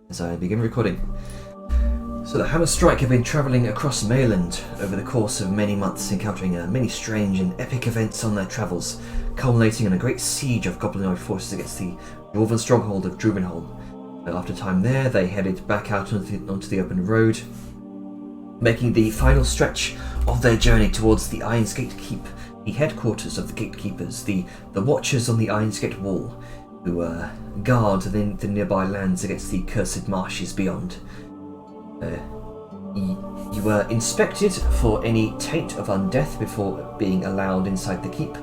as I begin recording. So the Hammer Strike have been travelling across Mayland over the course of many months, encountering many strange and epic events on their travels, culminating in a great siege of goblinoid forces against the dwarven stronghold of Druvenholm. After time there, they headed back out onto the open road, making the final stretch of their journey towards the Ironsgate Keep, the headquarters of the gatekeepers, the Watchers on the Ironsgate Wall, who guard the nearby lands against the cursed marshes beyond. You were inspected for any taint of undeath before being allowed inside the keep,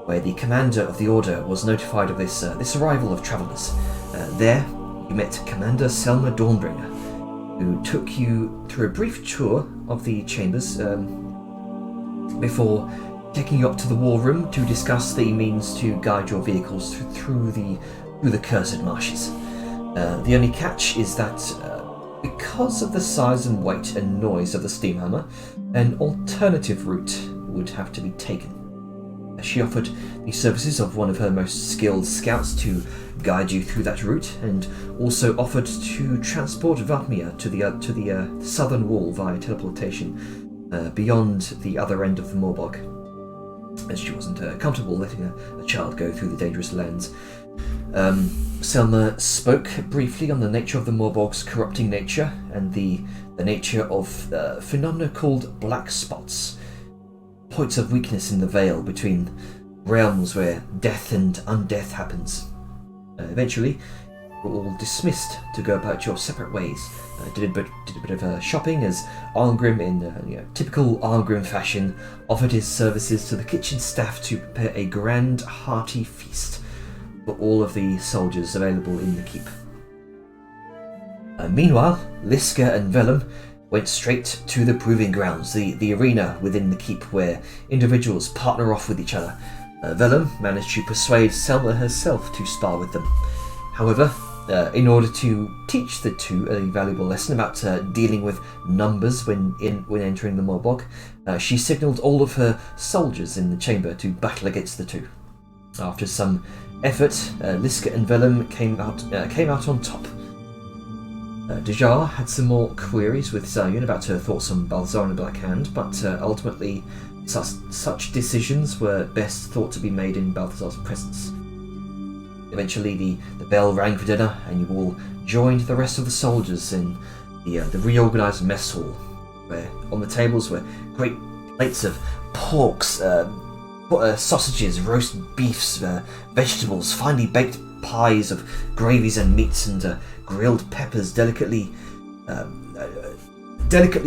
where the commander of the order was notified of this arrival of travellers. There, you met Commander Selma Dawnbringer, who took you through a brief tour of the chambers before taking you up to the war room to discuss the means to guide your vehicles through the cursed marshes. The only catch is that because of the size and weight and noise of the steam hammer, an alternative route would have to be taken. She offered the services of one of her most skilled scouts to guide you through that route, and also offered to transport Vatmir to the southern wall via teleportation beyond the other end of the Morbog, as she wasn't comfortable letting a child go through the dangerous lands. Selma spoke briefly on the nature of the Morbog's corrupting nature and the nature of phenomena called black spots, points of weakness in the veil between realms where death and undeath happens. Eventually, you were all dismissed to go about your separate ways. Did a bit of shopping as Arngrim, in typical Arngrim fashion, offered his services to the kitchen staff to prepare a grand, hearty feast for all of the soldiers available in the keep. Meanwhile, Liska and Vellum went straight to the proving grounds, the arena within the keep where individuals partner off with each other. Vellum managed to persuade Selma herself to spar with them. However, in order to teach the two a valuable lesson about dealing with numbers when entering the Morbog, she signalled all of her soldiers in the chamber to battle against the two. After some effort, Liska and Vellum came out on top. Dejar had some more queries with Zaryun about her thoughts on Balthazar and the Black Hand, but ultimately such decisions were best thought to be made in Balthazar's presence. Eventually the bell rang for dinner, and you all joined the rest of the soldiers in the reorganised mess hall, where on the tables were great plates of porks, sausages, roast beefs, vegetables, finely baked pies of gravies and meats, and grilled peppers, delicately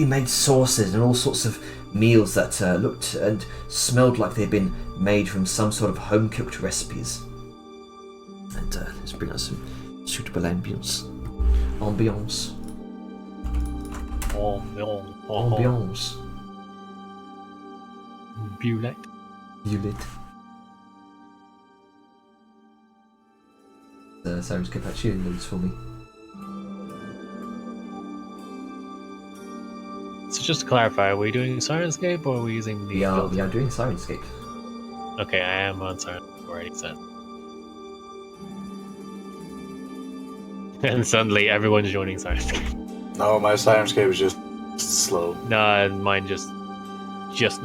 made sauces, and all sorts of meals that looked and smelled like they'd been made from some sort of home-cooked recipes. And let's bring out some suitable ambience. Ambience. Bulette. Sarah's get back to you and notes for me. So just to clarify, are we doing Sirenscape or are we using the... We are doing Sirenscape. Okay, I am on Sirenscape already, so... And suddenly everyone's joining Sirenscape. No, my Sirenscape is just slow. No, mine just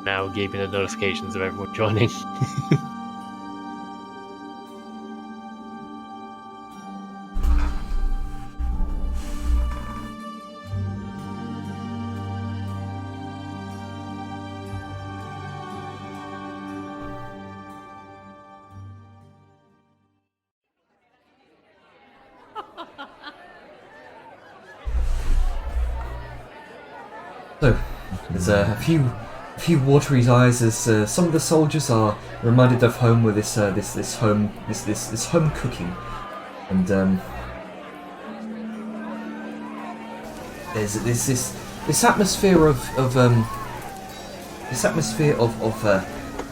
now gave me the notifications of everyone joining. So, there's a few watery eyes as some of the soldiers are reminded of home with this home cooking, and there's this atmosphere of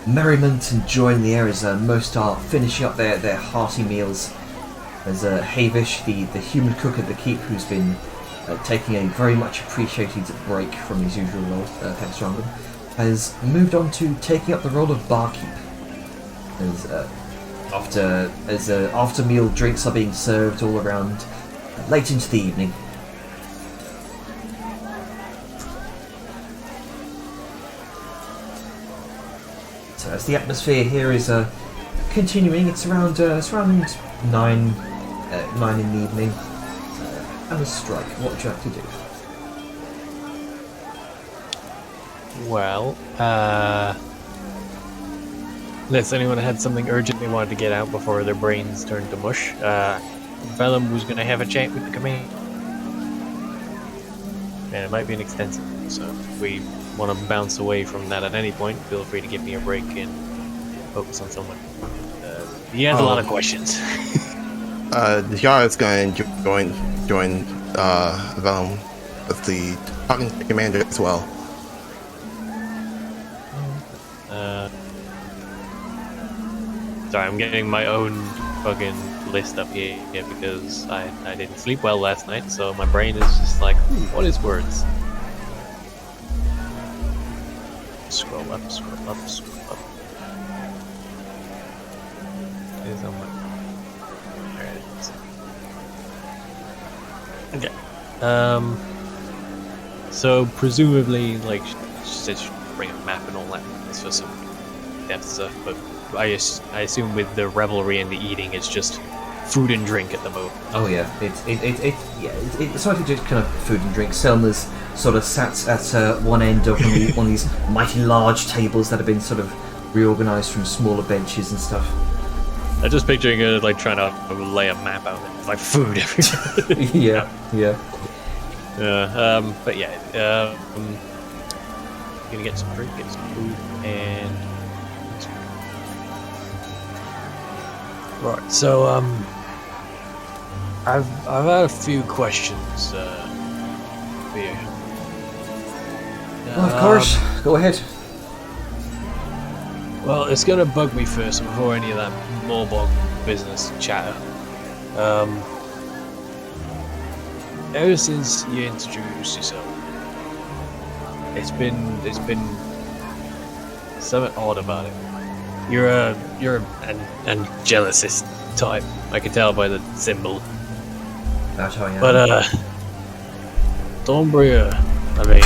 merriment and joy in the air as most are finishing up their hearty meals. There's Havish, the human cook at the keep, who's been taking a very much appreciated break from his usual role, thanks to Random, has moved on to taking up the role of barkeep. As after meal drinks are being served all around late into the evening. So as the atmosphere here is continuing, it's around 9 in the evening. And a strike. What would you like to do? Well, unless anyone had something urgent they wanted to get out before their brains turned to mush, Vellum was going to have a chat with the command. And it might be an extensive, so if we want to bounce away from that at any point, feel free to give me a break and focus on someone. He has a lot of questions. The yard is going to join Vellum with the talking to the commander as well. Sorry, I'm getting my own fucking list up here because I didn't sleep well last night, so my brain is just like, what is words? Scroll up, scroll up, scroll up. It is on my... There it is. Okay. So presumably, like, she said she'd bring a map and all that for some depth stuff, but I assume with the revelry and the eating, it's just food and drink at the moment. Oh yeah, it's likely just kind of food and drink. Selma's sort of sat at one end of one of these mighty large tables that have been sort of reorganised from smaller benches and stuff. I'm just picturing her like trying to lay a map out there. It's like food everywhere. yeah. But yeah, gonna get some drink, get some food, and right. So I've had a few questions for you. Well, of course, go ahead. Well, it's gonna bug me first before any of that Morbog business chatter. Ever since you introduced yourself, it's been something odd about it. You're an angelicist type. I can tell by the symbol. That's how I am. But Thornbriar, I mean,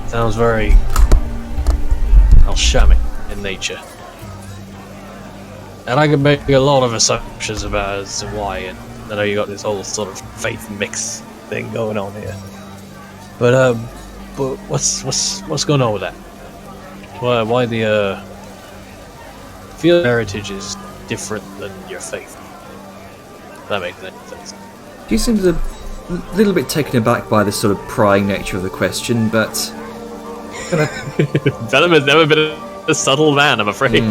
sounds very alchemic in nature. And I can make a lot of assumptions about as to why, and I know you got this whole sort of faith mix thing going on here. But what's going on with that? Why the field heritage is different than your faith? That makes any sense. She seems a little bit taken aback by the sort of prying nature of the question, but Venom has never been a subtle man, I'm afraid.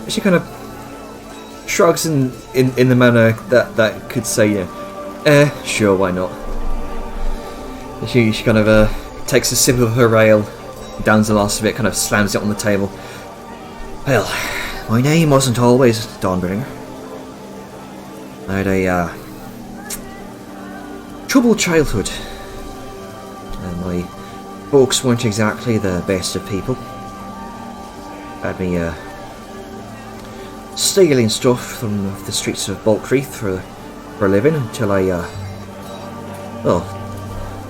She kind of shrugs in the manner that could say, sure, why not? She kind of takes a sip of her ale, downs the last of it, kind of slams it on the table. Well, my name wasn't always Dawnbringer. I had a troubled childhood, and my folks weren't exactly the best of people. Had me stealing stuff from the streets of Baltreath for a living until I, well,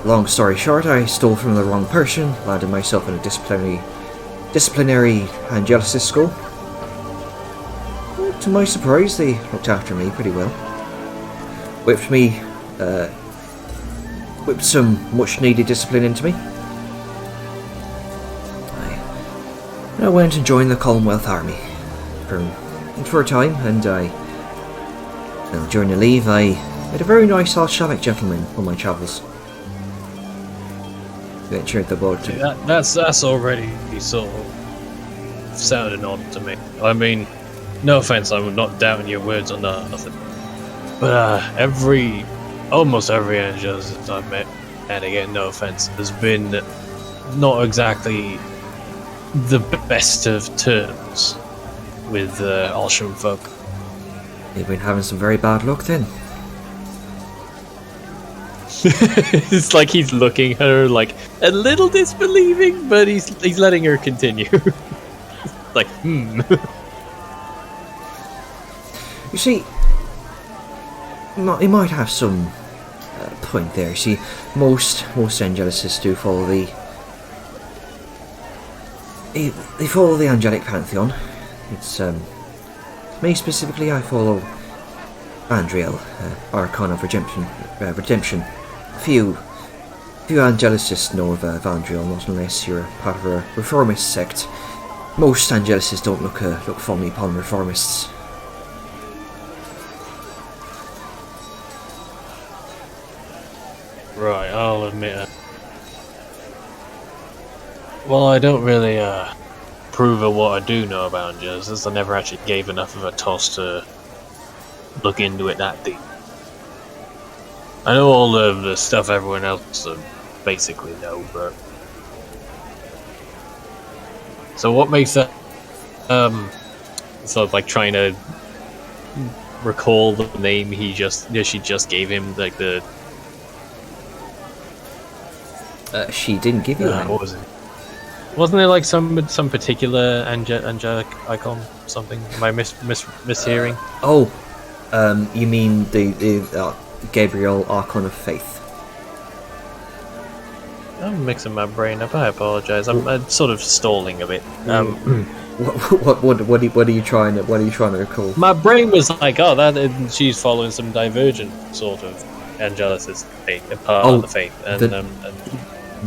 long story short, I stole from the wrong person, landed myself in a disciplinary angelicist school. To my surprise, they looked after me pretty well. Whipped some much needed discipline into me. I went and joined the Commonwealth Army for a time, and during the leave I met a very nice Alchemic gentleman on my travels. Ventured the boat. That's already sort of sounding odd to me. I mean, no offense, I'm not doubting your words on nothing. But almost every angelicist I've met, and again, no offense, has been not exactly the best of terms with Alsham folk. You've been having some very bad luck then. It's like he's looking at her like a little disbelieving, but he's letting her continue. Like, You see, he might have some point there. See, most Angelicists do follow they follow the angelic pantheon. It's me specifically. I follow Andriel, Archon of Redemption. Few Angelicists know of Vandriel, not unless you're part of a reformist sect. Most Angelicists don't look fondly upon reformists. Right, I'll admit it. Well, I don't really prove of what I do know about Angelus. I never actually gave enough of a toss to look into it that deep. I know all of the stuff everyone else basically know, but... So what makes that... sort of like trying to recall the name she just gave him, like the... She didn't give you a name. What was it? Wasn't there like some particular angelic icon, something? Am I mishearing? You mean the Gabriel Archon of Faith? I'm mixing my brain up. I apologize. I'm sort of stalling a bit. What are you trying to recall? My brain was like, she's following some divergent sort of Angelicist part of the faith, and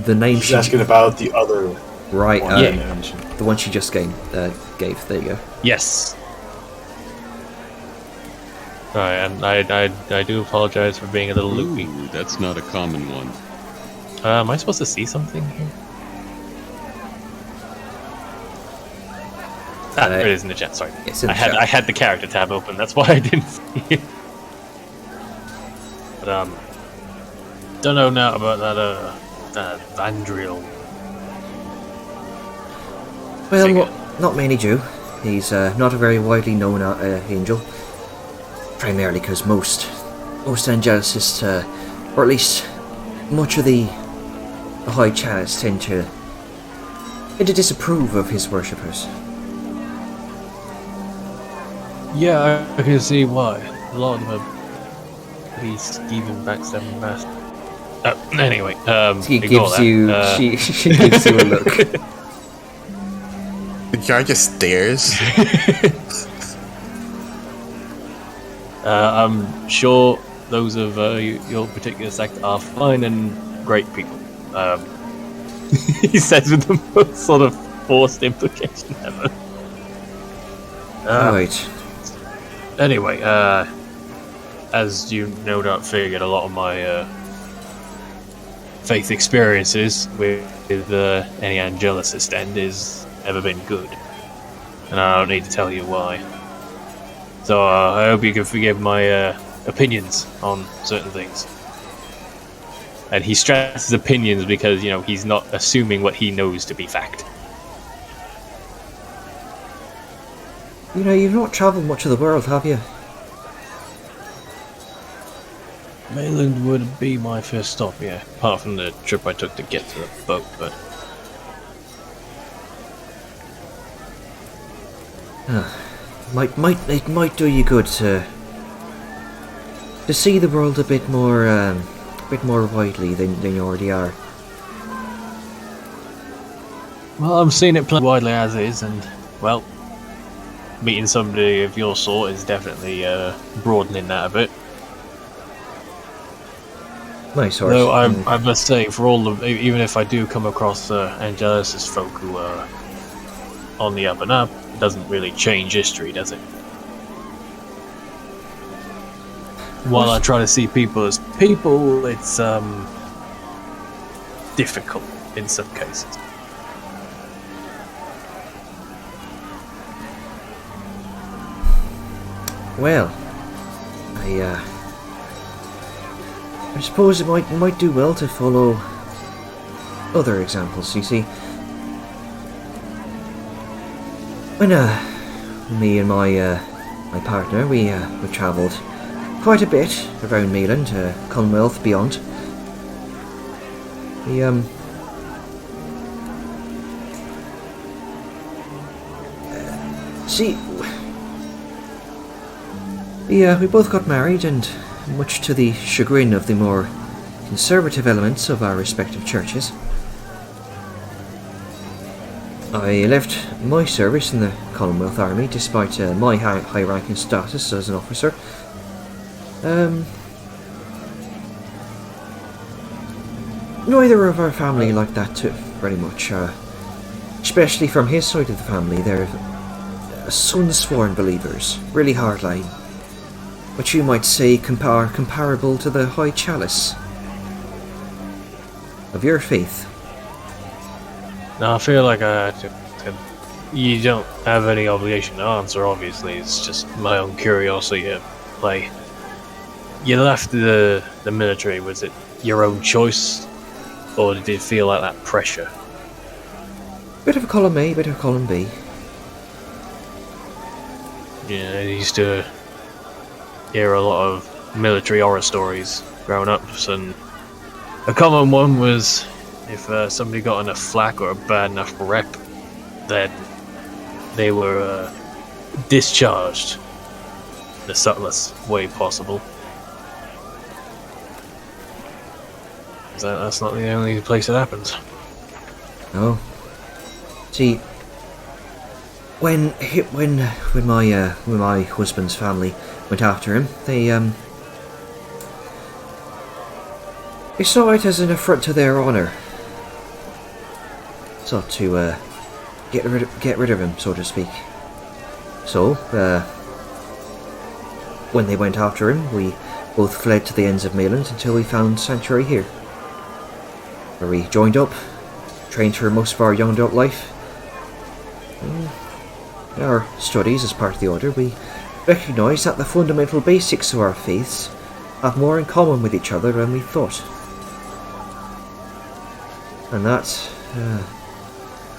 the name she's asking about the other. Right, yeah. The one she just gave. There you go. Yes. Right, and I do apologize for being a little loopy. Ooh, that's not a common one. Am I supposed to see something here? There it is in the chat. Sorry, it's in the chat. I had the character tab open. That's why I didn't see it. But don't know now about that Vandriel. Well, not many do. He's not a very widely known angel. Primarily because most Angelicists, or at least much of the High Chalice, tend to disapprove of his worshippers. Yeah, I can see why. A lot of them are pretty skeeving, backstabbing bastards. Anyway, He gives you. She gives you a look. The guy just stares. I'm sure those of your particular sect are fine and great people. He says with the most sort of forced implication ever. Right. Anyway, as you no doubt figured, a lot of my faith experiences with any Angelicist end has never been good. And I don't need to tell you why. So I hope you can forgive my opinions on certain things. And he stresses opinions because, he's not assuming what he knows to be fact. You've not travelled much of the world, have you? Mayland would be my first stop, yeah. Apart from the trip I took to get to the boat, but... It might do you good to see the world a bit more widely than you already are. Well, I'm seeing it plenty widely as is, and, well, meeting somebody of your sort is definitely broadening that a bit. Nice horse. Though I must say, for all of, even if I do come across Angelicist folk who are on the up and up, it doesn't really change history, does it? While I try to see people as people, it's difficult in some cases. Well, I suppose it might do well to follow other examples. You see, when me and my partner we travelled quite a bit around Mealand, Commonwealth, beyond. We both got married, and much to the chagrin of the more conservative elements of our respective churches. I left my service in the Commonwealth Army despite my high-ranking status as an officer. Neither of our family liked that too, very much. Especially from his side of the family, they're sun-sworn believers, really hardline. What you might say comparable to the High Chalice of your faith. No, I feel like you don't have any obligation to answer, obviously. It's just my own curiosity. Like, you left the military, was it your own choice? Or did it feel like that pressure? Bit of a column A, bit of a column B. Yeah, I used to hear a lot of military horror stories growing up, and a common one was if somebody got in a flak or a bad enough rep, then they were discharged in the subtlest way possible. That's not the only place it happens. Oh. See, when my husband's family went after him, they saw it as an affront to their honour. Sought to get rid of him, so to speak. So, when they went after him, we both fled to the ends of Mayland until we found sanctuary here, where we joined up, trained for most of our young adult life. In our studies as part of the Order, we recognise that the fundamental basics of our faiths have more in common with each other than we thought. And that,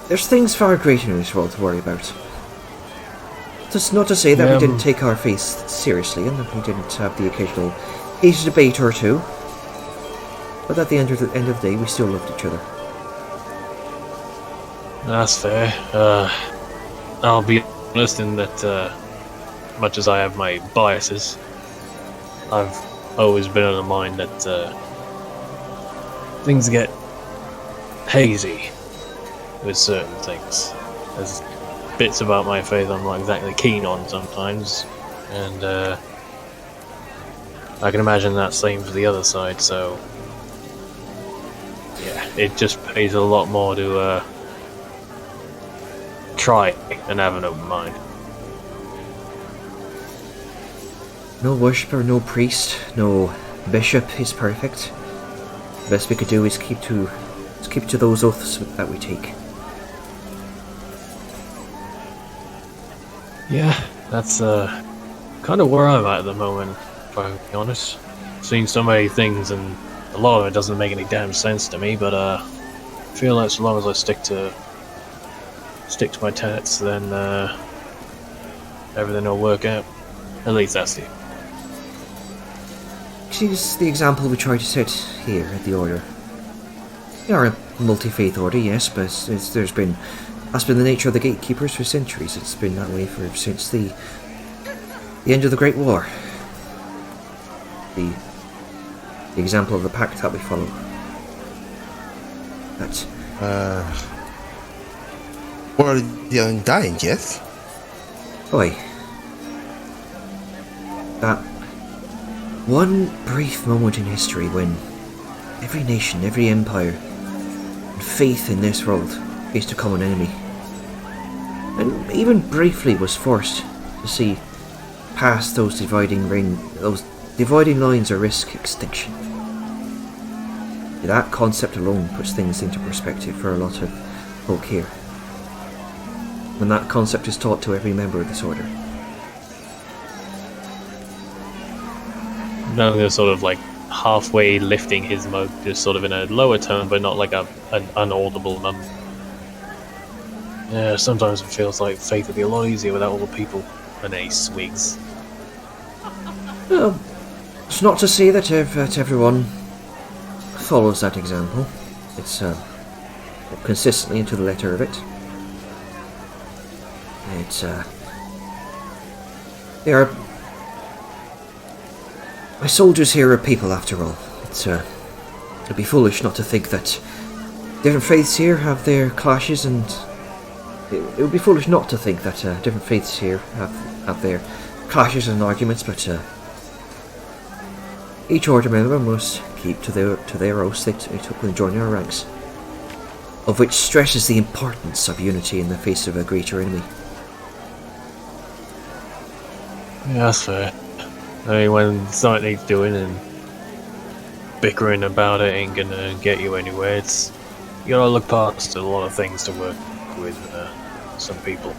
there's things far greater in this world to worry about. That's not to say that we didn't take our faith seriously and that we didn't have the occasional heated debate or two, but at the end of the day, we still loved each other. That's fair. I'll be honest in that, much as I have my biases, I've always been of the mind that things get hazy with certain things. There's bits about my faith I'm not exactly keen on sometimes, and I can imagine that same for the other side, so yeah, it just pays a lot more to try and have an open mind. No worshipper, no priest, no bishop is perfect. The best we could do is keep to those oaths that we take. Yeah, that's kind of where I'm at the moment, if I'm being honest. Seen so many things, and a lot of it doesn't make any damn sense to me, but I feel like so long as I stick to my tenets, then everything will work out. At least that's the... She's the example we try to set here at the Order. We are a multi-faith order, yes, but that's been the nature of the gatekeepers for centuries. It's been that way since the end of the Great War. The example of the pact that we follow. That's Or the Undying, yes? Oi. That one brief moment in history when every nation, every empire, and faith in this world faced a common enemy, and even briefly was forced to see past those dividing lines or risk extinction. That concept alone puts things into perspective for a lot of folk here. And that concept is taught to every member of this order. Now they're sort of like halfway lifting his mug, just sort of in a lower tone, but not like an unaudible number. Yeah, sometimes it feels like faith would be a lot easier without all the people. And he swigs. Well, it's not to say that everyone follows that example. It's consistently into the letter of it. My soldiers here are people, after all. It'd be foolish not to think that different faiths here have their clashes, and it would be foolish not to think that different faiths here have their clashes and arguments, but each order member must keep to their oaths they took when joining our ranks, of which stresses the importance of unity in the face of a greater enemy. Yeah, that's fair. I mean, when something needs doing and bickering about it ain't gonna get you anywhere, you gotta look past a lot of things to work with some people.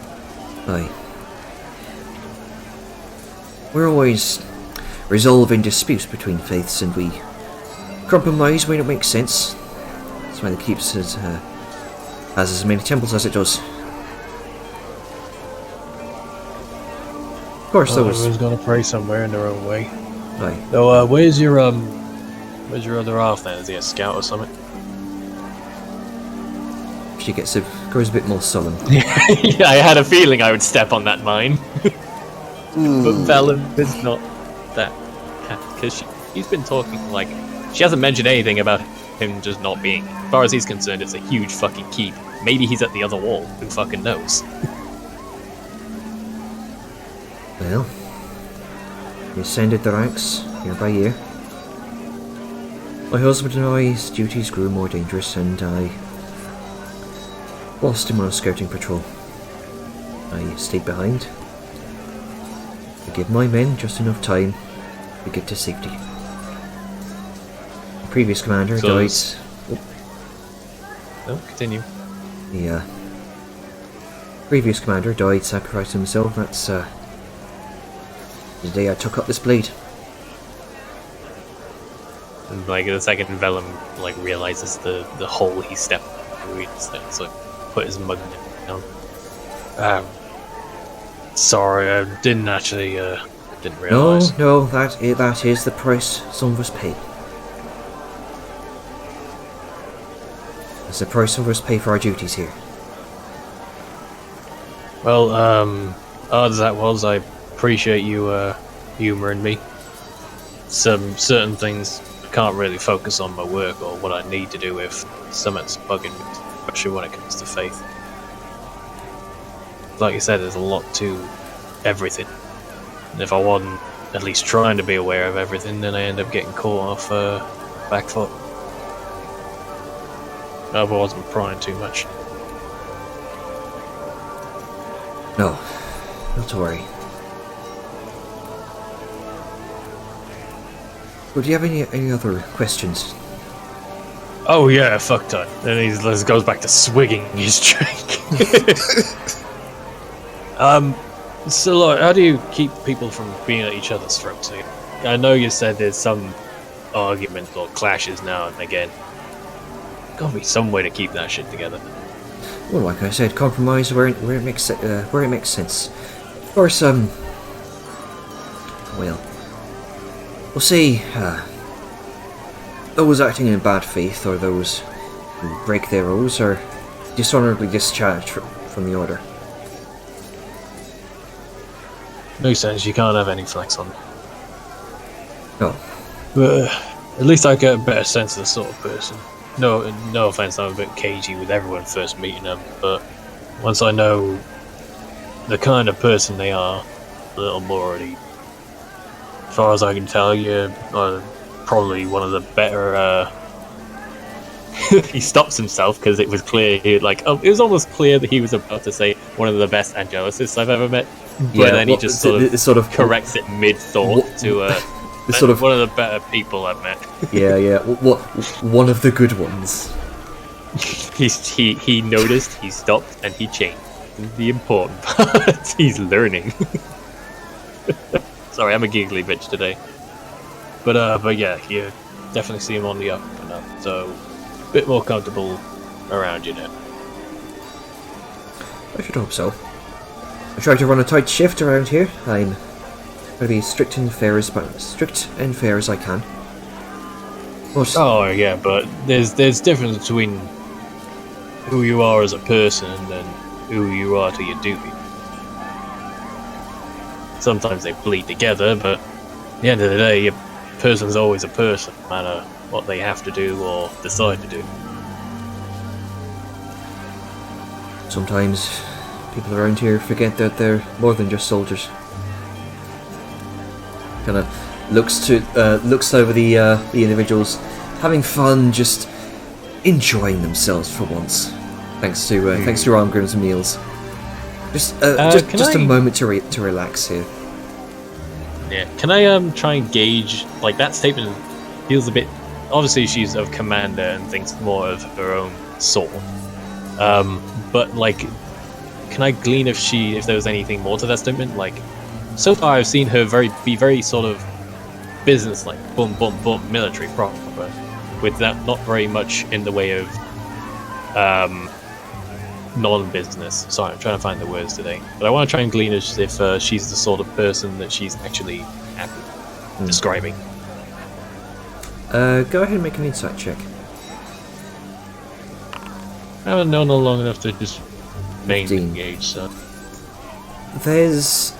Aye. We're always resolving disputes between faiths, and we compromise when it makes sense. That's why it keeps has as many temples as it does. Of course, Everyone's gotta pray somewhere in their own way. Aye. So, where's your other half then? Is he a scout or something? She grows a bit more sullen. Yeah, I had a feeling I would step on that mine. But Velen is not that, because she's been talking like she hasn't mentioned anything about him just not being. As far as he's concerned, it's a huge fucking keep. Maybe he's at the other wall. Who fucking knows? Well, we ascended the ranks year by year. My husband and I's duties grew more dangerous, and I lost him on a scouting patrol. I stayed behind to give my men just enough time to get to safety. The previous commander died. No, continue. The previous commander died, sacrificing himself. That's the day I took up this blade. And like the second Vellum like realizes the hole he stepped through, he just like put his mug down. Sorry, I didn't actually didn't realize. No, that is the price some of us pay. It's the price some of us pay for our duties here. Well, hard as that was, I appreciate you humouring me. Some certain things I can't really focus on my work or what I need to do if something's bugging me, especially when it comes to faith. Like you said, there's a lot to everything. And if I wasn't at least trying to be aware of everything, then I end up getting caught off back foot. I wasn't prying too much. No, not to worry. Well, do you have any other questions? Oh yeah, fuck ton. Then he goes back to swigging his drink. So like, how do you keep people from being at each other's throats here? I know you said there's some arguments or clashes now and again. Gotta be some way to keep that shit together. Well, like I said, compromise where it makes sense. Of course, well, we'll see. Those acting in bad faith, or those who break their oaths, are dishonorably discharged from the order. Makes sense. You can't have any flex on it. No. But at least I get a better sense of the sort of person. No offense, I'm a bit cagey with everyone first meeting them, but once I know the kind of person they are, a little more already. As far as I can tell, you're probably one of the better. He stops himself because it was clear. It was almost clear that he was about to say one of the best Angelicists I've ever met, but then he just sort of corrects it mid-thought to. Sort of one of the better people I've met. Yeah. What? One of the good ones. He noticed, he stopped, and he changed. The important part, he's learning. Sorry, I'm a giggly bitch today. But yeah, you definitely see him on the up and up, so a bit more comfortable around you now. I should hope so. I try to run a tight shift around here. I'm going to be strict and fair as I can. But Oh yeah, but there's difference between who you are as a person and who you are to your duty. Sometimes they bleed together, but at the end of the day, person's always a person, no matter what they have to do or decide to do. Sometimes people around here forget that they're more than just soldiers. Kind of looks over the individuals, having fun, just enjoying themselves for once. Thanks to Armgrim's meals. Just a moment to relax here. Yeah, can I try and gauge, like, that statement feels a bit, obviously she's of commander and thinks more of her own sort, but like, can I glean if there was anything more to that statement? Like, so far I've seen her be very sort of business, like boom boom boom, military proper, with that not very much in the way of non-business. Sorry, I'm trying to find the words today. But I want to try and glean as if she's the sort of person that she's actually describing. Go ahead and make an insight check. I haven't known her long enough to just mainly engage, so... There's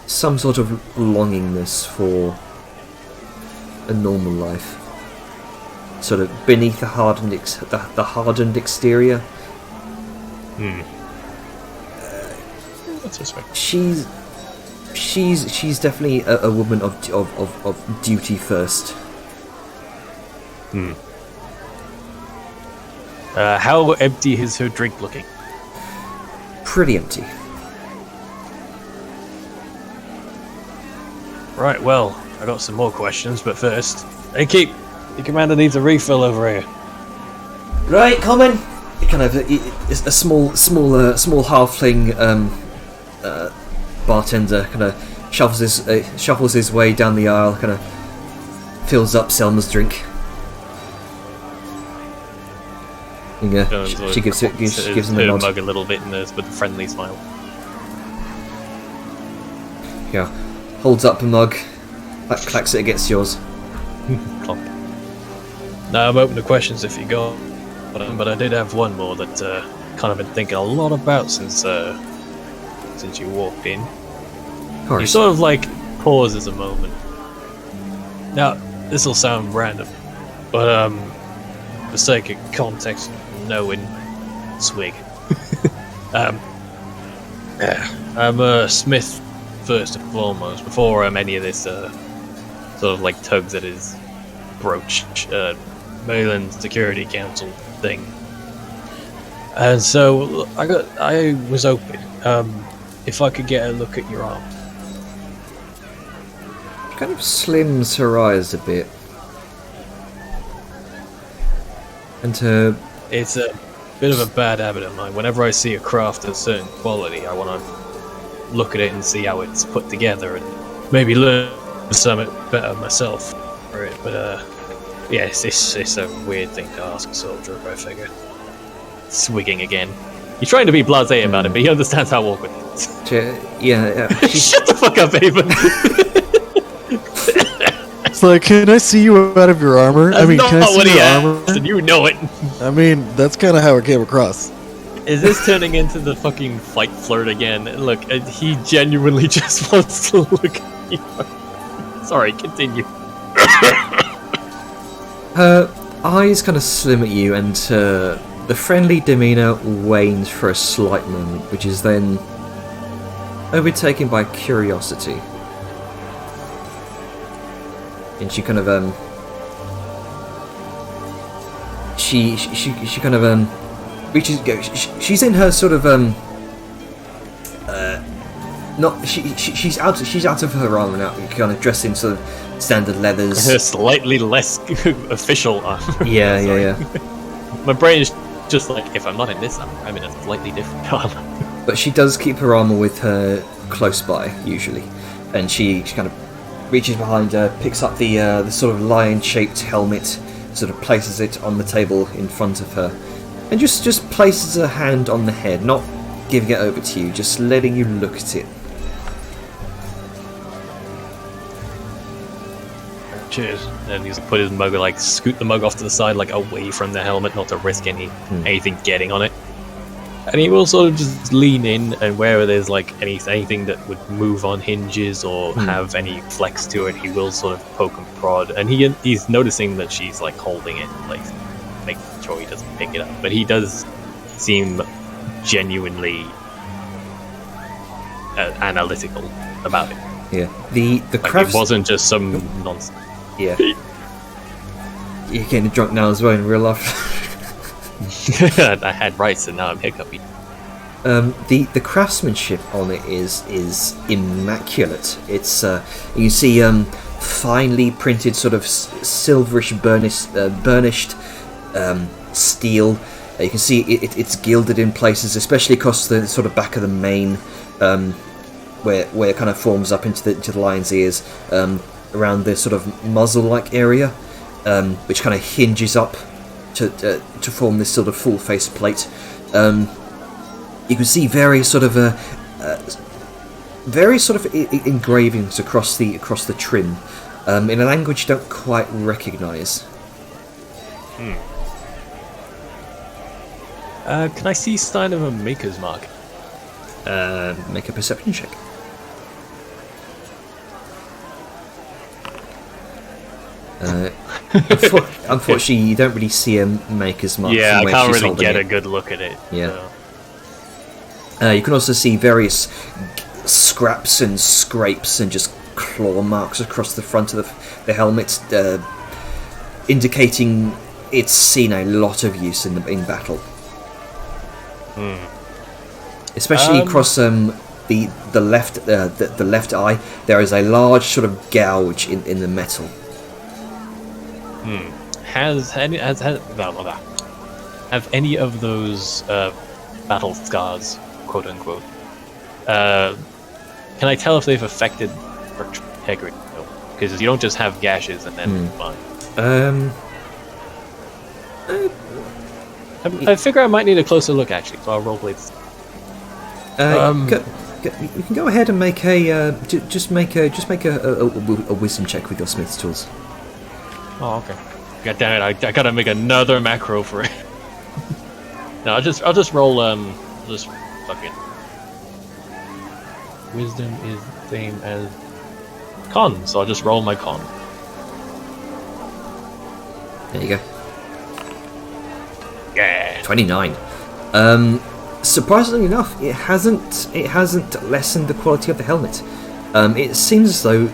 some sort of longingness for a normal life. Sort of beneath the hardened exterior. That's respect. She's definitely a woman of duty first. How empty is her drink looking? Pretty empty. Right, well, I got some more questions, but first... Hey, Keep! The commander needs a refill over here. Right, coming. Kind of a small halfling bartender kind of shuffles his way down the aisle, kind of fills up Selma's drink. She gives him a nod. Mug a little bit with a friendly smile. Yeah, holds up the mug, clacks it against yours. Clunk. Now I'm open to questions if you go, but I did have one more that kind of been thinking a lot about since you walked in. Of course. You sort of like pauses a moment. Now this will sound random, but for the sake of context, knowing swig. I'm a smith first and foremost, before any of this sort of like tugs at his brooch, Mayland Security Council thing. And so I was open if I could get a look at your arm. Kind of slims her eyes a bit, and her. It's a bit of a bad habit of mine. Whenever I see a craft of a certain quality, I want to look at it and see how it's put together and maybe learn something better myself for it. But yes, it's a weird thing to ask a soldier, I figure. Swigging again. He's trying to be blasé about it, but he understands how awkward it is. Yeah. Shut the fuck up, Avon! It's like, can I see you out of your armor? That's can I see your armor? And you know it. I mean, that's kind of how it came across. Is this turning into the fucking fight flirt again? Look, he genuinely just wants to look at you. Sorry, continue. Her eyes kind of slim at you, and the friendly demeanour wanes for a slight moment, which is then overtaken by curiosity. And she kind of she kind of reaches. She's in her sort of not she's out of her armor now, kind of dressed in sort of standard leathers. Her slightly less official armor. Yeah. My brain is just like, if I'm not in this armor, I'm in a slightly different armor. But she does keep her armor with her close by usually, and she kind of reaches behind her, picks up the sort of lion-shaped helmet, sort of places it on the table in front of her, and just places her hand on the head, not giving it over to you, just letting you look at it. Cheers. And he's put his mug, like scoot the mug off to the side, like away from the helmet, not to risk anything getting on it. And he will sort of just lean in, and wherever there's like anything that would move on hinges or have any flex to it, he will sort of poke and prod. And he's noticing that she's like holding it, like making sure he doesn't pick it up. But he does seem genuinely analytical about it. Yeah. The Like crafts. it wasn't just some nonsense. Yeah. You're getting drunk now as well in real life. I had rights, and now I'm hiccuping. The craftsmanship on it is immaculate. It's you can see finely printed sort of silverish burnished steel. You can see it's gilded in places, especially across the sort of back of the mane, where it kind of forms up into the lion's ears, around the sort of muzzle-like area, which kind of hinges up to form this sort of full face plate. You can see various sort of engravings across the trim, in a language you don't quite recognise. Can I see sign of a maker's mark? Make a perception check. Unfortunately, you don't really see a maker's mark. Yeah, from I where can't she's really holding get it. a good look at it. Yeah. So. You can also see various scraps and scrapes and just claw marks across the front of the helmet, indicating it's seen a lot of use in battle. Especially across the left eye, there is a large sort of gouge in the metal. Have any of those battle scars, quote unquote, can I tell if they've affected her integrity? Because you don't just have gashes and then fine. I figure I might need a closer look actually, so I'll roleplay this. You can go ahead and make a just make a wisdom check with your smith's tools. Oh, okay. God damn it! I gotta make another macro for it. No, I'll just roll. Just fuck it. Wisdom is the same as con, so I'll just roll my con. There you go. Yeah. 29. Surprisingly enough, it hasn't lessened the quality of the helmet. It seems as though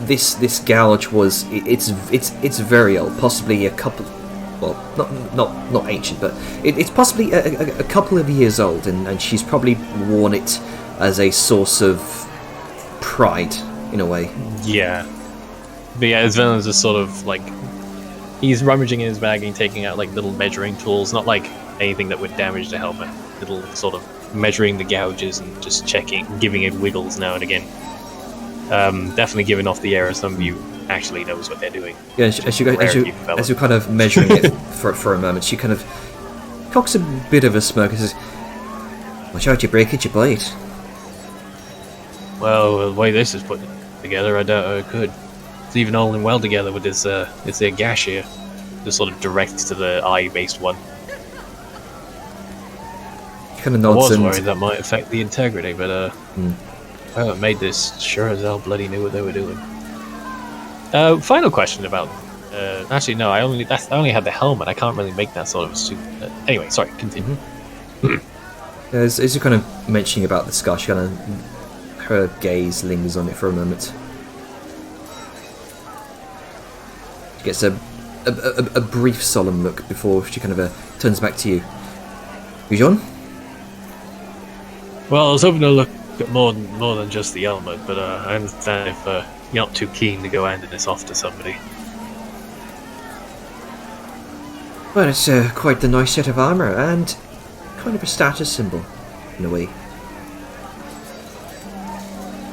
this gouge was it's very old, possibly a couple. Well, not ancient, but it's possibly a couple of years old, and she's probably worn it as a source of pride in a way. Yeah. But yeah, his villain's just sort of like he's rummaging in his bag and taking out like little measuring tools, not like anything that would damage the helmet. Little sort of measuring the gouges and just checking, giving it wiggles now and again. Definitely giving off the air as some of you actually knows what they're doing. Yeah, as you're kind of measuring it for a moment, she kind of cocks a bit of a smirk and says, "Watch out, you break it, you blade." Well, the way this is put together, I doubt I could. It's even holding well together with this gash here. Just sort of direct to the eye-based one. Kind of I nods was and worried that might affect the integrity, but whoever made this sure as hell bloody knew what they were doing. Final question about. Actually, no. I only had the helmet. I can't really make that sort of suit. Anyway, sorry. Continue. as you're kind of mentioning about the scar, she kind of her gaze lingers on it for a moment. She gets a brief solemn look before she kind of turns back to you. John? Well, I was hoping to look at more than just the helmet, but I understand if you're not too keen to go handing this off to somebody. Well, it's quite the nice set of armour, and kind of a status symbol, in a way.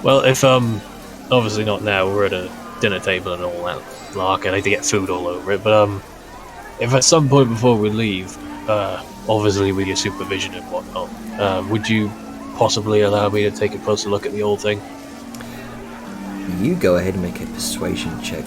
Well, if obviously not now. We're at a dinner table and all that lark. I need to get food all over it. But if at some point before we leave, obviously with your supervision and whatnot, would you possibly allow me to take a closer look at the old thing? You go ahead and make a persuasion check.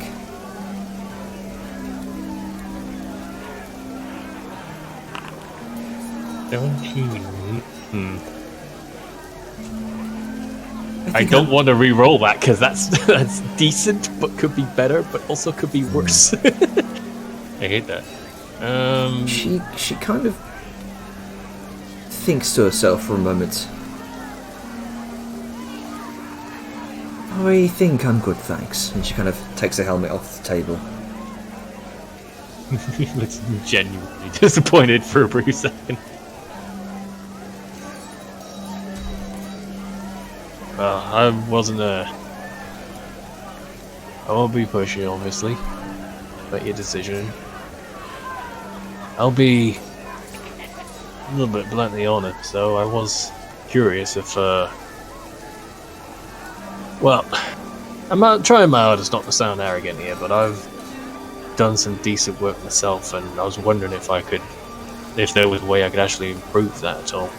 I don't want to re-roll that because that's decent, but could be better, but also could be worse. I hate that. She kind of thinks to herself for a moment. I think I'm good, thanks. And she kind of takes the helmet off the table. He looks genuinely disappointed for a brief second. Well, I wasn't I won't be pushy, obviously. But your decision. I'll be a little bit bluntly honest, though. I was curious if, well, I'm not trying my hardest not to sound arrogant here, but I've done some decent work myself, and I was wondering if there was a way I could actually improve that at all.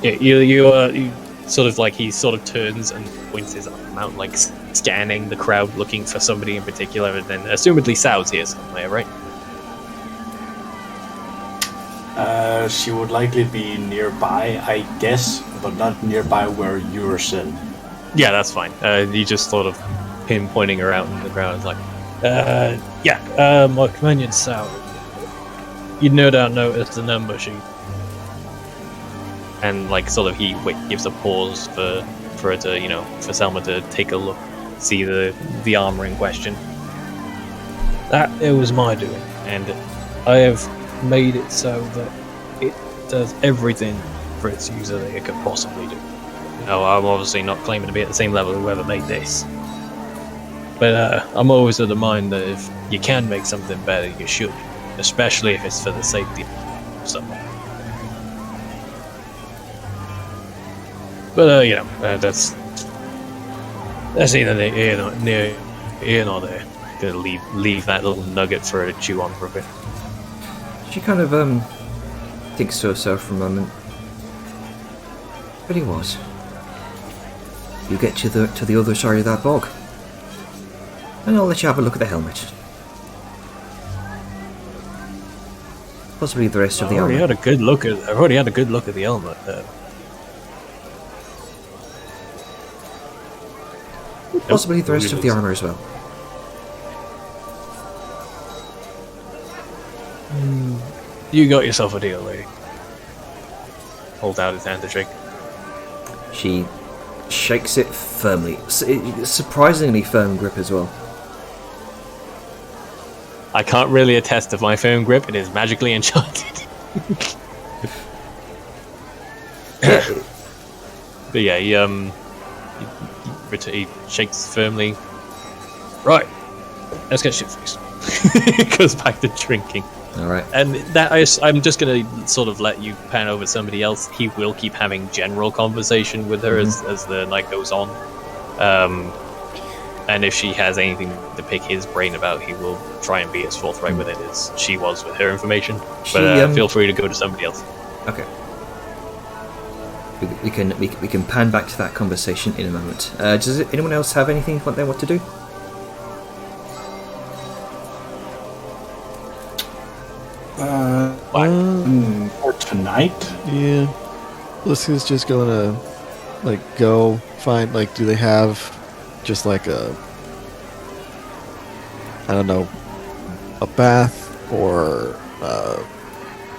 Yeah, you sort of like, he sort of turns and points his arm out, like scanning the crowd, looking for somebody in particular, and then assumedly Sal's here somewhere, right? She would likely be nearby, I guess, but not nearby where you're sitting. Yeah, that's fine. He just sort of pinpointing her out in the crowd, like, my companion Sal. You'd no doubt notice the number sheet. And like, sort of, he gives a pause for her to, for Selma to take a look, see the armor in question. It was my doing, and I have made it so that it does everything for its user that it could possibly do. No, I'm obviously not claiming to be at the same level as whoever made this. But I'm always of the mind that if you can make something better, you should. Especially if it's for the safety of someone. But, that's neither here nor there. Gonna leave that little nugget for her to chew on for a bit. She kind of, thinks to herself for a moment. But he was. You get to the other side of that bog. And I'll let you have a look at the helmet. Possibly the rest of the I've armor. already had a good look at the helmet. Possibly the rest of the armor as well. You got yourself a deal, lady. Hold out his hand to shake. She shakes it firmly. Surprisingly firm grip as well. I can't really attest to my firm grip. It is magically enchanted. But yeah, he shakes firmly. Right, let's get shit faced. Goes back to drinking. All right. And I'm just gonna sort of let you pan over somebody else. He will keep having general conversation with her as the night goes on. And if she has anything to pick his brain about, he will try and be as forthright with it as she was with her information. But feel free to go to somebody else. Okay. We can pan back to that conversation in a moment. Does anyone else have anything what they want to do? For tonight? Yeah. Lissa's just gonna, go find, do they have just a bath or,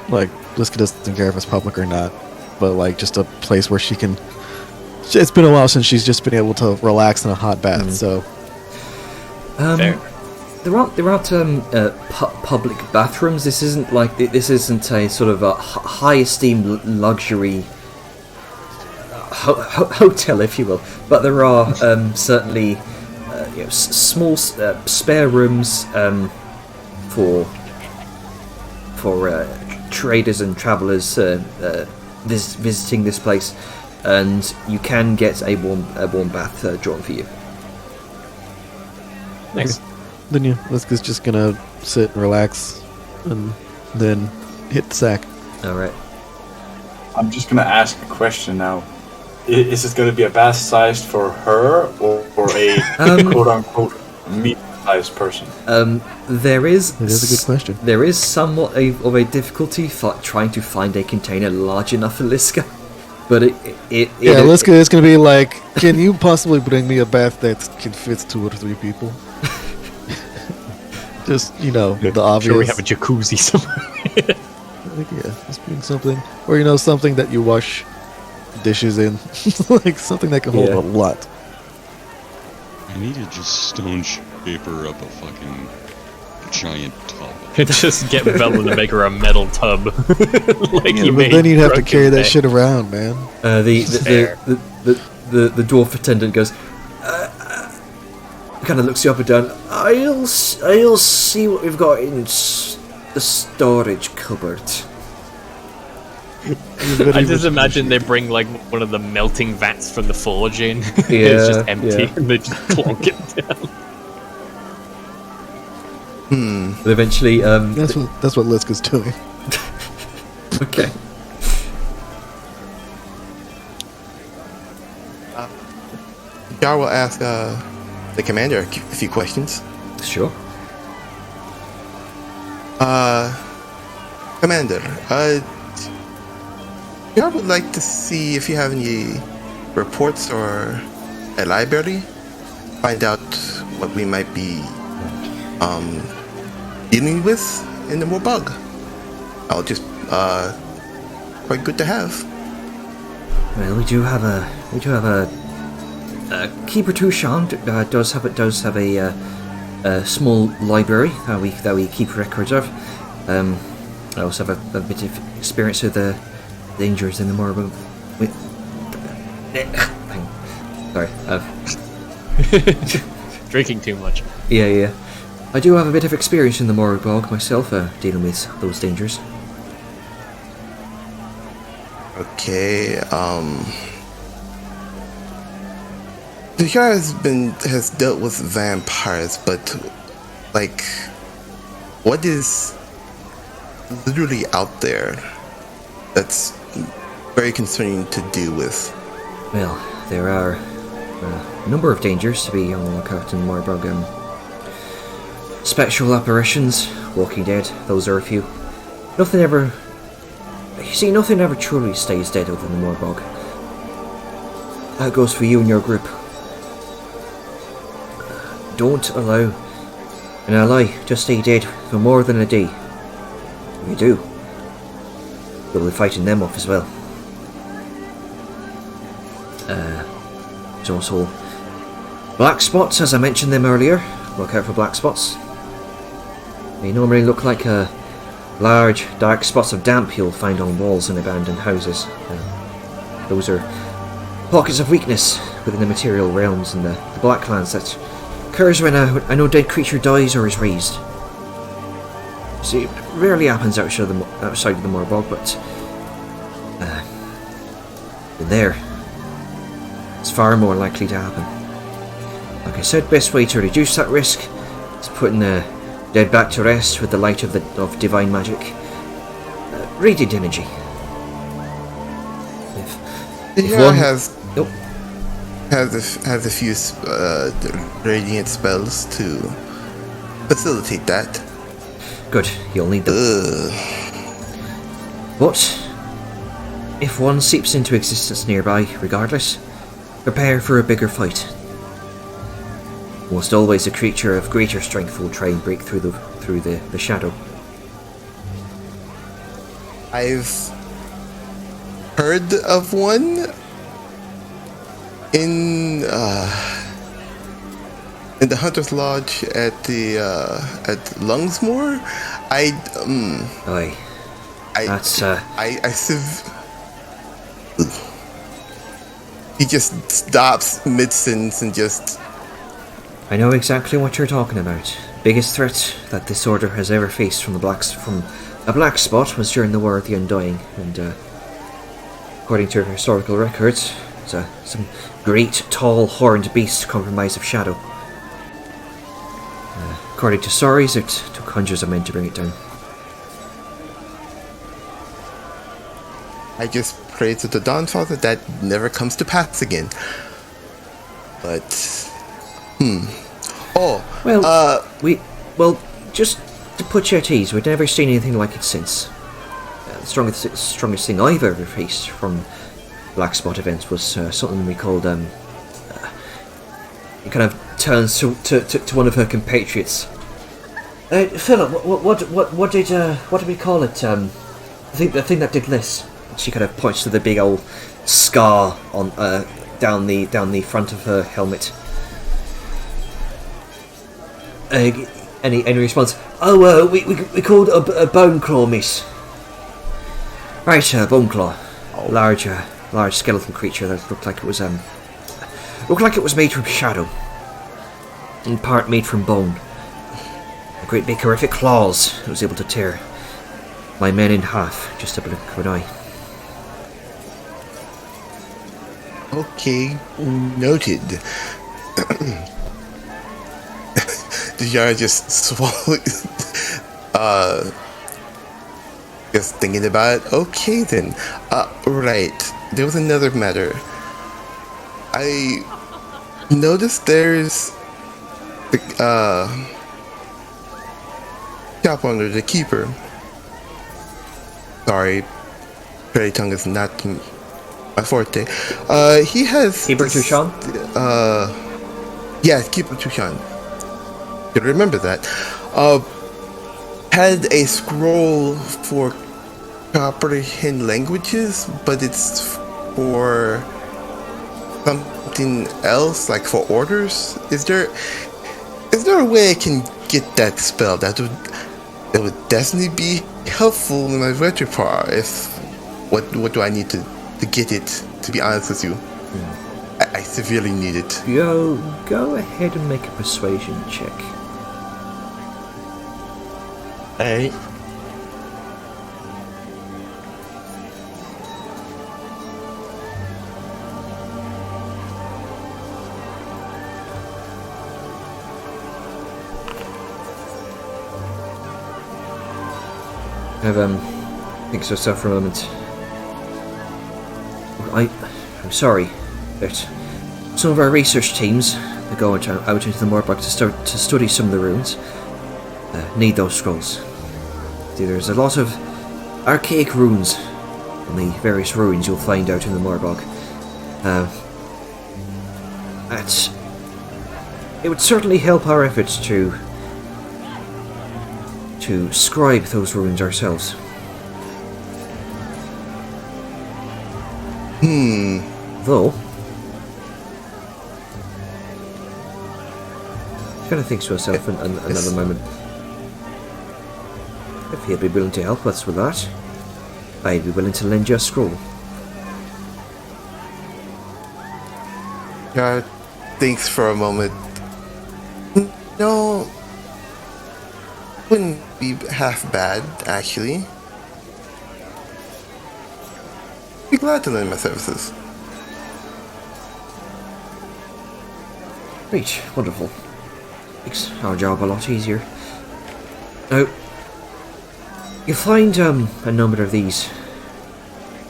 Liska doesn't care if it's public or not, but, just a place where she can, it's been a while since she's just been able to relax in a hot bath, so. Fair. There aren't public bathrooms. This isn't a sort of a high esteemed luxury hotel, if you will. But there are certainly small spare rooms for traders and travellers visiting this place, and you can get a warm bath drawn for you. Nice. Then Liska's just gonna sit and relax, and then hit the sack. All right. I'm just gonna ask a question now. Is this gonna be a bath sized for her or a quote unquote me? highest person? There is. That is a good question. There is somewhat of a difficulty trying to find a container large enough for Liska, but Liska is going to be like, can you possibly bring me a bath that can fit 2 or 3 people? Just, the obvious. Sure, we have a jacuzzi somewhere. Just bring something. Or, something that you wash dishes in. Like, something that can hold a lot. I need to just stone shaper up a fucking giant tub. Just get Velen to make her a metal tub. Like Yeah, but then you'd have to carry that shit around, man. The dwarf attendant goes. Kind of looks you up and down. I'll see what we've got in the storage cupboard. I just imagine they bring like one of the melting vats from the forge in. Yeah, it's just empty, and they just plonk it down. But eventually, That's what Liska's doing. okay. Jar will ask the commander a few questions. Sure. Commander, Jar would like to see if you have any reports or a library. Find out what we might be dealing with in the Morbog. I'll just quite good to have. Well, we do have a Keeper Tushan does have a small library that we keep records of. I also have a bit of experience with the dangers in the Morbog. Sorry. Drinking too much. Yeah. I do have a bit of experience in the Morbog myself, dealing with those dangers. Okay. The Yara has dealt with vampires, but like, what is literally out there that's very concerning to deal with? Well, there are a number of dangers to be on the lookout in Morbog. Spectral apparitions, Walking Dead, those are a few. Nothing ever truly stays dead over in the Morbog. That goes for you and your group. Don't allow an ally to stay dead for more than a day. If you do, you'll be fighting them off as well. There's also black spots, as I mentioned them earlier. Look out for black spots. They normally look like large, dark spots of damp you'll find on walls in abandoned houses. Those are pockets of weakness within the material realms and the Blacklands that occurs when an undead creature dies or is raised. See, it rarely happens outside of the Morbog, but in there, it's far more likely to happen. Like I said, best way to reduce that risk is putting the dead back to rest with the light of divine magic. Radiant energy. If one has a few radiant spells to facilitate that. Good, you'll need them. But if one seeps into existence nearby, regardless, prepare for a bigger fight. Almost always a creature of greater strength will try and break through the shadow. I've heard of one in the Hunter's Lodge at Lungsmore. He just stops mid-sentence and just... I know exactly what you're talking about. Biggest threat that this order has ever faced from a black spot was during the War of the Undying, and according to historical records, some great, tall, horned beast compromised of shadow. According to stories, it took hundreds of men to bring it down. I just pray to the Dawnfather that never comes to pass again. But, Oh, Well, well, just to put you at ease, we've never seen anything like it since. The strongest thing I've ever faced from Black Spot events was something we called it kind of turns to one of her compatriots. Philip, what did we call it? The thing that did this. She kind of points to the big old scar on down the front of her helmet. Any response? Oh, we called a bone claw, miss. Right, bone claw, large skeletal creature that looked like it was made from shadow, in part made from bone. A great big horrific claws. It was able to tear my men in half, just a blink of an eye. okay, noted. The yard just swallowed. Just thinking about it. Okay then. Right. There was another matter. I noticed there's the shop owner, the keeper. Sorry, Prairie Tongue is not my forte. He has Keeper Tushan? Yeah, Keeper Tushan. Could remember that. Had a scroll for comprehend languages, but it's for something else, like for orders. Is there a way I can get that spell? That would definitely be helpful in my repertoire. If what do I need to get it? To be honest with you, I severely need it. Go ahead and make a persuasion check. Alright. Think to herself for a moment. I'm sorry, but some of our research teams that go out into the Morbach to study some of the ruins need those scrolls. There's a lot of archaic runes in the various ruins you'll find out in the Morbog. It would certainly help our efforts to scribe those ruins ourselves. Though, she kind of thinks to herself in another moment. If he'd be willing to help us with that, I'd be willing to lend you a scroll. God thinks for a moment. No, wouldn't be half bad, actually. Be glad to lend my services. Great, wonderful. Makes our job a lot easier. Now, you'll find a number of these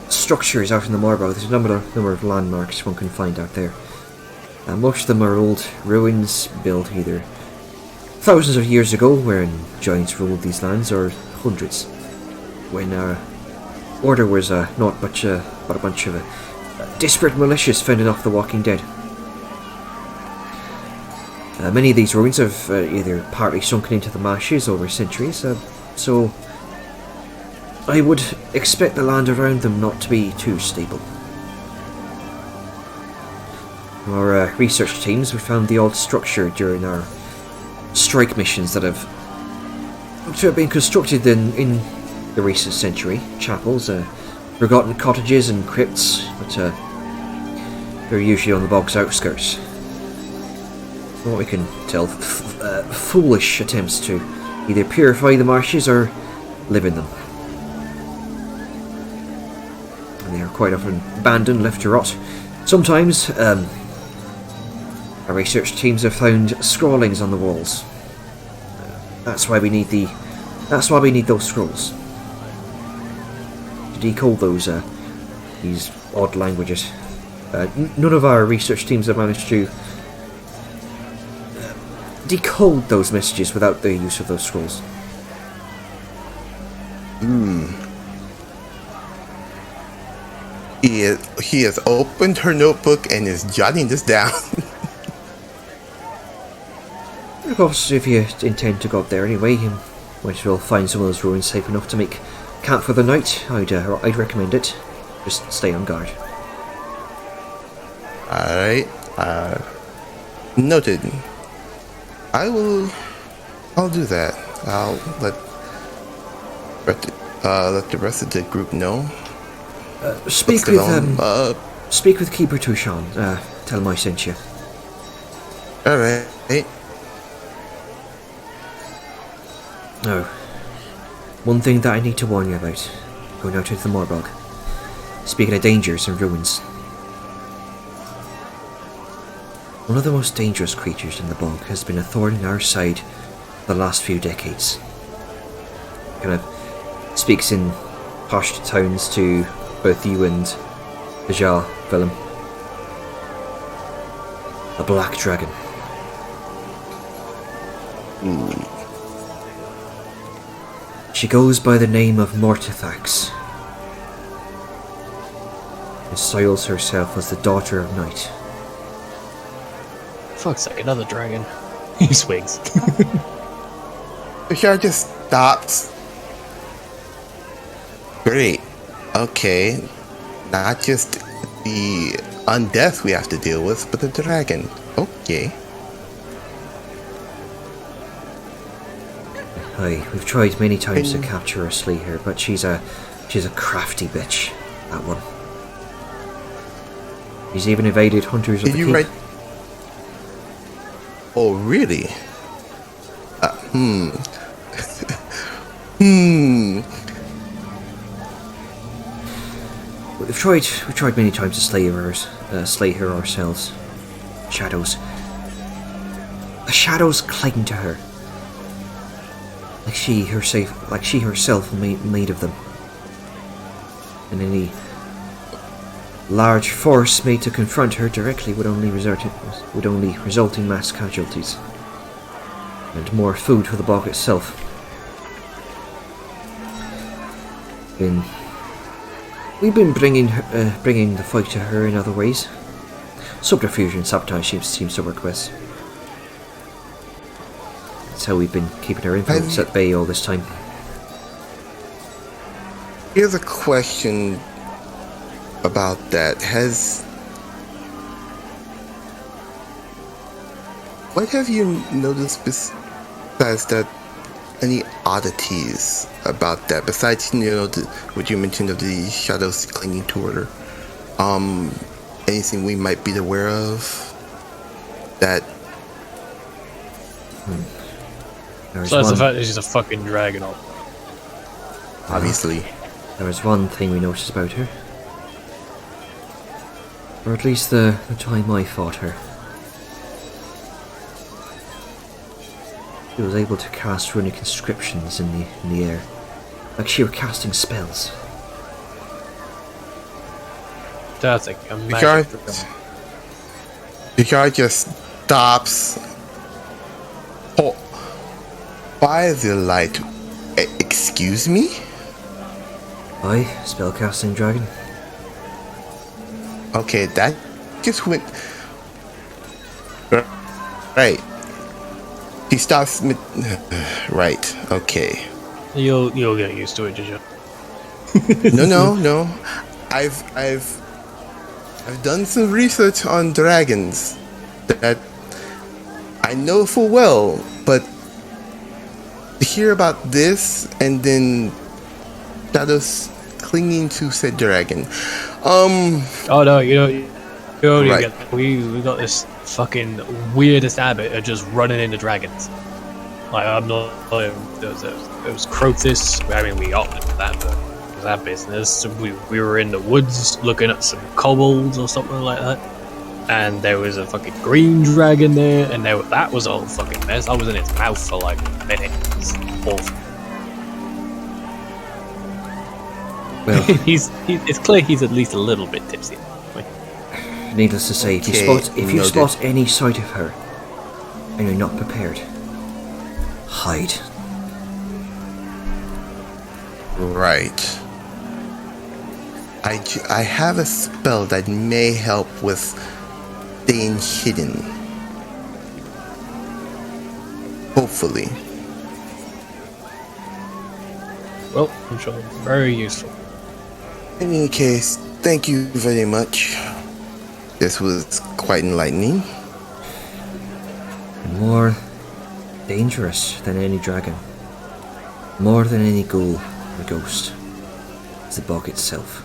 structures out in the Morbog. There's a number of landmarks one can find out there. Most of them are old ruins built either thousands of years ago, wherein giants ruled these lands, or hundreds, when Order was not but a bunch of disparate militias fending off the Walking Dead. Many of these ruins have either partly sunken into the marshes over centuries, so I would expect the land around them not to be too stable. Our research teams have found the old structure during our strike missions that have been constructed in the recent century. Chapels, forgotten cottages and crypts, but they're usually on the bog's outskirts. From what we can tell, foolish attempts to either purify the marshes or live in them. And they are quite often abandoned, left to rot. Sometimes, our research teams have found scrawlings on the walls. That's why we need those scrolls to decode these odd languages. None of our research teams have managed to decode those messages without the use of those scrolls. He has opened her notebook and is jotting this down. Of course, if you intend to go up there anyway, you might as well find some of those ruins safe enough to make camp for the night. I'd recommend it. Just stay on guard. Alright. Noted. I'll do that. I'll let the rest of the group know. Speak with Keeper Tushan. Tell him I sent you. Alright. Oh, one thing that I need to warn you about. Going out into the Morbog. Speaking of dangers and ruins. One of the most dangerous creatures in the bog has been a thorn in our side for the last few decades. Kind of speaks in hushed tones to both you and Bajar, Willem. A black dragon. She goes by the name of Mortithax, and styles herself as the Daughter of Night. Fuck's sake, another dragon. He swings. Bashar just stops. Great. Okay. Not just the undeath we have to deal with, but the dragon. Okay. Aye, we've tried many times to capture or slay her, but she's a crafty bitch, that one. She's even evaded hunters of the keep. Oh, really? We've tried many times to slay her ourselves. Shadows. The shadows cling to her. Like she herself made of them. And any large force made to confront her directly would only result in mass casualties. And more food for the bog itself. We've been bringing the fight to her in other ways. Subterfuge and sabotage seems to work best. That's how we've been keeping her influence at bay all this time. Here's a question about that. What have you noticed besides that? Any oddities about that? Besides, what you mentioned of the shadows clinging to her. Anything we might be aware of that? Besides the fact that she's a fucking dragon. Obviously. There was one thing we noticed about her. Or at least the time I fought her. She was able to cast runic inscriptions in the air. Like she were casting spells. That's like a magic dragon. The guy just stops. Oh, by the light. Excuse me? Aye, spellcasting dragon. Okay, that just went. Right. He stops. Right. Okay. You'll get used to it, Jojo. No. I've done some research on dragons that I know full well, but to hear about this and then shadows clinging to said dragon. Oh no, you don't Right. get that. We got this fucking weirdest habit of just running into dragons. Like I'm not. There was Crothis. I mean, we opted for that, but it was our business. We were in the woods looking at some kobolds or something like that, and there was a fucking green dragon there, and that was all fucking mess. I was in its mouth for like a minute. It's awful. Well, It's clear he's at least a little bit tipsy. needless to say, if you Okay, spot any sight of her, and you're not prepared, hide. Right. I have a spell that may help with staying hidden. Hopefully. Well, I'm sure it's very useful. In any case, thank you very much. This was quite enlightening. More dangerous than any dragon. More than any ghoul or ghost. Is the bog itself.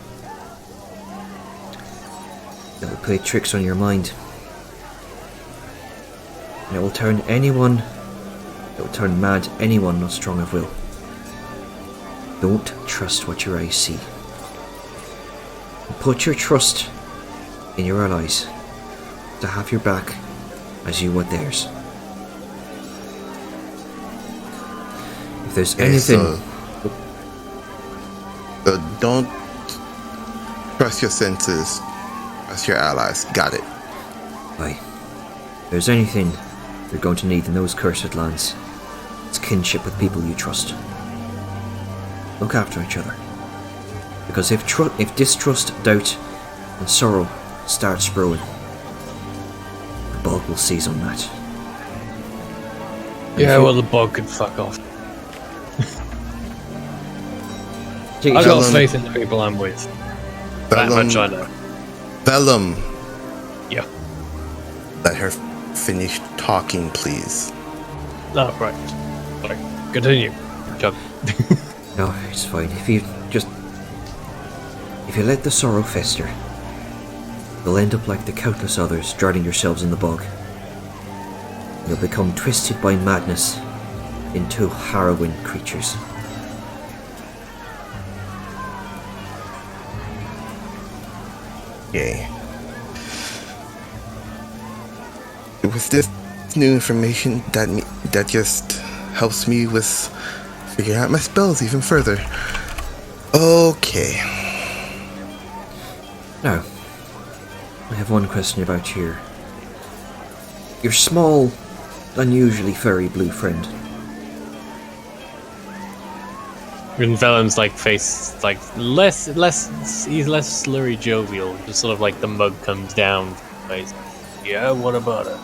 It will play tricks on your mind. And it will turn anyone... It will turn mad anyone not strong of will. Don't trust what your eyes see. Put your trust in your allies to have your back as you would theirs. If there's anything... So don't trust your senses, trust your allies. Got it. Aye. If there's anything you're going to need in those cursed lands, it's kinship with people you trust. Look after each other. Because if distrust, doubt, and sorrow starts brewing, the bog will seize on that. And Yeah, well, the bog can fuck off. I've got faith in the people I'm with. That much I know. Vellum. Yeah. Let her finish talking, please. Oh, right. Sorry. Continue, Chuck. No, it's fine. If you let the sorrow fester, you'll end up like the countless others drowning yourselves in the bog. You'll become twisted by madness into harrowing creatures. Okay. It was this new information that just helps me with figuring out my spells even further. Okay. Now, I have one question about your small, unusually furry blue friend. And Vellum's like face like less he's less slurry jovial, just sort of like the mug comes down face. Yeah, what about her?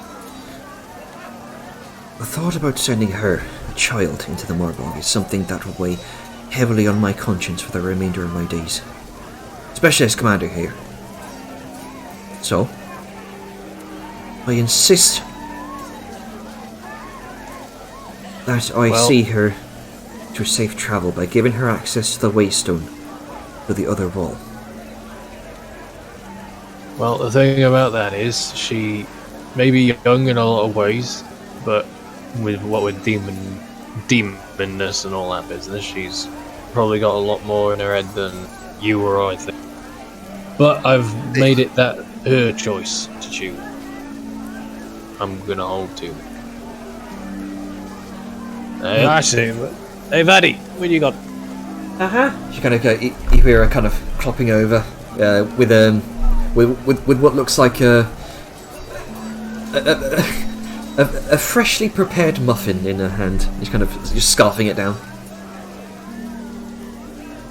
The thought about sending her, a child, into the Morbog is something that will weigh heavily on my conscience for the remainder of my days. Especially as commander here. So, I insist that I see her through safe travel by giving her access to the Waystone to the other wall. Well, the thing about that is, she may be young in a lot of ways, but with demonness and all that business, she's probably got a lot more in her head than you or I think. But I've made it that her choice to choose. I'm gonna hold to. Actually, hey, Vaddy, what you got? She kind of go. You hear her kind of clopping over with what looks like a freshly prepared muffin in her hand. She's kind of just scarfing it down.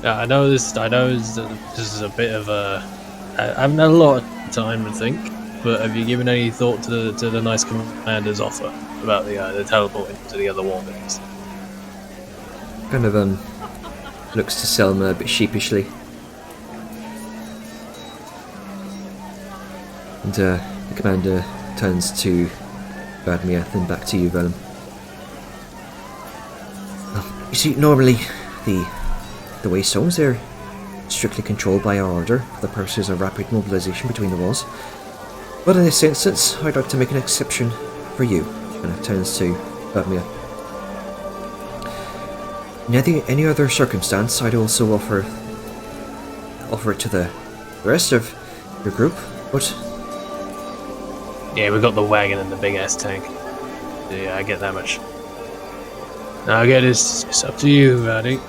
Yeah, I know this is a bit of a. I haven't had a lot of time to think, but have you given any thought to the nice commander's offer about the teleporting to the other wall bits? Kind of looks to Selma a bit sheepishly, and the commander turns to Radmir, then back to you, Vellum. You see, normally the Waystones, they're strictly controlled by our order for the purposes of rapid mobilization between the walls. But in this instance, I'd like to make an exception for you. And it turns to Radmir. In any other circumstance, I'd also offer it to the rest of your group, but... Yeah, we got the wagon and the big ass tank. Yeah, I get that much. Now again, it's up to you, Vaddy.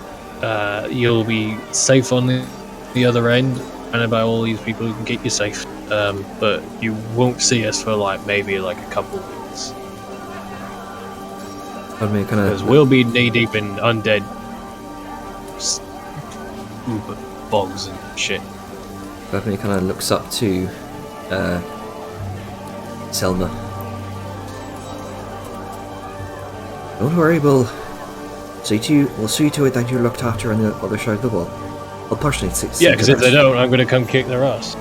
You'll be safe on the other end, and by all these people who can get you safe. But you won't see us for maybe a couple of weeks. Pardon me, kind Because of. we'll be knee deep in undead bogs and shit. Pardon me, kind of looks up to Selma. Don't worry, we'll see to it that you're looked after on the other side of the wall. I'll personally see. Yeah, because if they don't, I'm going to come kick their ass.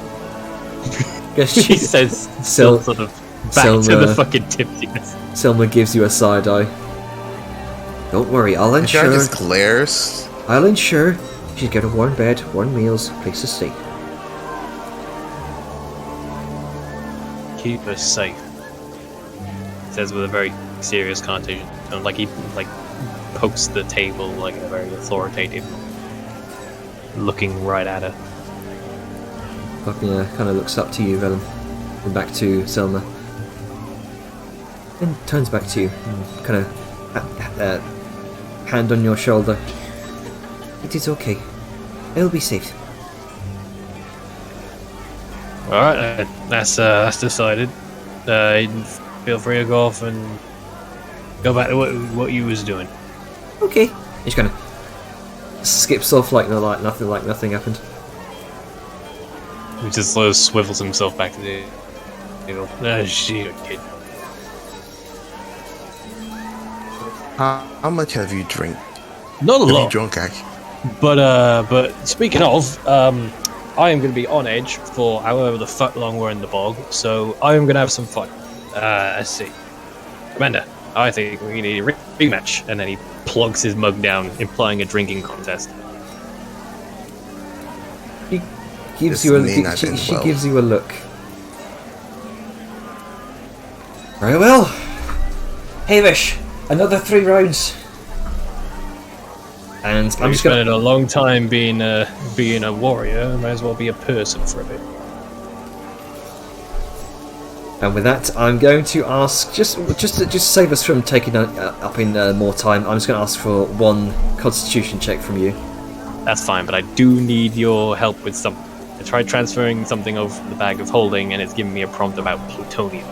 Guess He says, still sort of back to the fucking tipsiness. Selma gives you a side eye. Don't worry, I'll The guy ensure. just glares. I'll ensure she's got a warm bed, warm meals, place to stay. Keep her safe. Says with a very serious connotation. Like he pokes the table like a very authoritative, looking right at her. Buckner kind of looks up to you, Vellum, and back to Selma. Then turns back to you, and kind of hand on your shoulder. It is okay. It'll be safe. All right, that's decided. Feel free to go off and go back to what you was doing. Okay. He just kind of skips off like nothing happened. He just sort of swivels himself back to the table. Shit, kid. How much have you drink? Not a Have you lot. drunk, actually? But speaking of, I am going to be on edge for however the fuck long we're in the bog, so I am going to have some fun. Let's see. Commander, I think we need a rematch. And then he plugs his mug down, implying a drinking contest. She gives This you a may not end she well. gives you a look. Very well. Hamish, another 3 rounds. And I'm I'm just gonna. spending a long time being a warrior. Might as well be a person for a bit. And with that, I'm going to ask just to save us from taking up in more time. I'm just going to ask for 1 Constitution check from you. That's fine, but I do need your help with something. I tried transferring something over from the bag of holding, and it's giving me a prompt about plutonium.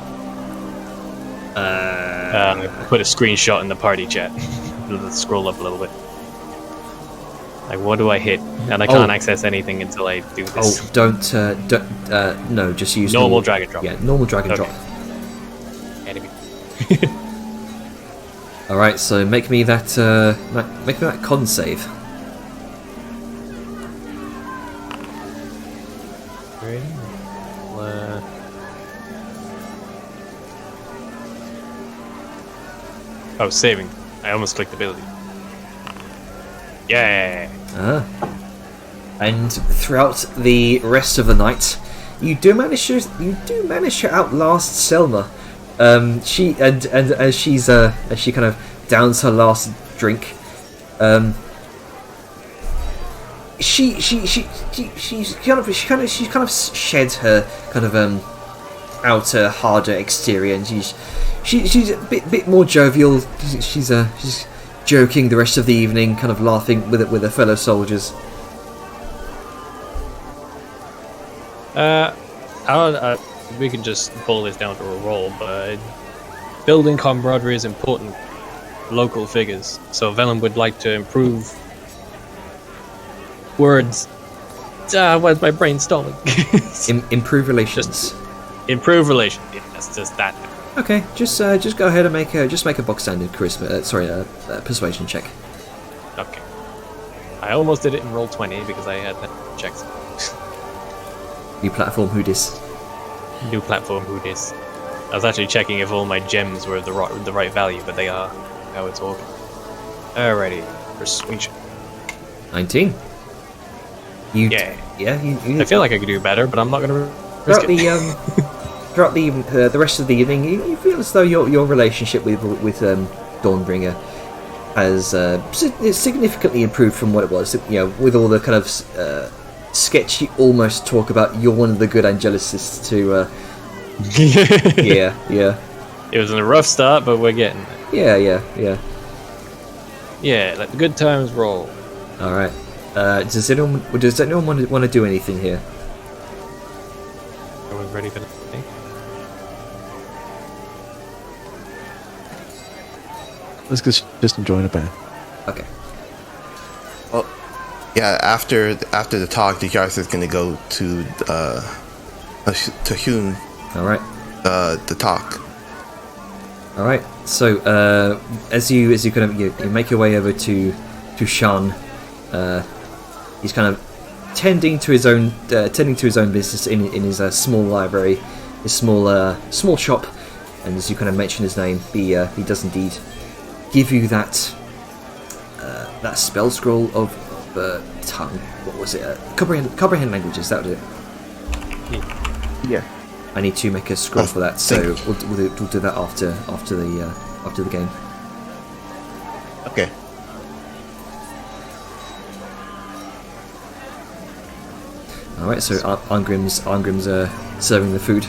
Put a screenshot in the party chat. Let's scroll up a little bit. Like, what do I hit? And I can't access anything until I do this. Oh, don't no, just use Normal drag and drop. Yeah, normal drag and Okay. drop. Enemy. All right, so make me that con save. Oh, saving. I almost clicked ability. Yeah. And throughout the rest of the night, you do manage to outlast Selma. She and as she kind of downs her last drink, she's kind of shed her kind of outer harder exterior, and she's a bit more jovial. She's joking the rest of the evening, kind of laughing with her fellow soldiers. We can just pull this down to a roll, but building camaraderie is important. Local figures. So Vellum would like to improve words. Where's my brain stalling? Improve relations. Improve relations. Yeah, that's just that. Okay, just go ahead and make a box standard charisma. Persuasion check. Okay. I almost did it in roll 20 because I had checks. New platform, who dis? New platform, who dis? I was actually checking if all my gems were the right value, but they are. How it's working. Alrighty, persuasion. 19. Yeah. You I feel like I could do better, but I'm not gonna risk throughout it. throughout the rest of the evening, you feel as though your relationship with Dawnbringer has significantly improved from what it was. You know, with all the kind of sketchy almost talk about you're one of the good Angelicists to. Yeah. It was a rough start, but we're getting there. Yeah. Yeah, let the good times roll. All right. Does anyone want to do anything here? Everyone's ready for the thing? Let's just enjoying a band. Okay. Well, yeah. After the talk, the guys is gonna go to Hyun All right. the talk. All right. So as you kind of you make your way over to Shan, he's kind of tending to his own business in his small library, his small shop, and as you kind of mention his name, he does indeed give you that spell scroll of tongue. What was it? Comprehend languages. That was it. Yeah. I need to make a scroll for that, so we'll do that after the game. Okay. All right, so Arngrim's serving the food.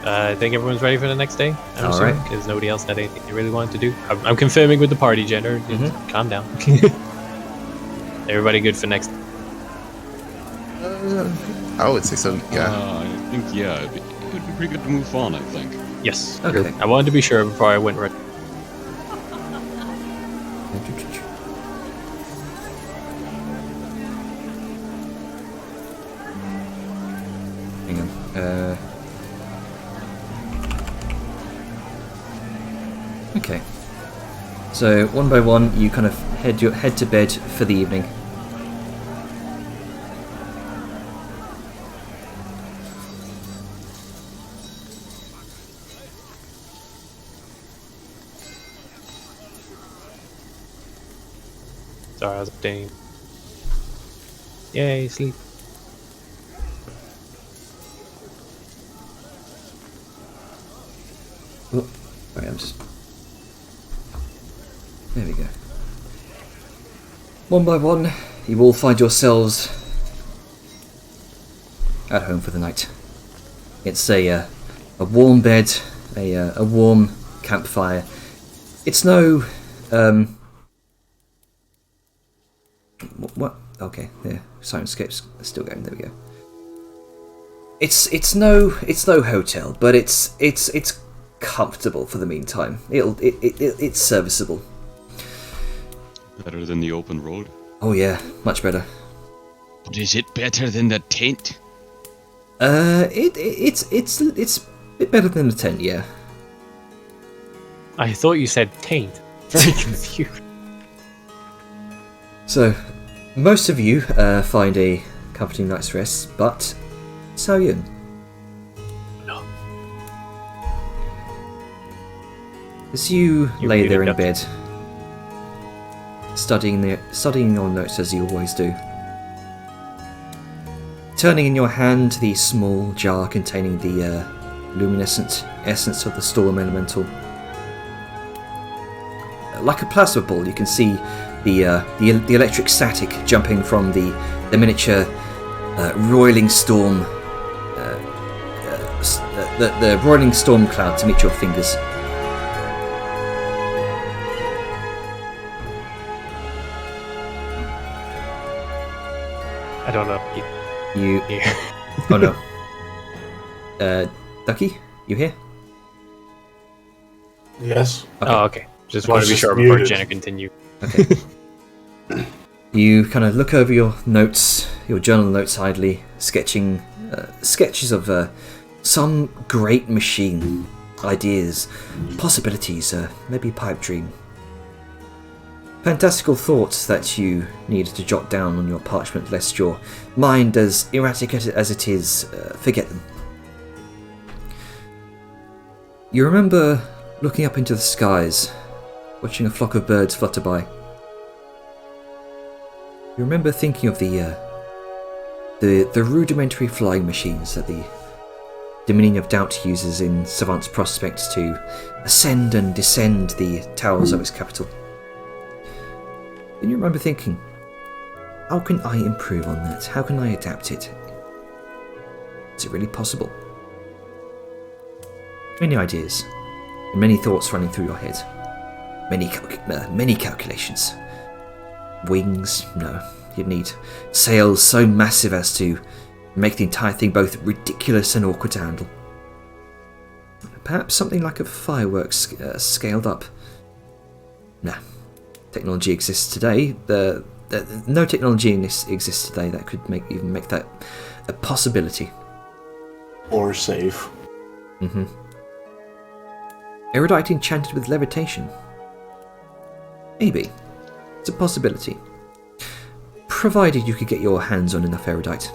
I think everyone's ready for the next day. I'm All assuming, right. because nobody else had anything they really wanted to do. I'm confirming with the party, Jenner. Calm down. Everybody good for next? I would say so. Yeah. I think it'd be pretty good to move on. I think. Yes. Okay. I wanted to be sure before I went right. Hang on. Okay. So one by one, you kind of head to bed for the evening. Sorry, I was updating. Yay, sleep. Oh, sorry, I'm just. There we go. One by one, you will find yourselves at home for the night. It's a warm bed, a warm campfire. It's no what? Okay, yeah. Sirenscape's still going. There we go. It's no hotel, but it's comfortable for the meantime. It's serviceable. Better than the open road. Oh yeah, much better. But is it better than the tent? It's a bit better than the tent, yeah. I thought you said taint. Very confused. So, most of you find a comforting night's rest, but Xiaoyun. No. As you You lay muted there in up. bed, studying your notes as you always do, turning in your hand the small jar containing the luminescent essence of the storm elemental. Like a plasma ball, you can see the electric static jumping from the miniature roiling storm, the roiling storm cloud to meet your fingers. I don't know. You. Here. Oh no. Ducky, you here? Yes. Oh, okay. Just I wanted was to be just sure before muted. Jenna continued. Okay. You kind of look over your notes, your journal notes idly, sketching sketches of some great machine, ideas, possibilities, maybe a pipe dream. Fantastical thoughts that you needed to jot down on your parchment lest your mind, as erratic as it is, forget them. You remember looking up into the skies, watching a flock of birds flutter by. You remember thinking of the rudimentary flying machines that the Dominion of Doubt uses in Savant's Prospect to ascend and descend the towers of its capital. And you remember thinking, how can I improve on that? How can I adapt it? Is it really possible? Many ideas, and many thoughts running through your head. Many calculations. Wings? No. You'd need sails so massive as to make the entire thing both ridiculous and awkward to handle. Perhaps something like a fireworks scaled up. Nah. Technology exists today. No technology exists today that could even make that a possibility. Or safe. Mm-hmm. Erudite enchanted with levitation. Maybe. It's a possibility. Provided you could get your hands on enough erudite.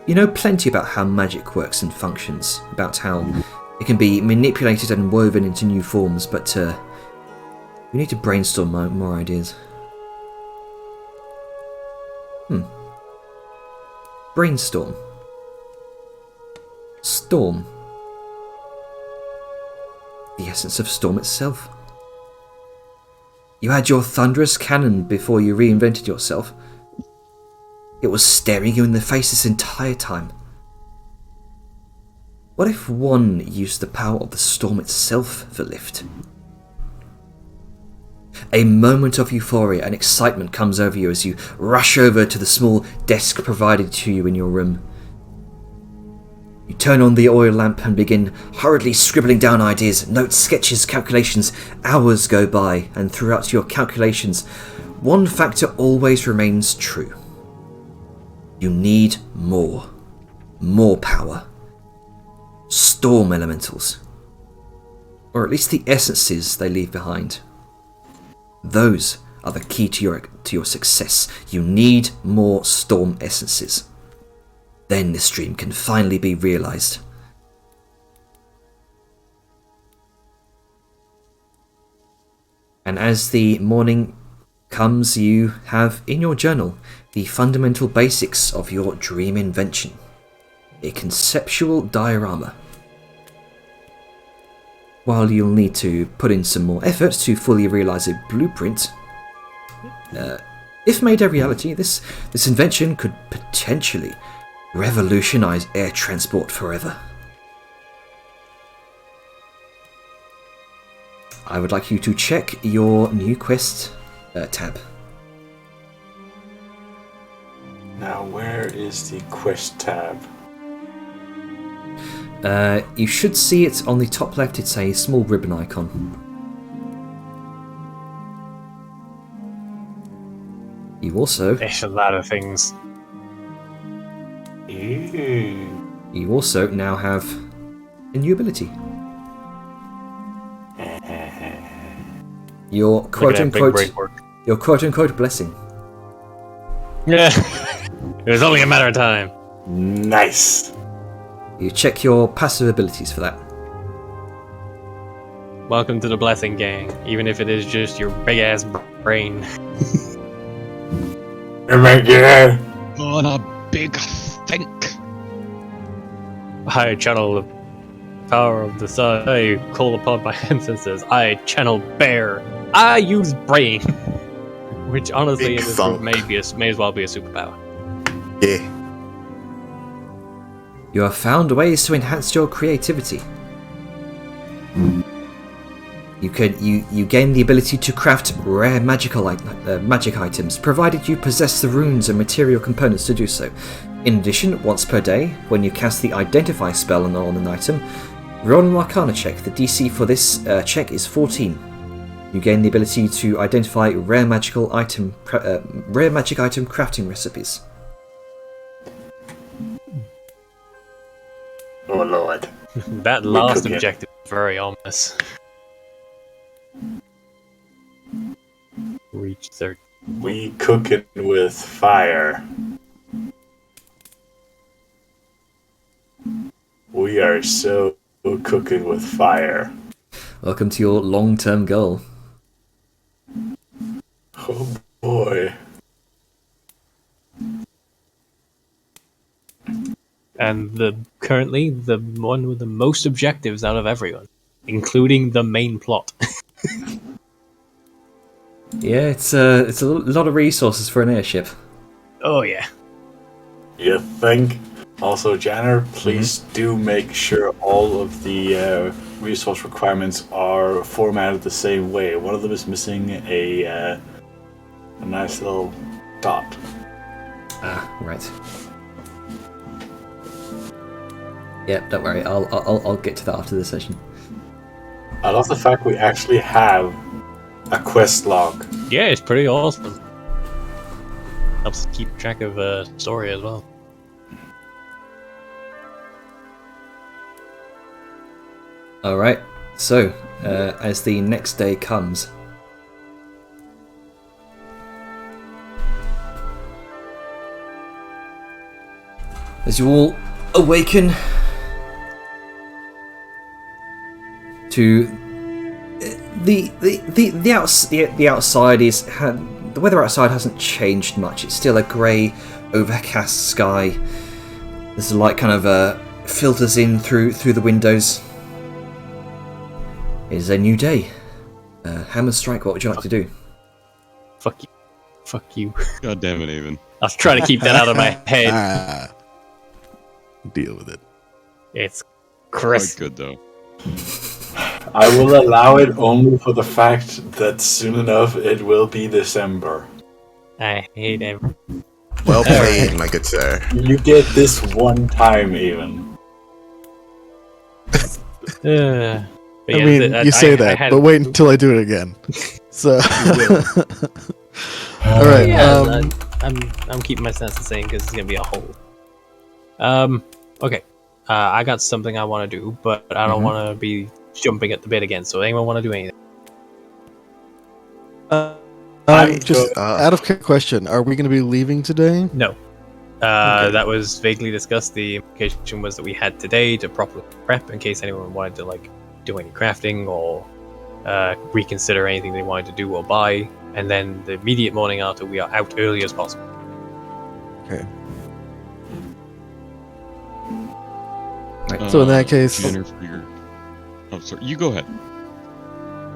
You know plenty about how magic works and functions, about how it can be manipulated and woven into new forms, but we need to brainstorm more ideas. Brainstorm. Storm. The essence of storm itself. You had your thunderous cannon before you reinvented yourself. It was staring you in the face this entire time. What if one used the power of the storm itself for lift? A moment of euphoria and excitement comes over you as you rush over to the small desk provided to you in your room. You turn on the oil lamp and begin hurriedly scribbling down ideas, notes, sketches, calculations. Hours go by, and throughout your calculations, one factor always remains true. You need more. More power. Storm elementals. Or at least the essences they leave behind. Those are the key to your success. You need more storm essences. Then this dream can finally be realized. And as the morning comes, you have in your journal the fundamental basics of your dream invention. A conceptual diorama. While you'll need to put in some more effort to fully realize a blueprint, if made a reality, this invention could potentially revolutionize air transport forever. I would like you to check your new quest tab. Now, where is the quest tab? You should see it on the top left. It's a small ribbon icon. You also... There's a lot of things. You also now have a new ability. Your quote-unquote blessing. Yeah, it was only a matter of time. Nice. You check your passive abilities for that. Welcome to the blessing gang, even if it is just your big ass brain. On a big think. I channel the power of the sun. I call upon my ancestors. I channel bear. I use brain. Which honestly, Big in this thunk. group may as well be a superpower. Yeah. You have found ways to enhance your creativity. You gain the ability to craft rare magic items, provided you possess the runes and material components to do so. In addition, once per day, when you cast the Identify spell on an item, roll an Arcana check. The DC for this check is 14. You gain the ability to identify rare magic item crafting recipes. Oh lord. That last cooking. objective is very ominous. Reach 30. We cooking with fire. We are so cooking with fire. Welcome to your long-term goal. Oh boy. And currently the one with the most objectives out of everyone, including the main plot. Yeah, it's a lot of resources for an airship. Oh yeah. You think? Also, Janner, please do make sure all of the resource requirements are formatted the same way. One of them is missing a nice little dot. Ah, right. Yeah, don't worry. I'll get to that after the session. I love the fact we actually have a quest log. Yeah, it's pretty awesome. Helps keep track of story as well. All right. So, as the next day comes, as you all awaken to the outside is the weather outside hasn't changed much. It's still a grey, overcast sky. As the light kind of filters in through the windows. It is a new day. Hammer Strike, what would you like to do? Fuck you. Fuck you. God damn it, Avon. I was trying to keep that out of my head. Deal with it. It's Quite Chris. good though. I will allow it only for the fact that soon enough it will be December. I hate him. Well played, my good sir. You get this one time, even. I mean, you say that, but wait until I do it again. So, all right. Yeah, I'm keeping my stance the same because it's gonna be a whole. Okay. I got something I want to do, but I don't want to be jumping at the bit again. So anyone want to do anything? Just out of question, are we going to be leaving today? No. Okay. That was vaguely discussed. The implication was that we had today to properly prep in case anyone wanted to like do any crafting or reconsider anything they wanted to do or buy, and then the immediate morning after we are out early as possible. Okay. Right. So in that case- Jenner, for your... Oh, sorry. You go ahead.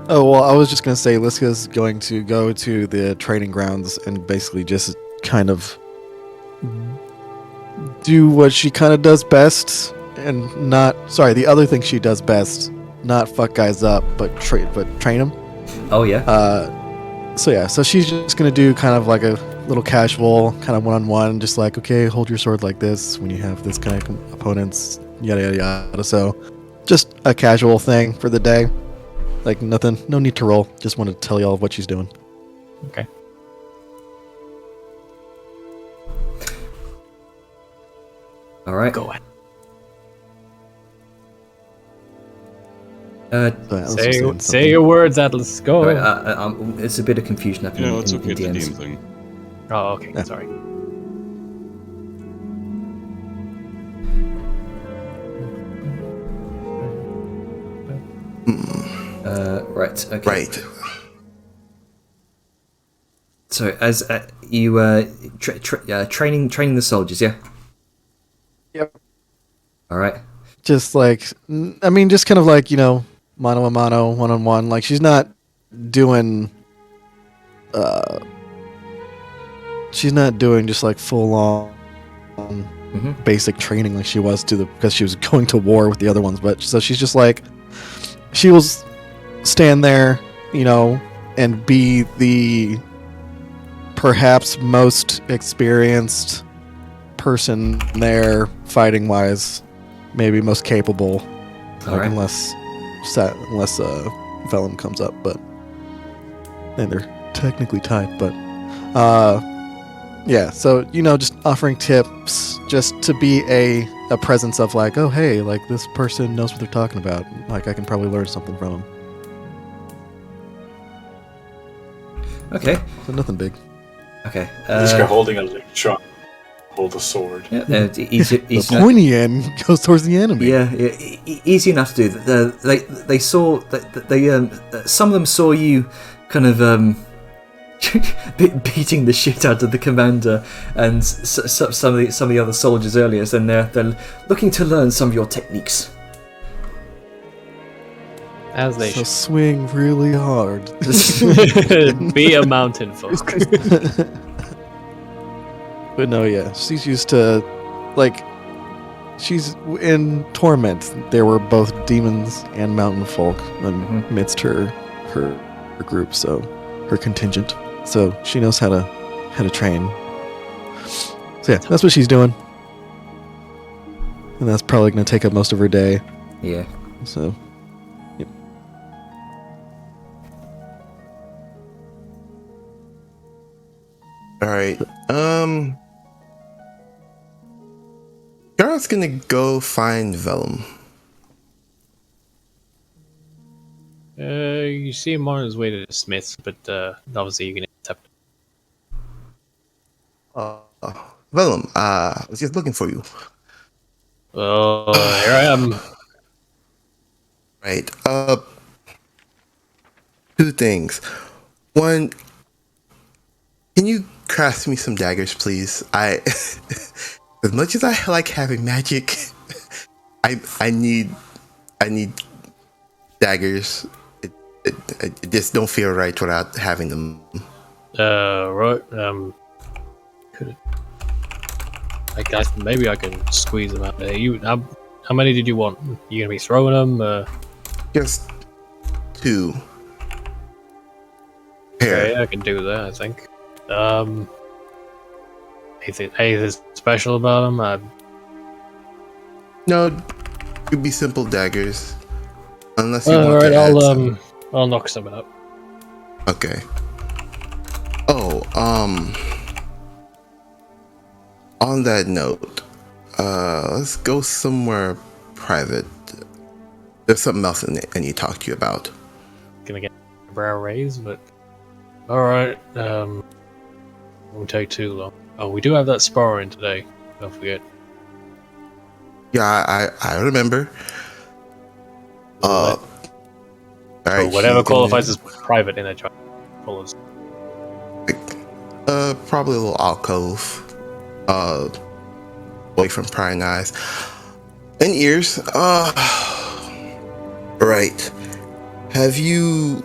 Oh, well, I was just going to say Liska's going to go to the training grounds and basically just kind of do what she kind of does best and not... Sorry, the other thing she does best, not fuck guys up, but train them. Oh yeah. So she's just going to do kind of like a little casual, kind of one-on-one, just like, okay, hold your sword like this when you have this kind of opponents, yada, yada, yada. So just a casual thing for the day. Like nothing, no need to roll. Just wanted to tell y'all what she's doing. Okay. All right. Go ahead. So, let's just say Say something. your words, Atlas. Go. all right, it's a bit of confusion happening No, it's in okay. It's a DMs. DM thing. Oh, okay. Yeah. Sorry. Right. Okay. Right. So as you training the soldiers, yeah. Yep. All right. Just like, I mean, just kind of like, you know, mano a mano, one-on-one. Like she's not doing, she's not doing just like full-on basic training like she was because she was going to war with the other ones. But so she's just like, she will stand there, you know, and be the perhaps most experienced person there fighting wise, maybe most capable, All right. unless Vellum comes up, but and they're technically tied, but yeah, so you know, just offering tips just to be a presence of like, oh hey, like this person knows what they're talking about, like I can probably learn something from them. Okay. So nothing big. Okay. This guy holding a electron, hold a sword. Yeah, easy The enough. pointy end goes towards the enemy. Yeah, easy enough to do. They saw that some of them saw you kind of beating the shit out of the commander and some of the other soldiers earlier, and they're looking to learn some of your techniques. As they So swing really hard. should. Be a mountain folk. But no, yeah, she's used to, like, she's in Torment. There were both demons and mountain folk amidst her group, so her contingent. So she knows how to train. So yeah, that's what she's doing. and that's probably going to take up most of her day. Yeah. So, yep. All right. Garrett's gonna go find Vellum. You see him on his way to the Smiths, but obviously you can accept. Vellum, I was just looking for you. Oh, here I am. Right. Two things. One, can you craft me some daggers, please? As much as I like having magic, I need daggers. It just don't feel right without having them. Right. Could it? I guess maybe I can squeeze them out there. How many did you want? You gonna be throwing them? Just two pair. Okay, I can do that. I think. Anything special about them? No, it could be simple daggers, unless you want Alright, to add some. I'll knock some out. Okay. Oh, on that note, let's go somewhere private. There's something else I need to talk to you about. Gonna get a brow raised, but alright. Won't take too long. Oh, we do have that sparring today. Don't forget. Yeah, I remember. All right. Whatever she's qualifies as private in a child. probably a little alcove, away from prying eyes and ears. Right. Have you,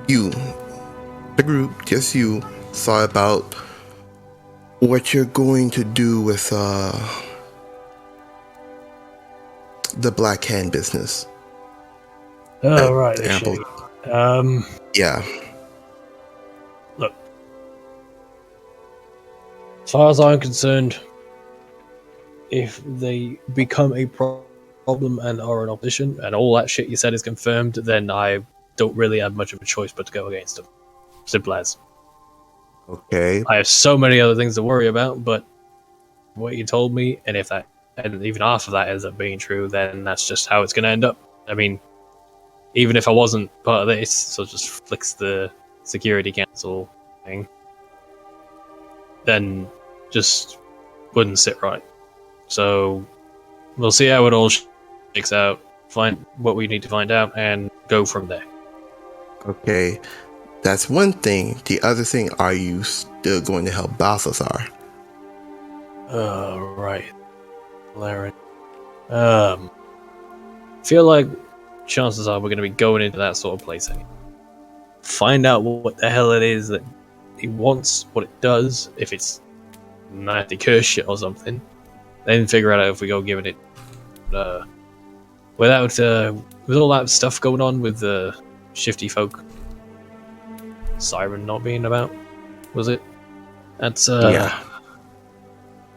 the group, just you, thought about what you're going to do with the Black Hand business? Oh, right. The Ample. shade. Yeah. Look. As far as I'm concerned, if they become a problem and are an opposition, and all that shit you said is confirmed, then I don't really have much of a choice but to go against them. Simple as. Okay. I have so many other things to worry about, but what you told me, and if that, and even after that ends up being true, then that's just how it's going to end up. I mean, even if I wasn't part of this, so just flicks the security council thing, then just wouldn't sit right. So we'll see how it all shakes out, find what we need to find out, and go from there. Okay. That's one thing. The other thing, are you still going to help Balthazar? Right. Larry. Feel like chances are we're going to be going into that sort of place anyway. Find out what the hell it is that he wants, what it does, if it's nasty curse shit or something. Then figure out if we go giving it. With all that stuff going on with the shifty folk, Siren not being about, was it? That's yeah.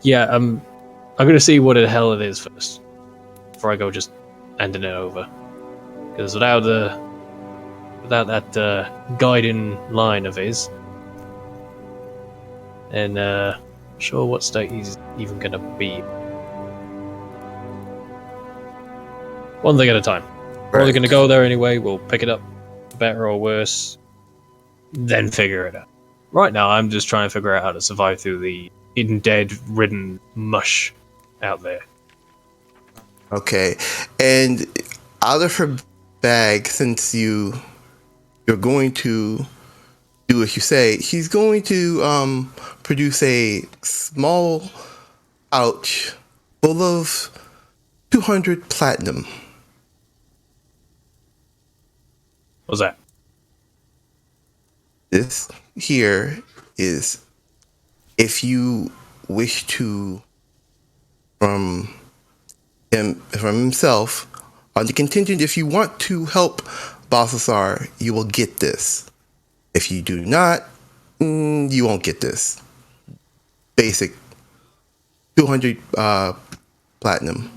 I'm gonna see what the hell it is first before I go just handing it over. Because without that guiding line of his, and sure what state he's even gonna be. One thing at a time. We're only gonna go there anyway. We'll pick it up, better or worse, then figure it out. Right now, I'm just trying to figure out how to survive through the dead-ridden mush out there. Okay. And out of her bag, since you're going to do as you say, she's going to produce a small pouch full of 200 platinum. What's that? This here is if you wish to from himself on the contingent, if you want to help Balthazar, you will get this. If you do not, you won't get this. Basic 200 platinum.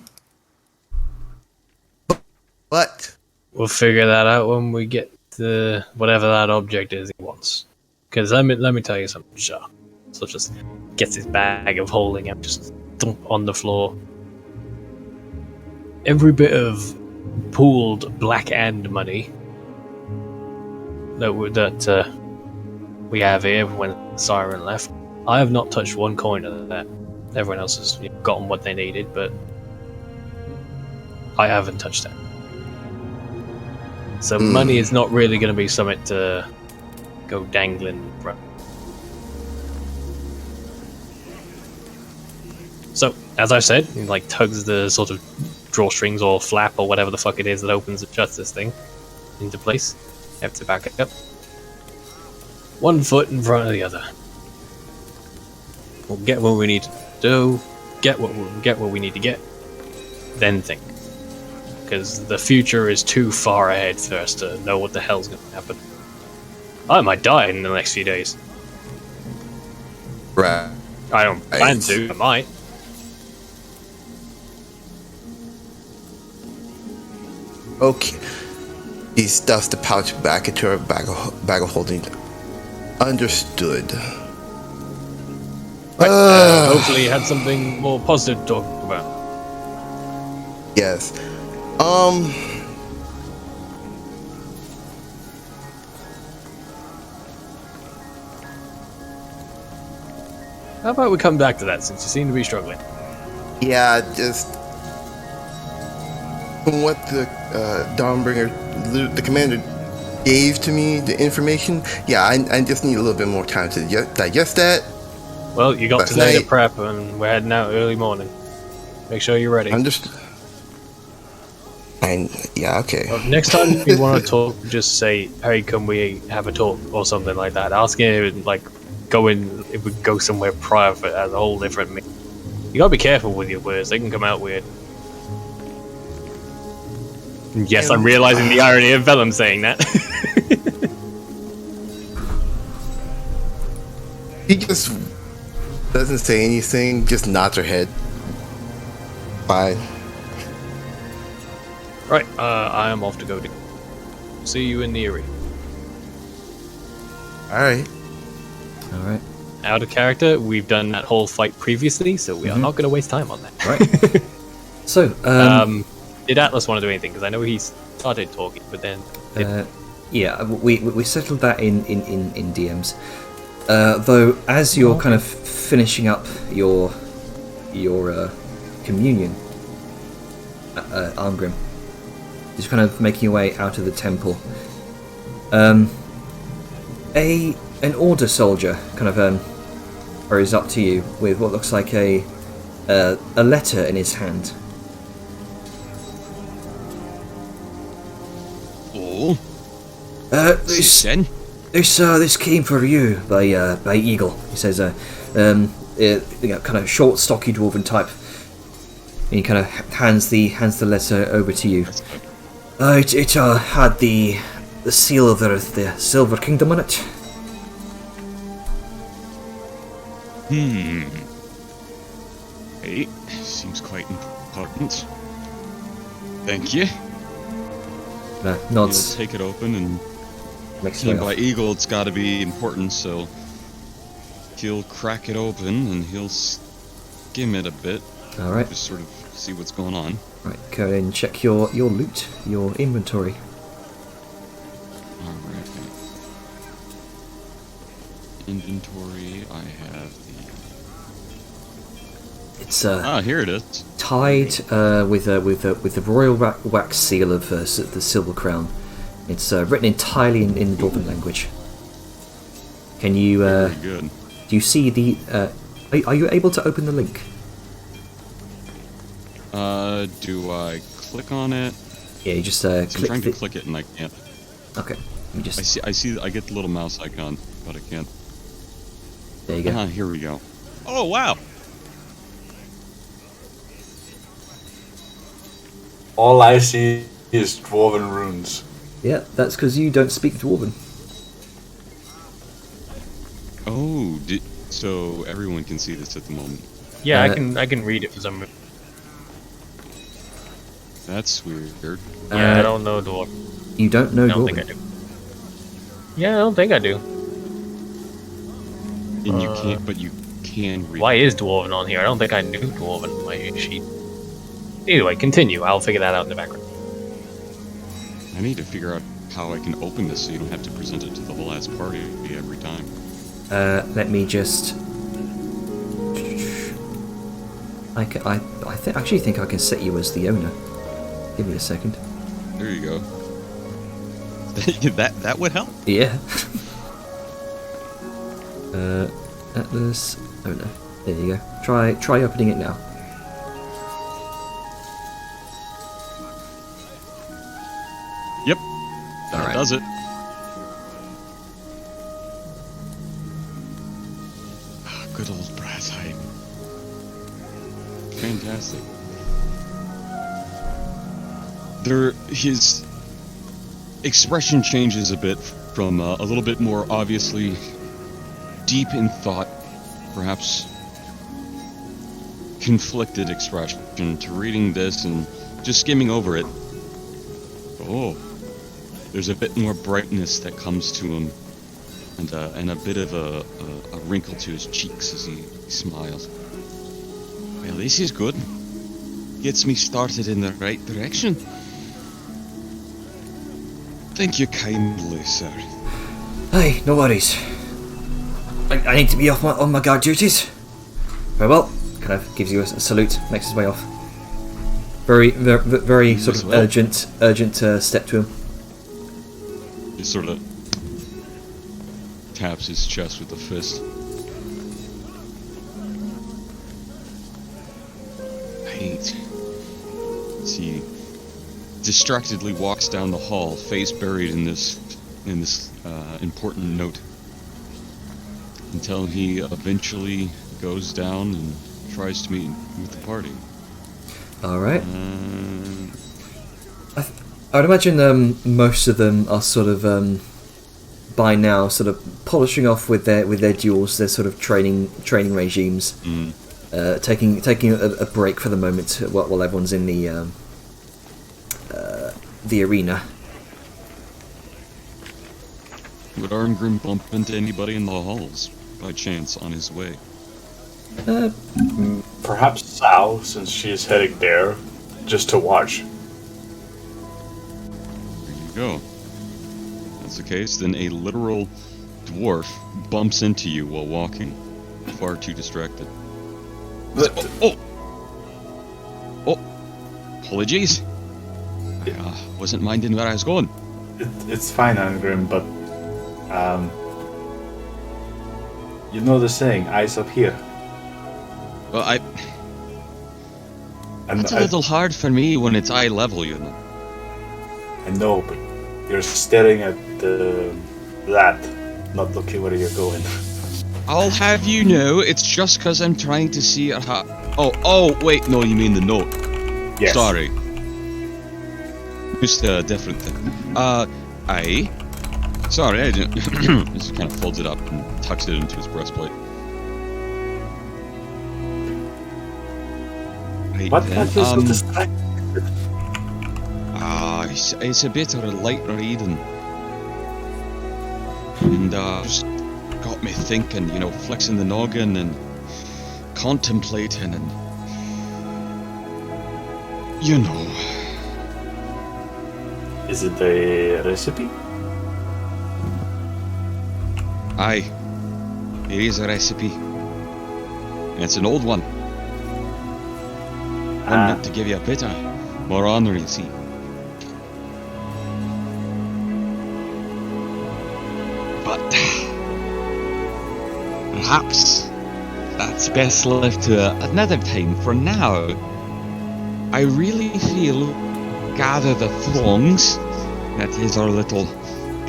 What? We'll figure that out when we get to whatever that object is he wants. Because let me tell you something, Shaw. So just gets his bag of holding and just dump on the floor. Every bit of pooled black and money that we have here when Siren left, I have not touched one coin of that. Everyone else has gotten what they needed, but I haven't touched that. So money is not really going to be something to go dangling from. So, as I said, he like tugs the sort of drawstrings or flap or whatever the fuck it is that opens and shuts this thing into place. Have to back it up. One foot in front of the other. We'll get what we need to do, get what we need to get, then think. Because the future is too far ahead for us to know what the hell's going to happen. I might die in the next few days. Right. I don't plan to, I might. Okay. He stuffs the pouch back into her bag of holding. Understood. Right, hopefully you had something more positive to talk about. Yes. How about we come back to that since you seem to be struggling? Yeah, just from what the Dawnbringer, the commander, gave to me, the information. Yeah, I just need a little bit more time to digest that. Well, you got Last today night- to prep, and we're heading out early morning. Make sure you're ready. Understood. And yeah, okay. Well, next time you want to talk, just say, "Hey, can we have a talk?" or something like that. Ask him, like, if we go somewhere private as a whole different meaning. You gotta be careful with your words; they can come out weird. Yes, I'm realizing the irony of Vellum saying that. He just doesn't say anything, just nods her head. Fine. Right, I am off to go. See you in the arena. Alright. All right. Out of character, we've done that whole fight previously, so we are not going to waste time on that. Right. So, Did Atlas want to do anything? Because I know he started talking, but then yeah, we settled that in DMs. Though, as you're kind of finishing up your communion, Arngrim, just kind of making your way out of the temple. An order soldier kind of hurries up to you with what looks like a letter in his hand. Oh, This came for you by Eagle. He says, kind of short, stocky dwarven type. And he kind of hands the letter over to you. It had the seal of the Silver Kingdom on it. Hey, seems quite important. Thank you. Nods. He'll take it open and Makes Seen way by off. Eagle, it's got to be important, so he'll crack it open and he'll skim it a bit, All right. just sort of see what's going on. Right. Go ahead and check your loot, your inventory. Alright. Inventory, I have It's the... here it is. tied with the royal wax seal of the Silver Crown. It's written entirely in the Dwarven language. Can you Very good. do you see the? Are you able to open the link? Do I click on it? Yeah, you just I'm click. trying to click it and I can't. Okay, you just. I see, I get the little mouse icon, but I can't. There you go. Here we go. Oh, wow! All I see is dwarven runes. Yeah, that's because you don't speak Dwarven. Oh, so everyone can see this at the moment. yeah, Uh, I can read it for some reason. That's weird. Yeah, I don't know Dwarven. You don't know I don't think I Dwarven? do. Yeah, I don't think I do. And you can't, but you can read. Why is Dwarven on here? I don't think I knew Dwarven on my sheet. Either way, continue. I'll figure that out in the background. I need to figure out how I can open this so you don't have to present it to the last party every time. Let me just. I actually think I can set you as the owner. Give me a second. There you go. that would help. Yeah. Atlas owner. There you go. Try opening it now. Yep. That Alright. does it. Good old Brasheim. Fantastic. His expression changes a bit from a little bit more obviously deep in thought, perhaps conflicted expression, to reading this and just skimming over it. Oh, there's a bit more brightness that comes to him, and a bit of a wrinkle to his cheeks as he smiles. Well, this is good. Gets me started in the right direction. Thank you kindly, sir. Hey, no worries. I need to be off on my guard duties. Very well. Kind of gives you a salute, makes his way off. Very sort of well. urgent step to him. He sort of taps his chest with a fist. Right. As he distractedly walks down the hall, face buried in this important note, until he eventually goes down and tries to meet with the party. All right. I would imagine most of them are sort of by now sort of polishing off with their duels, their sort of training regimes, taking a break for the moment while everyone's in the arena. Would Arngrim bump into anybody in the halls by chance on his way? Perhaps Sal, since she is heading there, just to watch. There you go. If that's the case, then a literal dwarf bumps into you while walking, far too distracted. Oh! Apologies. I wasn't minding where I was going. It's fine, Angrim, but you know the saying, eyes up here. Well, And it's a little hard for me when it's eye level, you know. I know, but you're staring at that, not looking where you're going. I'll have you know, it's just because I'm trying to see how... Oh, wait, no, you mean the note. Yes. Sorry. Just a different thing. Aye. Sorry, I didn't... Just kind of folds it up and tucks it into his breastplate. Right What then, have you so distracted? it's a bit of a light reading. And, just got me thinking, flexing the noggin and contemplating and... Is it a recipe? Aye. It is a recipe. And it's an old one. One meant to give you a bit more honor, you see. But perhaps that's best left to another time. For now, I really feel gather the throngs, that is our little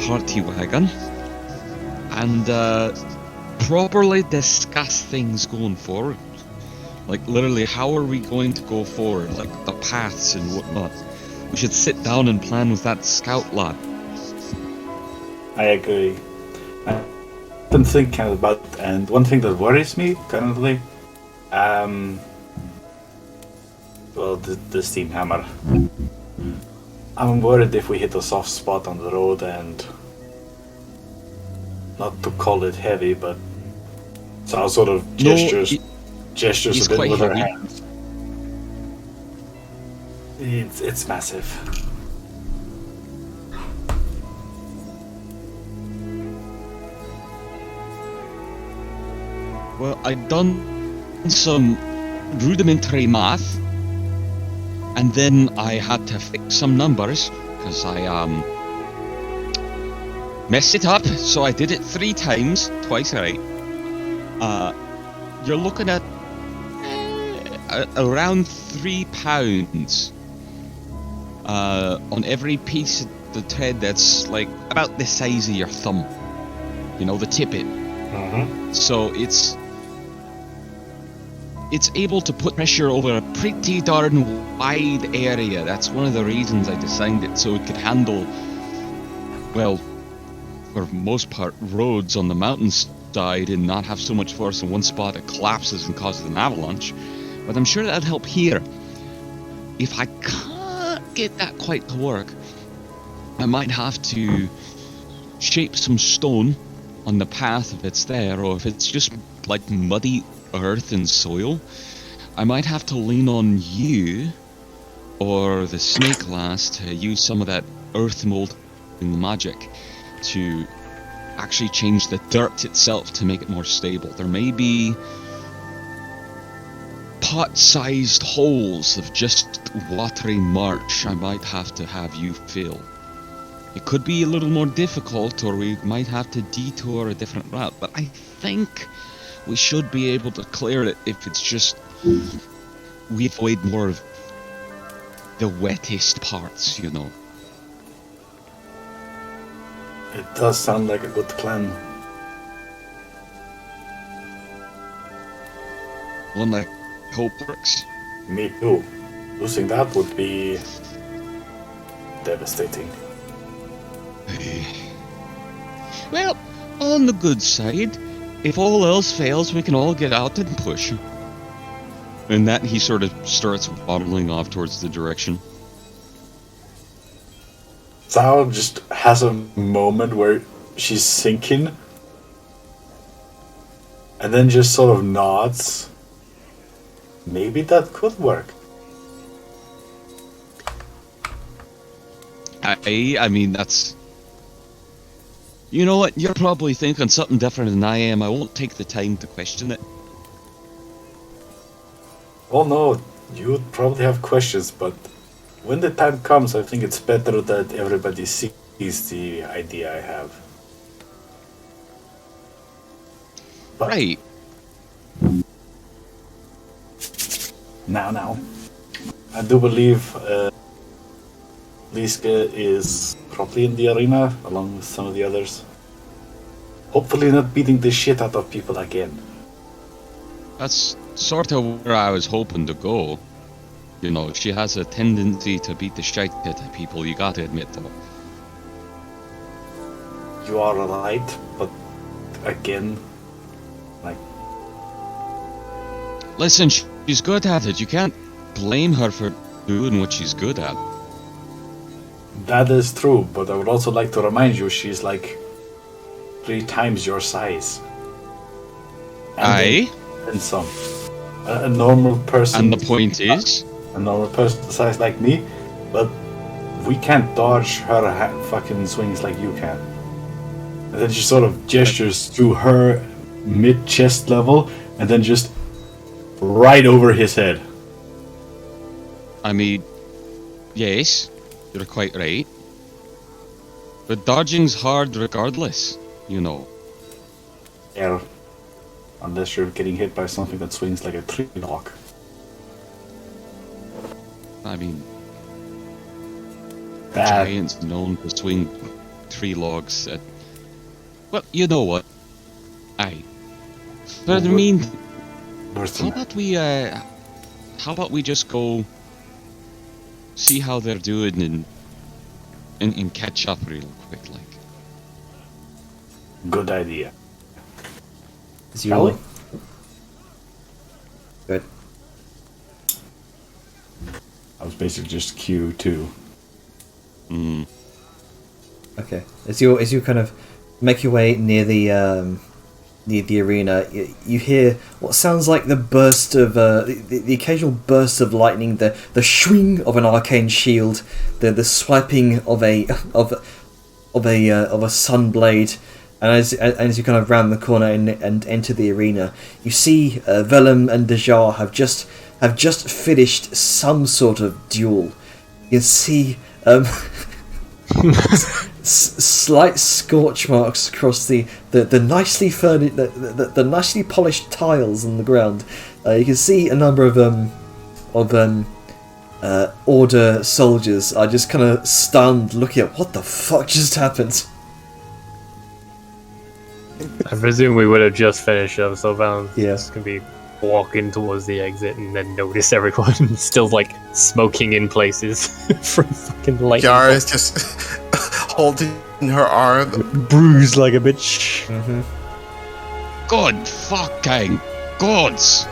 party wagon, and properly discuss things going forward. Like, literally, how are we going to go forward? Like, the paths and whatnot. We should sit down and plan with that scout lad. I agree. I've been thinking about, and one thing that worries me currently, the steam hammer. I'm worried if we hit a soft spot on the road and not to call it heavy, but some sort of gestures it's a bit quite with our heavy. hands. It's massive. Well, I've done some rudimentary math, and then I had to fix some numbers because I messed it up. So I did it 3 times, twice right. You're looking at around 3 pounds on every piece of the thread that's like about the size of your thumb. You know, the tippet. So it's able to put pressure over a pretty darn wide area. That's one of the reasons I designed it, so it could handle, well, for most part, roads on the mountainside and not have so much force in one spot it collapses and causes an avalanche. But I'm sure that'd help here. If I can't get that quite to work, I might have to shape some stone on the path if it's there, or if it's just like muddy earth and soil, I might have to lean on you or the snake lass to use some of that earth mold in the magic to actually change the dirt itself to make it more stable. There may be pot-sized holes of just watery marsh I might have to have you fill. It could be a little more difficult, or we might have to detour a different route, but I think we should be able to clear it if it's just we avoid more of the wettest parts, you know. It does sound like a good plan. One that I hope works. Me too. Losing that would be devastating. Well, on the good side, if all else fails, we can all get out and push. And that he sort of starts waddling off towards the direction. Sal just has a moment where she's sinking and then just sort of nods. Maybe that could work. I mean, that's... You know what? You're probably thinking something different than I am. I won't take the time to question it. Oh no, you would probably have questions, but when the time comes, I think it's better that everybody sees the idea I have. But Right. Now. I do believe Liske is probably in the arena, along with some of the others. Hopefully not beating the shit out of people again. That's sort of where I was hoping to go. You know, she has a tendency to beat the shit out of people, you gotta admit though. You are right, but again, like... Listen, she's good at it. You can't blame her for doing what she's good at. That is true, but I would also like to remind you she's like 3 times your size. Aye. And some. A normal person... And the point is... A normal person the size like me, but we can't dodge her fucking swings like you can. And then she sort of gestures to her mid-chest level, and then just right over his head. I mean, yes, you're quite right. But dodging's hard regardless, you know. Yeah. Unless you're getting hit by something that swings like a tree log. I mean, Bad. giants known to swing 3 logs at... Well, you know what? Aye. But I mean, how about we just go see how they're doing and catch up real quick, like. Good idea. Is your... Good. I was basically just Q2. Okay. As you kind of make your way near the arena, you hear what sounds like the burst of the occasional burst of lightning, the swing of an arcane shield, the swiping of a sunblade, and as you kind of round the corner and enter the arena, you see Vellum and Dejar have just finished some sort of duel. You can see slight scorch marks across the nicely the nicely polished tiles on the ground. You can see a number of Order soldiers are just kind of stunned, looking at what the fuck just happened. I presume we would have just finished up, so Valentine's Yeah. can be walking towards the exit and then notice everyone still like smoking in places from fucking lightning. Yara is just holding her arm. Bruised like a bitch. Good fucking gods!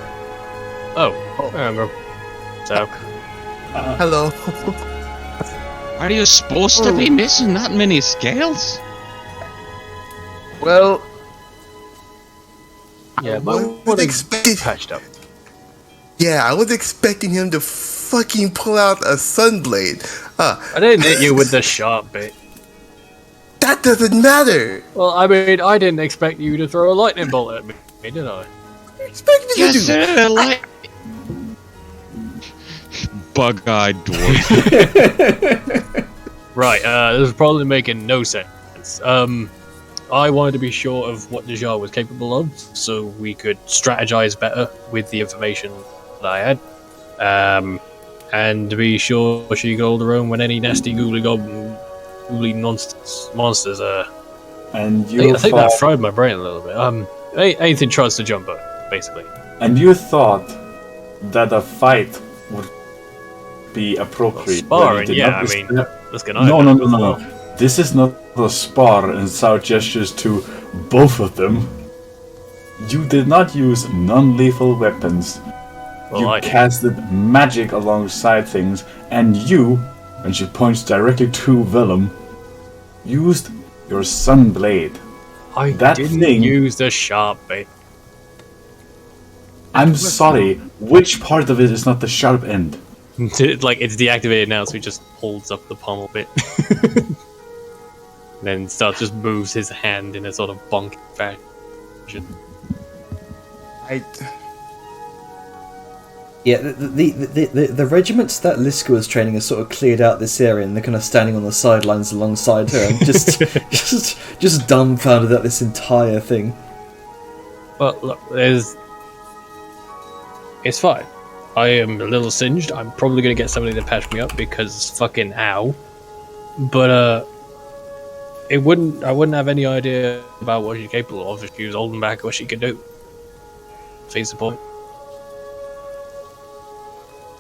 Oh, I remember. So, Hello. Are you supposed to be missing that many scales? well, yeah, I but was expecting. patched up. Yeah, I was expecting him to fucking pull out a sunblade. I didn't hit you with the sharp bit. That doesn't matter. Well, I mean, I didn't expect you to throw a lightning bolt at me, did I? Expecting you Yes, to. sir, like... Bug-eyed dwarf. Right, this is probably making no sense. I wanted to be sure of what Dejar was capable of, so we could strategize better with the information that I had. And to be sure she could hold her own when any nasty googly monsters And I you think that thought, fried my brain a little bit. Anything tries to jump her, basically. and you thought that a fight would be appropriate. Well, but you sparring, did yeah, not I res- mean, let's get on. No. This is not a spar, and Sao gestures to both of them. You did not use non-lethal weapons. Well, You I did. casted magic alongside things, and you, and she points directly to Vellum, used your sunblade. I that didn't thing- use the sharp bit. I'm sorry, which part of it is not the sharp end? Like, it's deactivated now, so he just holds up the pommel bit. Then starts just moves his hand in a sort of bonk fashion. Yeah, the regiments that Liska was training are sort of cleared out this area, and they're kind of standing on the sidelines alongside her, and just just dumbfounded at this entire thing. But look, it's fine. I am a little singed. I'm probably gonna get somebody to patch me up because fucking ow. But I wouldn't have any idea about what she's capable of if she was holding back what she could do. Face the point.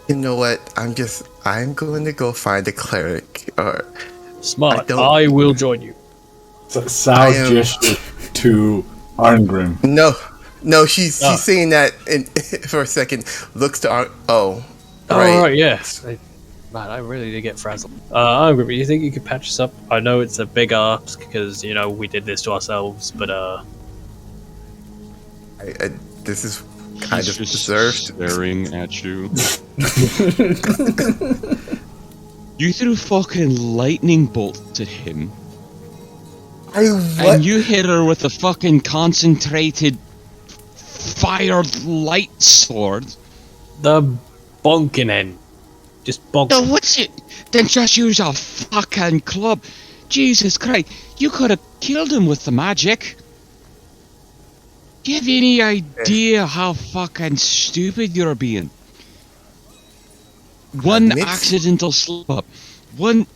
You know what? I'm going to go find a cleric. Or Smart. don't- I will join you. Sao I am- gestured to Arngrim. no, she's saying that for a second. Looks to our. Oh, Right, yes. Man, I really did get frazzled. Angry, you think you could patch us up? I know it's a big ask because we did this to ourselves, but This is kind He's of just deserved. staring at you. You threw fucking lightning bolts at him, What? and you hit her with a fucking concentrated fire light sword. the bonking end. Just bonk. No, what's it? Then just use a fucking club. Jesus Christ, you could have killed him with the magic. Do you have any idea how fucking stupid you're being? One Admit- accidental slip up. One.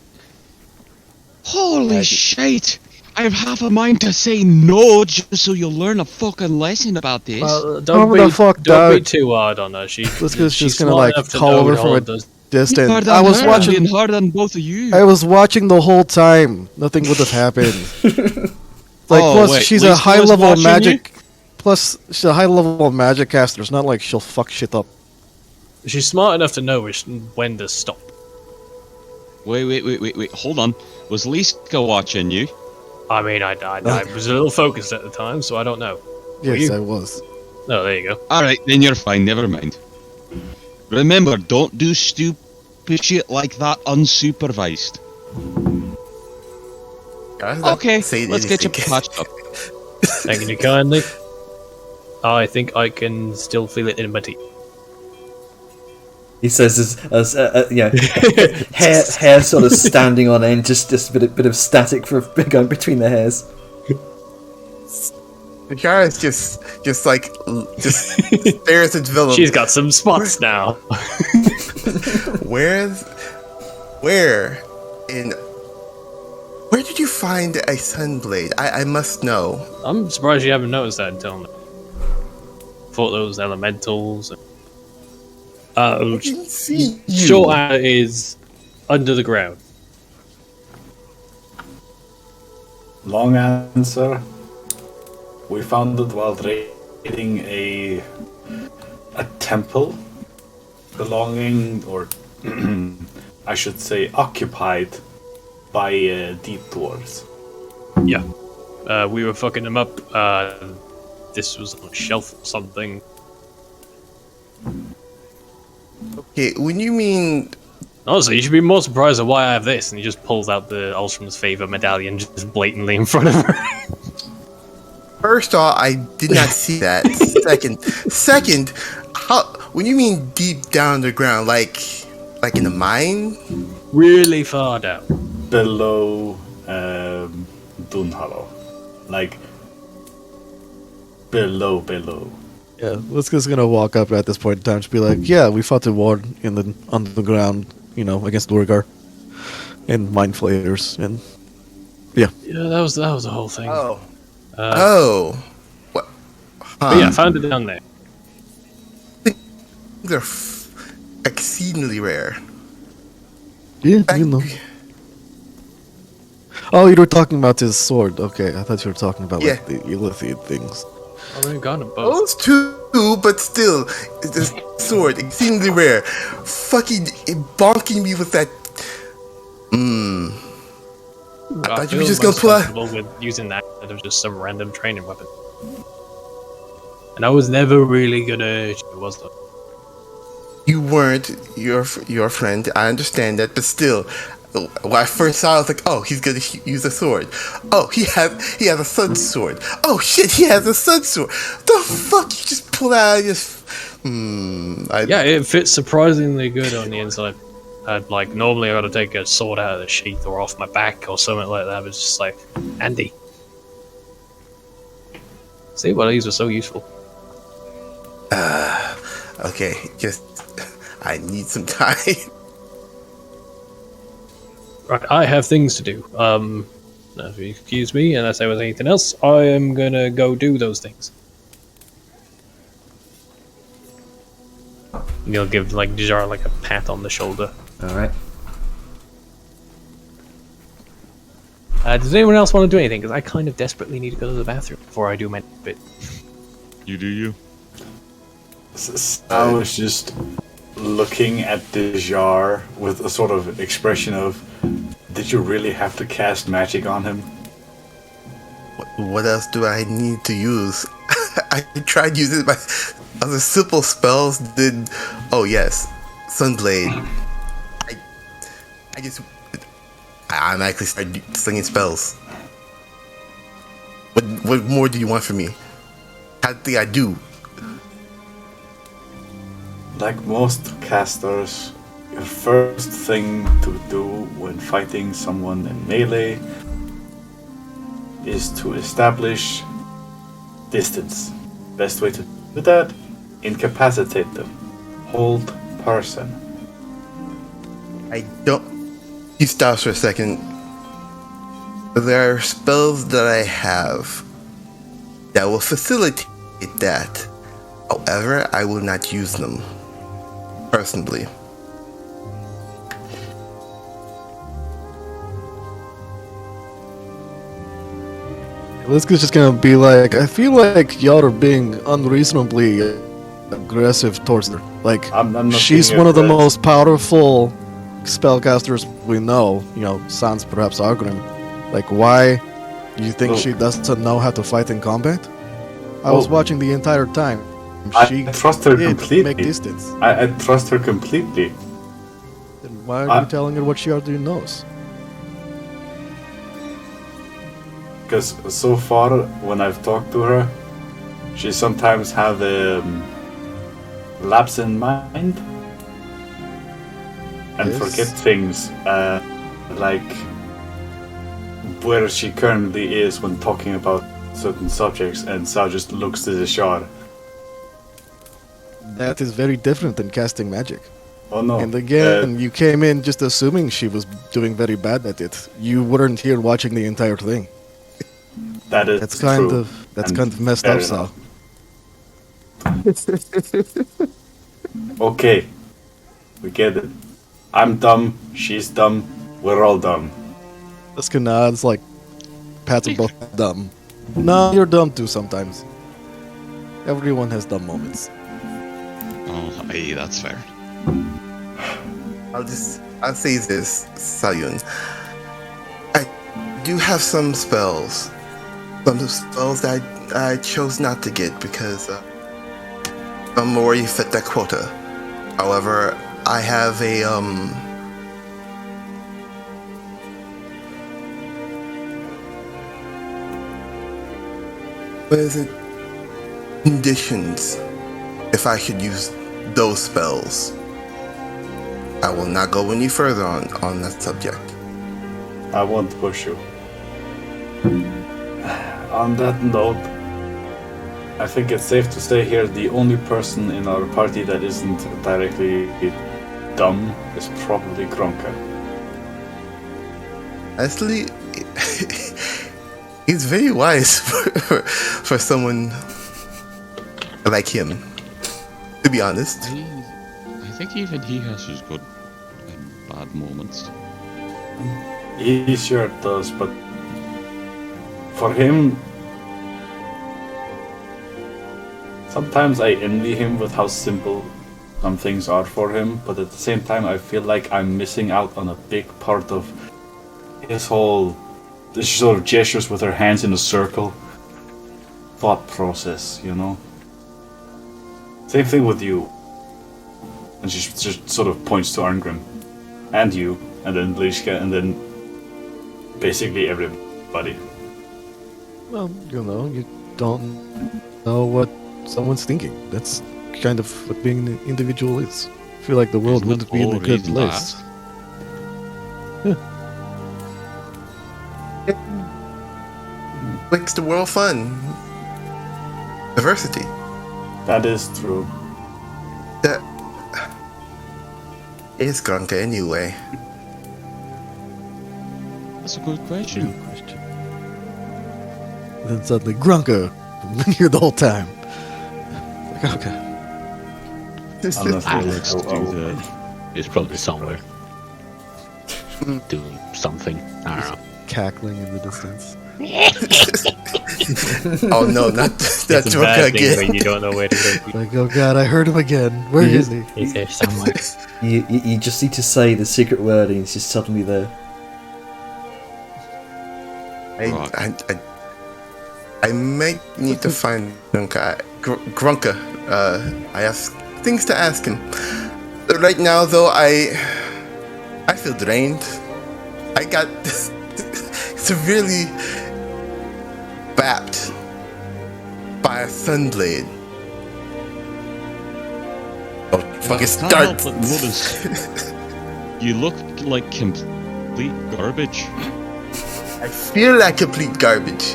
Holy Right. shit! I have half a mind to say no just so you'll learn a fucking lesson about this. Well, Whoever the fuck don't be died. too hard on her. Liska's She's just gonna, smart like, enough to call know over it from all a does- Distant. Hard I on was her watching. and hard on both of you. I was watching the whole time. Nothing would have happened. Like, Oh, plus wait, she's Lisa a high was level watching magic. Plus she's a high level magic caster. It's not like she'll fuck shit up. She's smart enough to know when to stop. Wait. Hold on. Was Liska watching you? I mean, I was a little focused at the time, so I don't know. Yes, you? I was. Oh, there you go. Alright, then you're fine. Never mind. Remember, don't do stupid shit like that unsupervised. Okay, let's get you patched up. Thank you kindly. I think I can still feel it in my teeth. He says, as hair sort of standing on end, just a bit of static going between the hairs. Yara's just stares at Willem. She's got some spots now. Where did you find a sunblade? I must know. I'm surprised you haven't noticed that until now. Thought those elementals. I didn't see you. Short answer is under the ground. Long answer. We found it while raiding a temple belonging, or I should say, occupied by deep dwarves. Yeah. We were fucking them up. This was on a shelf or something. Okay, when you mean Honestly, you should be more surprised at why I have this. And he just pulls out the Ultram's Favor medallion just blatantly in front of her. first off, I did not see that. Second, how when you mean deep down the ground, like in a mine? Really far down. Below Dunhollow. Like below. Yeah, Liska's gonna walk up at this point in time to be like, yeah, we fought a war on the ground, against Lurgar and mind flayers, and Yeah, that was the whole thing. What? But yeah, I found it down there. They're exceedingly rare. yeah, Oh, you were talking about his sword. Okay, I thought you were talking about Yeah. the Illithid things. I mean, got them both. Those two, but still, the sword exceedingly rare. Fucking bonking me with that. I thought you were just gonna pull out. With using that instead of just some random training weapon. And I was never really gonna. Was the You weren't your friend. I understand that, but still, when I first saw it, I was like, "Oh, he's gonna use a sword. Oh, he has a sun sword. Oh shit, he has a sun sword. The fuck you just pull out just." Yeah, it fits surprisingly good on the inside. Normally I gotta take a sword out of the sheath or off my back or something like that, but it's just like, Andy. See, well, these were so useful. Okay, just I need some time. Right, I have things to do. Now if you excuse me, unless there was anything else, I am gonna go do those things. And you'll give Dijar a pat on the shoulder. Alright. Does anyone else want to do anything? Because I kind of desperately need to go to the bathroom before I do my bit. You do you. I was just looking at the jar with a sort of expression of, did you really have to cast magic on him? What else do I need to use? I tried using my other simple spells. Oh yes, Sunblade. I'm actually started slinging spells. What more do you want from me? How do I do? Like most casters, your first thing to do when fighting someone in melee is to establish distance. Best way to do that, incapacitate them. Hold person. I don't. He stops for a second. There are spells that I have that will facilitate that. However, I will not use them personally. Liska's just gonna be like, I feel like y'all are being unreasonably aggressive towards her. I'm not She's being one of the aggressive. most powerful spellcasters we know, sans perhaps arguing, like why you think she doesn't know how to fight in combat? I was watching the entire time. She I trust her did completely. make distance. I trust her completely. Then why are you telling her what she already knows? Because so far, when I've talked to her, she sometimes have a lapse in mind and Yes. forget things, like where she currently is when talking about certain subjects, and so just looks to the shard. That is very different than casting magic. Oh no! And again, you came in just assuming she was doing very bad at it. You weren't here watching the entire thing. that's kind true, of and kind of messed fair up, Sal. Okay, we get it. I'm dumb. She's dumb. We're all dumb. This nods like pats them both dumb. No, you're dumb too sometimes. Everyone has dumb moments. Oh, aye, that's fair. I'll say this, Sayun. I do have some spells. Some spells that I chose not to get because I'm already fit that quota. However, I have a what is it? Conditions. If I should use those spells. I will not go any further on that subject. I won't push you. On that note, I think it's safe to say here the only person in our party that isn't directly dumb is probably Kronka. Honestly, he's very wise for someone like him, to be honest. I think even he has his good and bad moments. He sure does, but for him, sometimes I envy him with how simple some things are for him, but at the same time I feel like I'm missing out on a big part of his whole, this sort of gestures with her hands in a circle thought process, you know? Same thing with you. And she just sort of points to Arngrim. And you, and then Lishka, and then basically everybody. Well, you don't know what someone's thinking. That's kind of what being an individual is. I feel like the world Isn't wouldn't it be in a good always place. Makes the world fun. Diversity. That is true. That is Grunka anyway. That's a good question. Good question. Then suddenly, Grunka, been here the whole time. Like, okay. Unless we Alex, like, do the. It's probably somewhere. Doing something. I don't know. Cackling in the distance. Oh no, not that It's a bad Grunka thing when again. you don't know where to go. Like, oh god, I heard him again. Where is he? He's there somewhere. You just need to say the secret word and it's just suddenly there. I might need to find Grunka. Grunka. I have things to ask him. Right now, though, I feel drained. I got severely bapped by a sunblade. Oh, fucking Can't start! help but notice you look like complete garbage. I feel like complete garbage.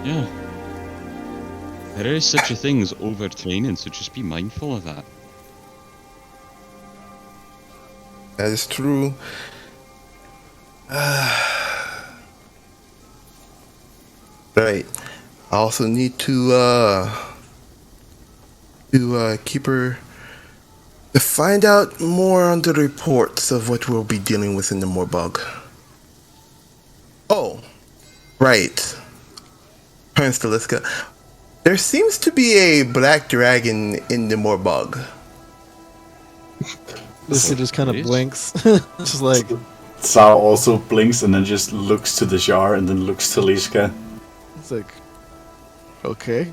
Yeah. There is such a thing as overtraining, so just be mindful of that. That is true. Right. I also need to keep her to find out more on the reports of what we'll be dealing with in the Morbog. Oh, right. Turns to Liska. There seems to be a black dragon in the Morbog. Liska just kind of Bitch. blinks. Just like, Sao also blinks and then just looks to the jar and then looks to Liska. it's like, okay.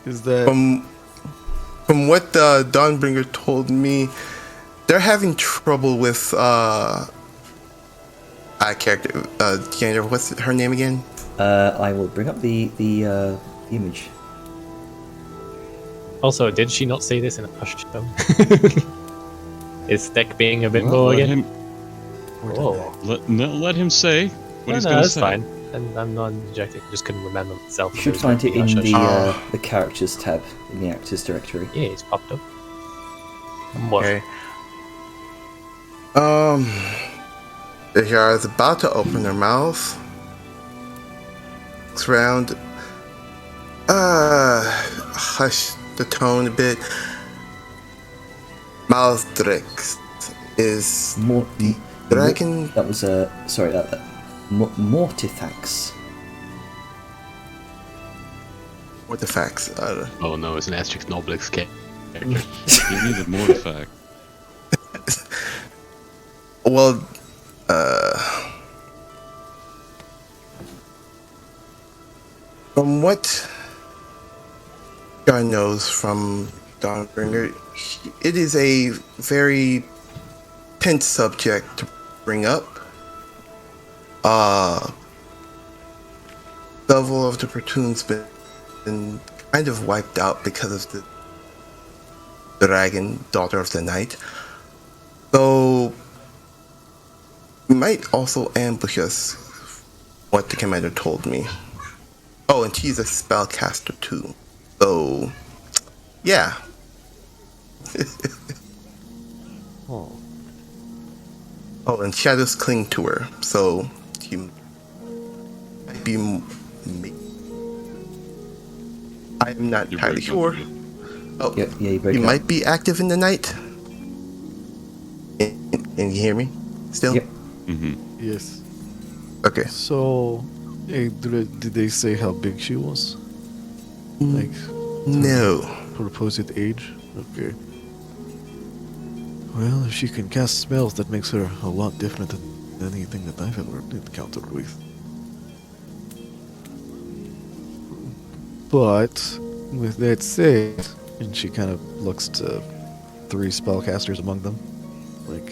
Is that. From what Dawnbringer told me, they're having trouble with character. Janitor, what's her name again? I will bring up the image. Also, did she not say this in a hushed tone? Is Steck being a bit Well, more let again? him, Oh, let him say what no, he's no, going to that's say. fine. And I'm not interjecting. Just couldn't remember myself. You should find it in the characters tab in the actors directory. Yeah, it's popped up. What? Okay. The jar is about to open her mouth. Looks around. Hush the tone a bit. Maldrix is the dragon. That was sorry. Mortifex. What the facts? Oh no, it's an Asterix and Obelix character. You needed more the fact. Well, from what John knows from Dawnbringer, it is a very tense subject to bring up. Several of the platoons been kind of wiped out because of the dragon, daughter of the night. So we might also ambush us, what the commander told me. Oh, and she's a spellcaster too. So, yeah. Oh. Oh, and shadows cling to her, so she might be. I'm not You're entirely breaking sure. up again. Oh, Yeah, you break you up. might be active in the night. Can you hear me? Still? Yep. Mm-hmm. Yes. Okay. So, hey, did they say how big she was? Like, No. proposed age? Okay. Well, if she can cast spells, that makes her a lot different than anything that I've ever encountered with. But, with that said, and she kind of looks to 3 spellcasters among them, like,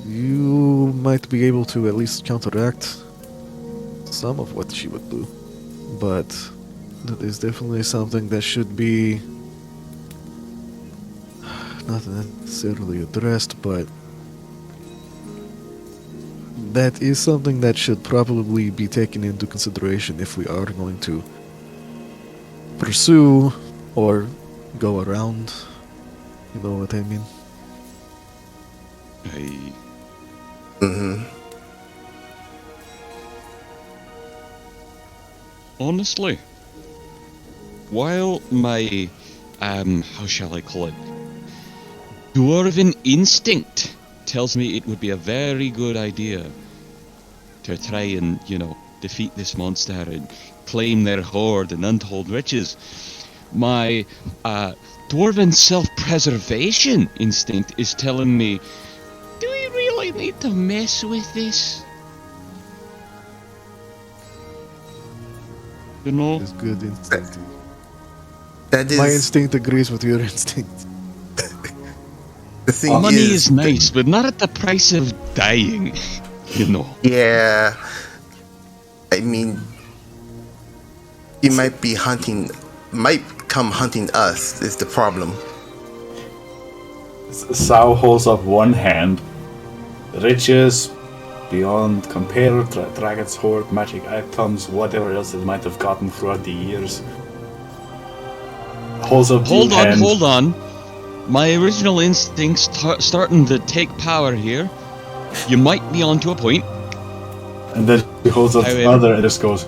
you might be able to at least counteract some of what she would do. But that is definitely something that should be not necessarily addressed, but that is something that should probably be taken into consideration if we are going to pursue or go around. You know what I mean? Mm-hmm. Honestly, while my, how shall I call it, dwarven instinct tells me it would be a very good idea to try and, defeat this monster and claim their hoard and untold riches, my dwarven self-preservation instinct is telling me, do we really need to mess with this? You know? It's good instinct. That is. My instinct agrees with your instinct. The thing Money is. is nice, but not at the price of dying, Yeah. I mean, he might be hunting. Might come hunting us, is the problem. Sao holds up one hand. Riches, beyond compare, dragon's hoard, magic items, whatever else it might have gotten throughout the years. Holds up Hold the on, hand. hold on. My original instincts starting to take power here. You might be onto a point. And then he holds up the However- other and just goes,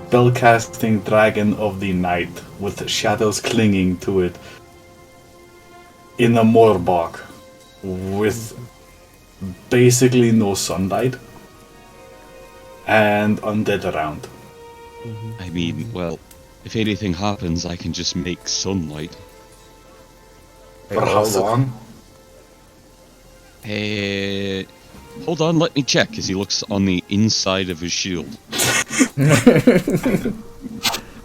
spellcasting dragon of the night, with shadows clinging to it. In a moorbog, with basically no sunlight, and undead around. I mean, well, if anything happens, I can just make sunlight. For how long? Hold on, let me check, as he looks on the inside of his shield.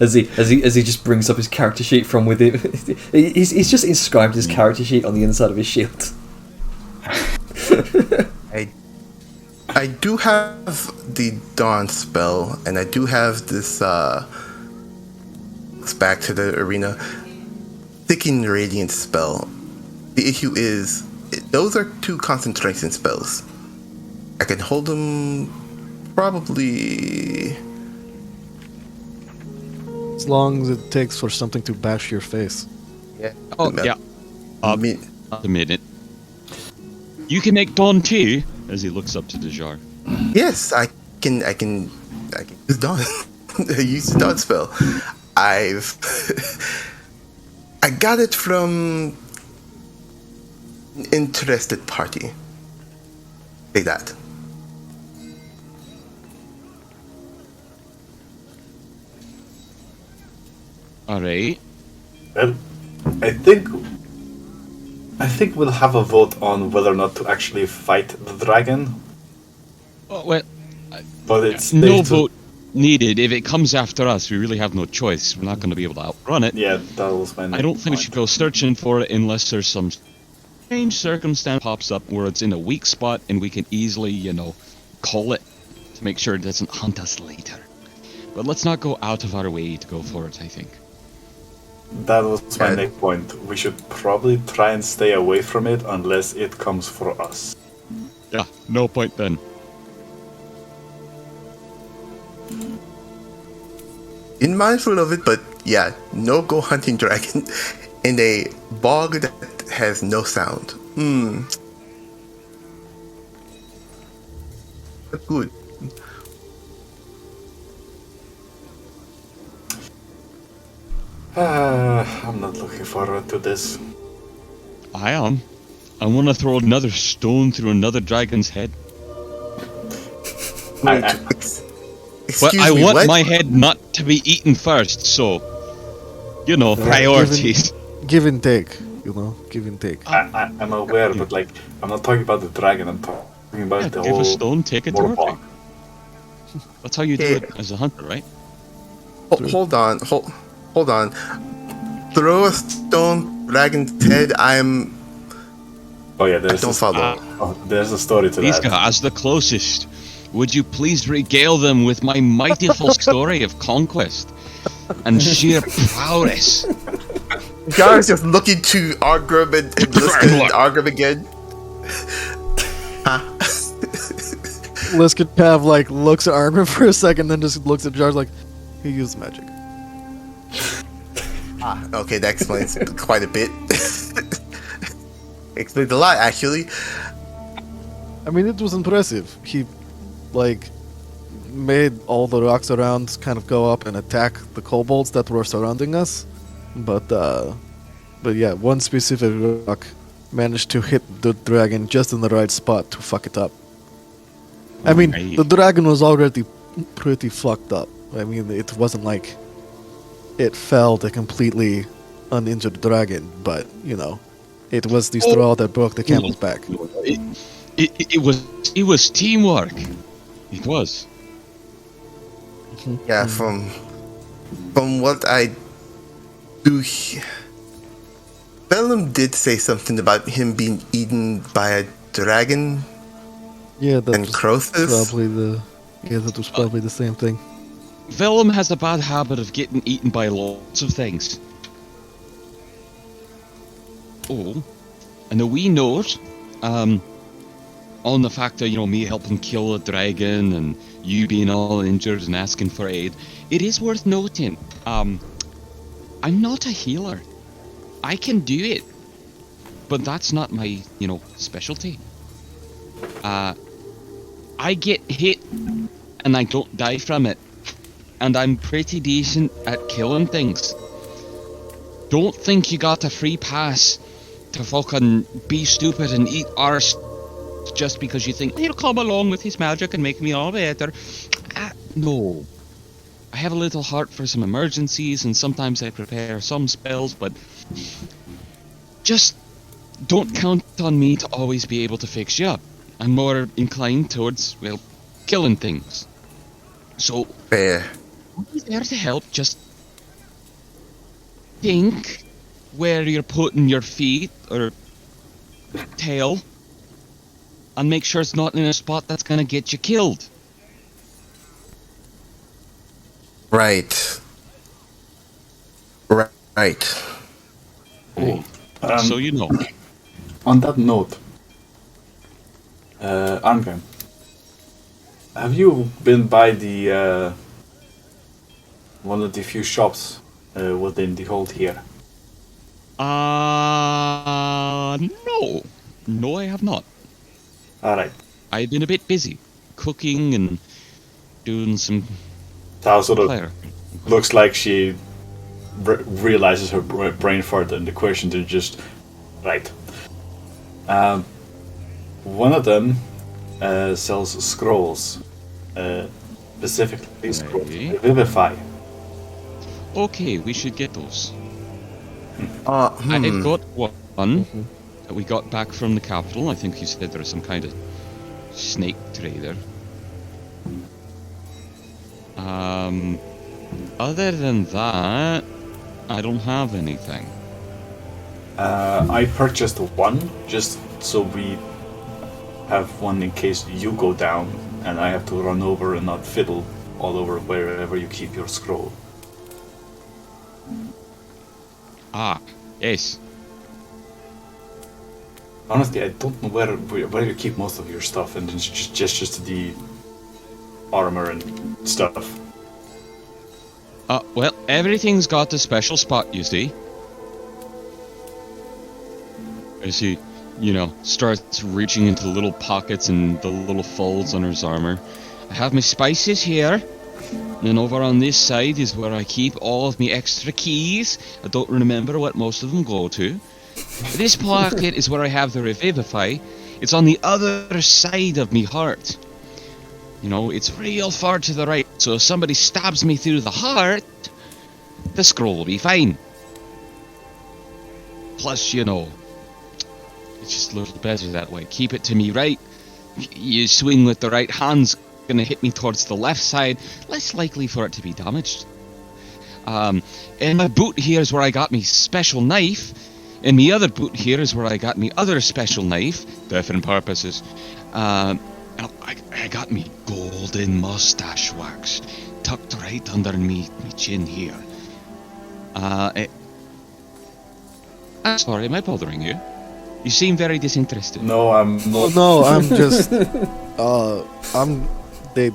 As he just brings up his character sheet from within. He's just inscribed his character sheet on the inside of his shield. I do have the Dawn spell, and I do have this, back to the arena, Thickened Radiance spell. The issue is, those are 2 concentration spells. I can hold them probably... As long as it takes for something to bash your face. Yeah. Oh, yeah. I mean, A minute. You can make Dawn too, as he looks up to Dejar. yes, I can use Dawn. Use the Dawn spell. I got it from an interested party. Say that. Alright. Well, I think we'll have a vote on whether or not to actually fight the dragon. Oh, well, But it's no safe to- vote needed. If it comes after us, we really have no choice. We're not going to be able to outrun it. Yeah, that was my. I don't think we should go searching for it unless there's some strange circumstance pops up where it's in a weak spot and we can easily, call it to make sure it doesn't hunt us later. But let's not go out of our way to go for it, I think. That was my next point. We should probably try and stay away from it unless it comes for us. Yeah, no point then. Been mindful of it, but yeah, no go hunting dragon in a bog that has no sound. That's good. I'm not looking forward to this. I am. I want to throw another stone through another dragon's head. Excuse But I me, want what? my head not to be eaten first, so... priorities. Give and take, give and take. I'm aware, but I'm not talking about the dragon. I'm talking about Yeah, the give whole. a stone, take it to her. Morpok. That's how you do Yeah. it as a hunter, right? Hold on. Throw a stone dragon's head. Oh yeah, I don't follow. there's a story to These that. guys, the closest. Would you please regale them with my mightiful story of conquest and sheer prowess? Gar's just looking to Argrim and Liska and Argrim again. Liska kind of looks at Argrim for a second, then just looks at Jar's like, he used magic. Okay, that explains quite a bit. Explains a lot, actually. I mean, it was impressive. He, made all the rocks around kind of go up and attack the kobolds that were surrounding us. But yeah, one specific rock managed to hit the dragon just in the right spot to fuck it up. I mean, Right. the dragon was already pretty fucked up. I mean, it wasn't like it felled a completely uninjured dragon, but, it was the straw that broke the camel's back. It was teamwork. It was. Yeah, from what I do, Bellum did say something about him being eaten by a dragon Yeah, that and was Crothus. that was probably the same thing. Vellum has a bad habit of getting eaten by lots of things. Oh, and a wee note, on the fact that, me helping kill a dragon and you being all injured and asking for aid, it is worth noting, I'm not a healer. I can do it, but that's not my, specialty. I get hit and I don't die from it, and I'm pretty decent at killing things. Don't think you got a free pass to fucking be stupid and eat arse just because you think he'll come along with his magic and make me all better. No. I have a little heart for some emergencies, and sometimes I prepare some spells, but just don't count on me to always be able to fix you up. I'm more inclined towards, well, killing things. So, Fair. I'll be there to help. Just think where you're putting your feet or tail, and make sure it's not in a spot that's gonna get you killed. Right. Right. Cool. So you know. On that note, Arngrim, have you been by the one of the few shops within the hold here? No. No, I have not. All right. I've been a bit busy cooking and doing some Tao sort of fire. looks like she realizes her brain fart and the question to just right. One of them sells scrolls, specifically scrolls Okay. Vivify. Okay, we should get those. Hmm. I've got one that we got back from the capital. I think you said there was some kind of snake trader. Other than that, I don't have anything. I purchased one just so we have one in case you go down and I have to run over and not fiddle all over wherever you keep your scroll. Ah, yes. Honestly, I don't know where you keep most of your stuff, and it's just the armor and stuff. Well, everything's got a special spot, you see. As he, starts reaching into the little pockets and the little folds on his armor. I have my spices here. And over on this side is where I keep all of my extra keys. I don't remember what most of them go to. This pocket is where I have the Revivify. It's on the other side of me heart. It's real far to the right, so if somebody stabs me through the heart, the scroll will be fine. Plus, it's just a little better that way. Keep it to me right. You swing with the right hand's gonna hit me towards the left side, less likely for it to be damaged. And my boot here is where I got me special knife, and my other boot here is where I got me other special knife, different purposes. And I got me golden mustache wax tucked right under me chin here. I'm sorry, am I bothering you? You seem very disinterested. No, I'm Oh not. no, I'm just they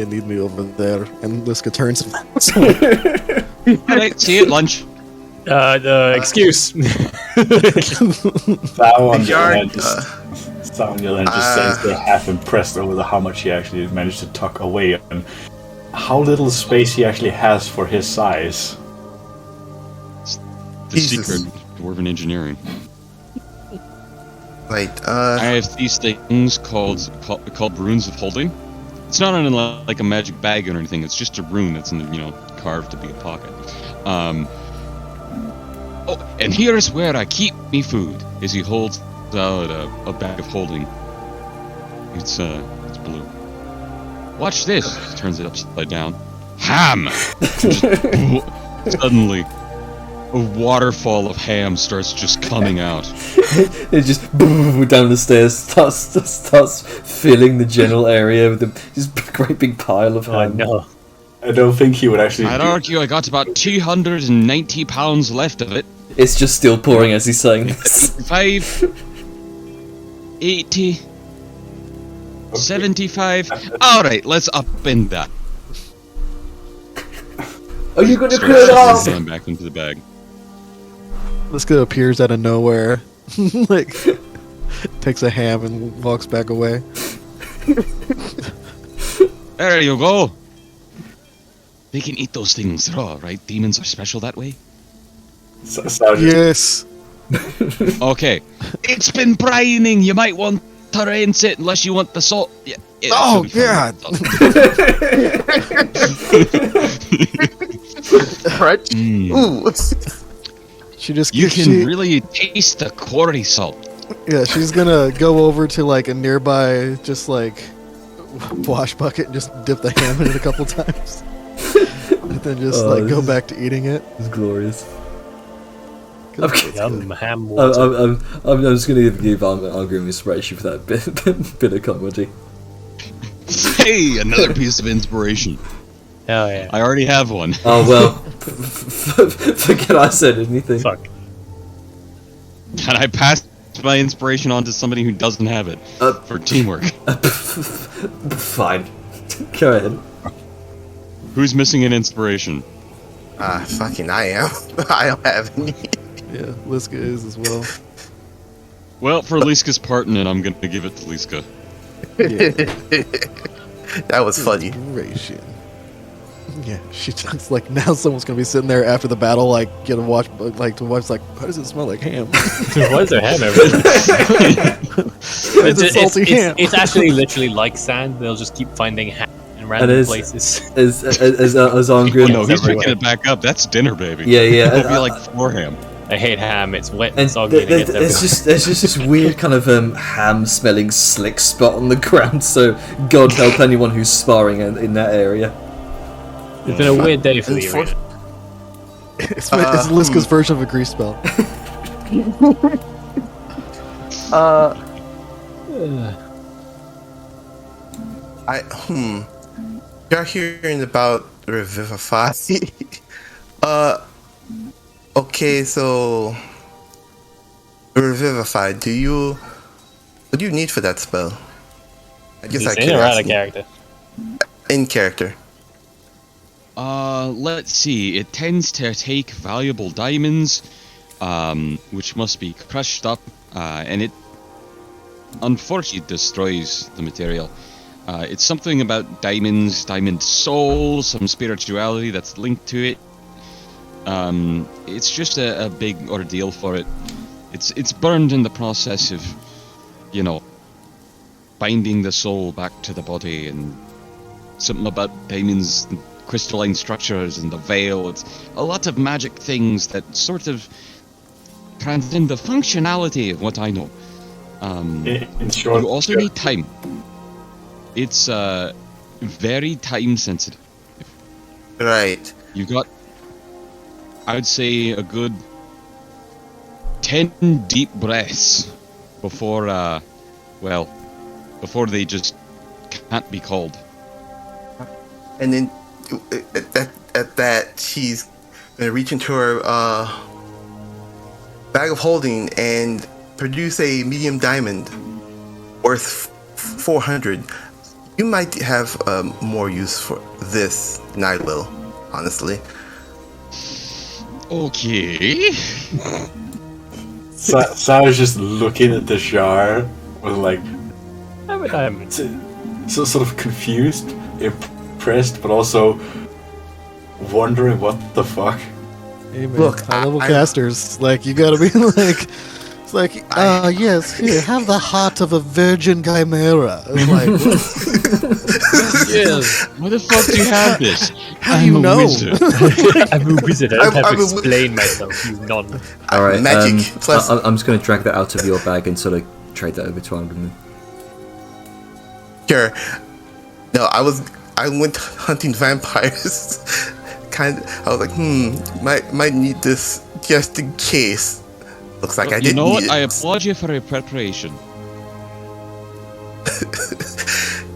need me over there, and Liska turns and Alright, see you at lunch. Excuse. That on the other hand just says they're half impressed over how much he actually managed to tuck away and how little space he actually has for his size. The Jesus. secret dwarven engineering. Right. I have these things called runes of holding. It's not in like a magic bag or anything. It's just a rune that's carved to be a pocket. Oh, and here's where I keep me food. As he holds out a bag of holding. It's blue. Watch this. He turns it upside down. Ham. Suddenly, a waterfall of ham starts just coming out. It just down the stairs starts filling the general area with just great big pile of ham. No. I don't think he would actually. I'd argue I got about 290 pounds left of it. It's just still pouring as he's saying this. 80, 75. Alright, let's upend that. Are you gonna Starts clear it shoving off? them back into the bag. Liska appears out of nowhere, like takes a ham and walks back away. There you go. They can eat those things raw, right? Demons are special that way? Yes. Okay. It's been brining. You might want to rinse it unless you want the salt. Yeah, it Oh, should be fine. God. Right. Mm. Ooh. She just You can really taste the quarry salt. Yeah, she's gonna go over to like a nearby just like wash bucket and just dip the ham in it a couple times. And then just like go back to eating it. It's glorious. Yum, ham water. I'm just going to give arguing inspiration for that bit of comedy. Hey, another piece of inspiration. Hell yeah. I already have one. Oh well, forget I said anything. Fuck. Can I pass my inspiration on to somebody who doesn't have it for teamwork? Fine, go ahead. Who's missing an inspiration? Fucking I am. I don't have any. Yeah, Liska is as well. Well, for Liska's part in it, I'm gonna give it to Liska. That was funny. Inspiration. Yeah, she just like now someone's gonna be sitting there after the battle, like get a watch, like to watch, like why does it smell like ham? Why is there ham everywhere? It's salty ham. It's actually literally like sand. They'll just keep finding ham in random places. As Angry. Oh no, he's picking it back up. That's dinner, baby. Yeah. It'll be like 4 ham. I hate ham. It's wet And and soggy. And it gets there's just this weird kind of ham-smelling slick spot on the ground. So God help anyone who's sparring in that area. It's been a weird day for the arena. It's Liska's version of a grease spell. You're hearing about Revivify. Okay, so Revivify. What do you need for that spell? I guess He's in or out of character? In character. Let's see. It tends to take valuable diamonds, which must be crushed up, and it unfortunately destroys the material. It's something about diamonds, diamond soul, some spirituality that's linked to it. It's just a big ordeal for it. It's burned in the process of, binding the soul back to the body, and something about diamonds, and crystalline structures, and the veil. It's a lot of magic things that sort of transcend the functionality of what I know. In short, You also need time. It's very time sensitive. Right. You got, I would say, a good 10 deep breaths before, before they just can't be called. And then at that, she's gonna reach into her bag of holding and produce a medium diamond worth 400. You might have more use for this than I will, honestly. Okay. Sarah's just looking at the jar with like, I'm a diamond. so sort of confused, impressed, but also wondering what the fuck. Hey, man, Look, high level I- casters, like you gotta be like, it's like, yes, here, have the heart of a virgin chimera. It's like, Yes. Why the fuck do you have this? how do you know? Wizard. I'm a wizard. I don't have to I'm a explain myself, you non. All right, Magic plus. I'm just going to drag that out of your bag and sort of trade that over to Angry. Sure. No, I went hunting vampires. I was like, might need this just in case. Looks like I You didn't know what? need I it. applaud you for your preparation.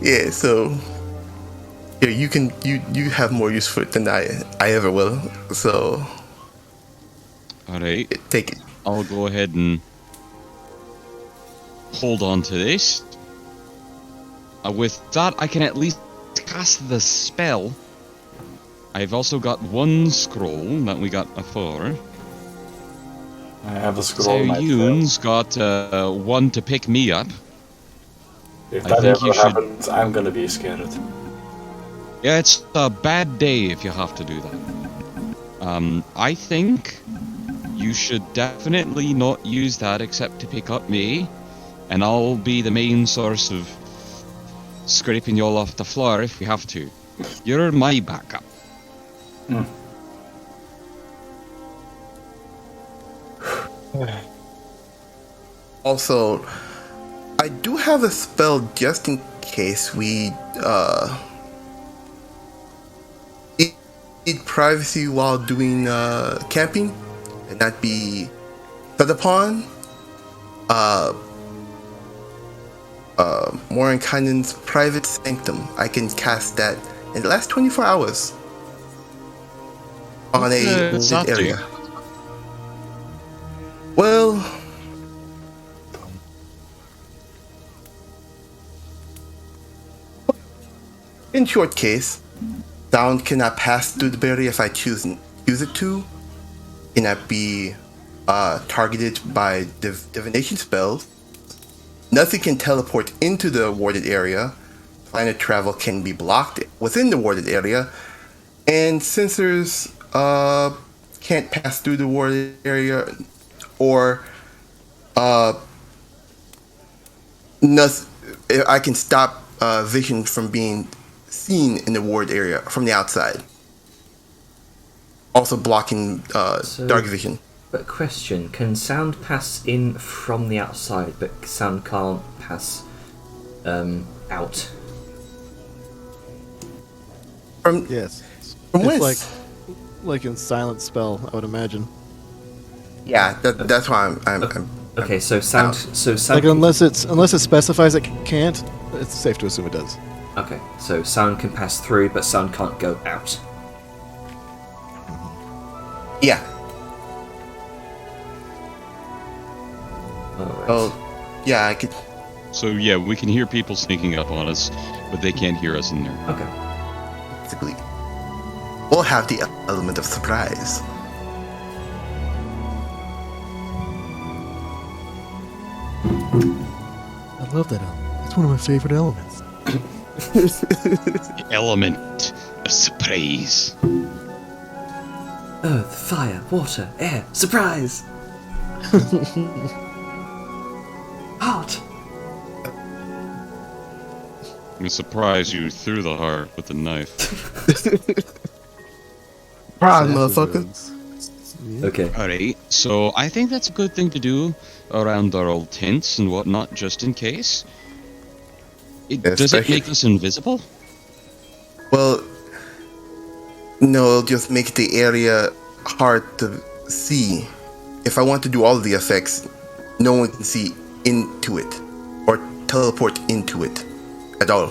Yeah, so yeah, you have more use for it than I ever will. So Alright. take it. I'll go ahead and hold on to this. With that, I can at least cast the spell. I've also got 1 scroll that we got before. I have a scroll So myself. Yoon's got 1 to pick me up. If I that think ever you should- happens, I'm gonna be scared. Yeah, it's a bad day if you have to do that. I think you should definitely not use that except to pick up me, and I'll be the main source of scraping you all off the floor if we have to. You're my backup. Also, I do have a spell just in case we need privacy while doing camping and not be set upon. Morinkanen's private sanctum. I can cast that in the last 24 hours on a What's that do? area. Well, in short case, sound cannot pass through the barrier if I choose it to. Cannot be targeted by divination spells. Nothing can teleport into the warded area. Planet travel can be blocked within the warded area, and sensors can't pass through the warded area, or I can stop vision from being seen in the ward area from the outside. Also blocking dark vision. But question, can sound pass in from the outside, but sound can't pass out? Yes. From It's whence? like in silent spell, I would imagine. Yeah, that's why I'm Okay, so sound. So sound. Like unless it specifies it can't, it's safe to assume it does. Okay, so sound can pass through, but sound can't go out. yeah. Alright. Oh, yeah, I could. So yeah, we can hear people sneaking up on us, but they can't hear us in there. Okay. Basically, we'll have the element of surprise. I love that element. It's one of my favorite elements. The element of surprise. Earth, fire, water, air, surprise! Heart! I'm gonna surprise you through the heart with a knife. Surprise, motherfucker. Okay. Alright, so I think that's a good thing to do around our old tents and whatnot, just in case. Does it Especially- make us invisible? Well, no, it'll just make the area hard to see. If I want to do all of the effects, no one can see into it or teleport into it at all.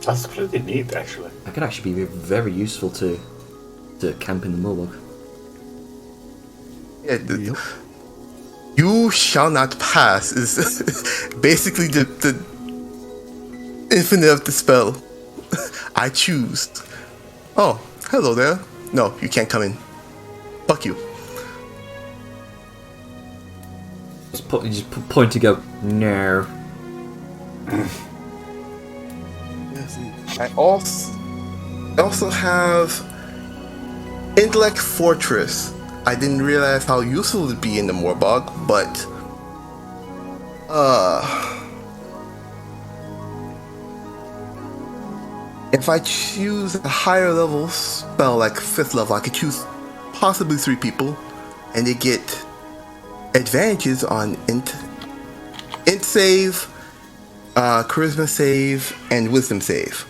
That's pretty neat, actually. That could actually be very useful to camp in the Morlog. Yeah, you shall not pass is basically the infinite of the spell. I choose. Oh, hello there. No, you can't come in. Fuck you. You just point to go, no. I also have Intellect Fortress. I didn't realize how useful it would be in the Morbog, but if I choose a higher level spell, like 5th level, I could choose possibly 3 people, and they get advantages on int save, charisma save, and wisdom save,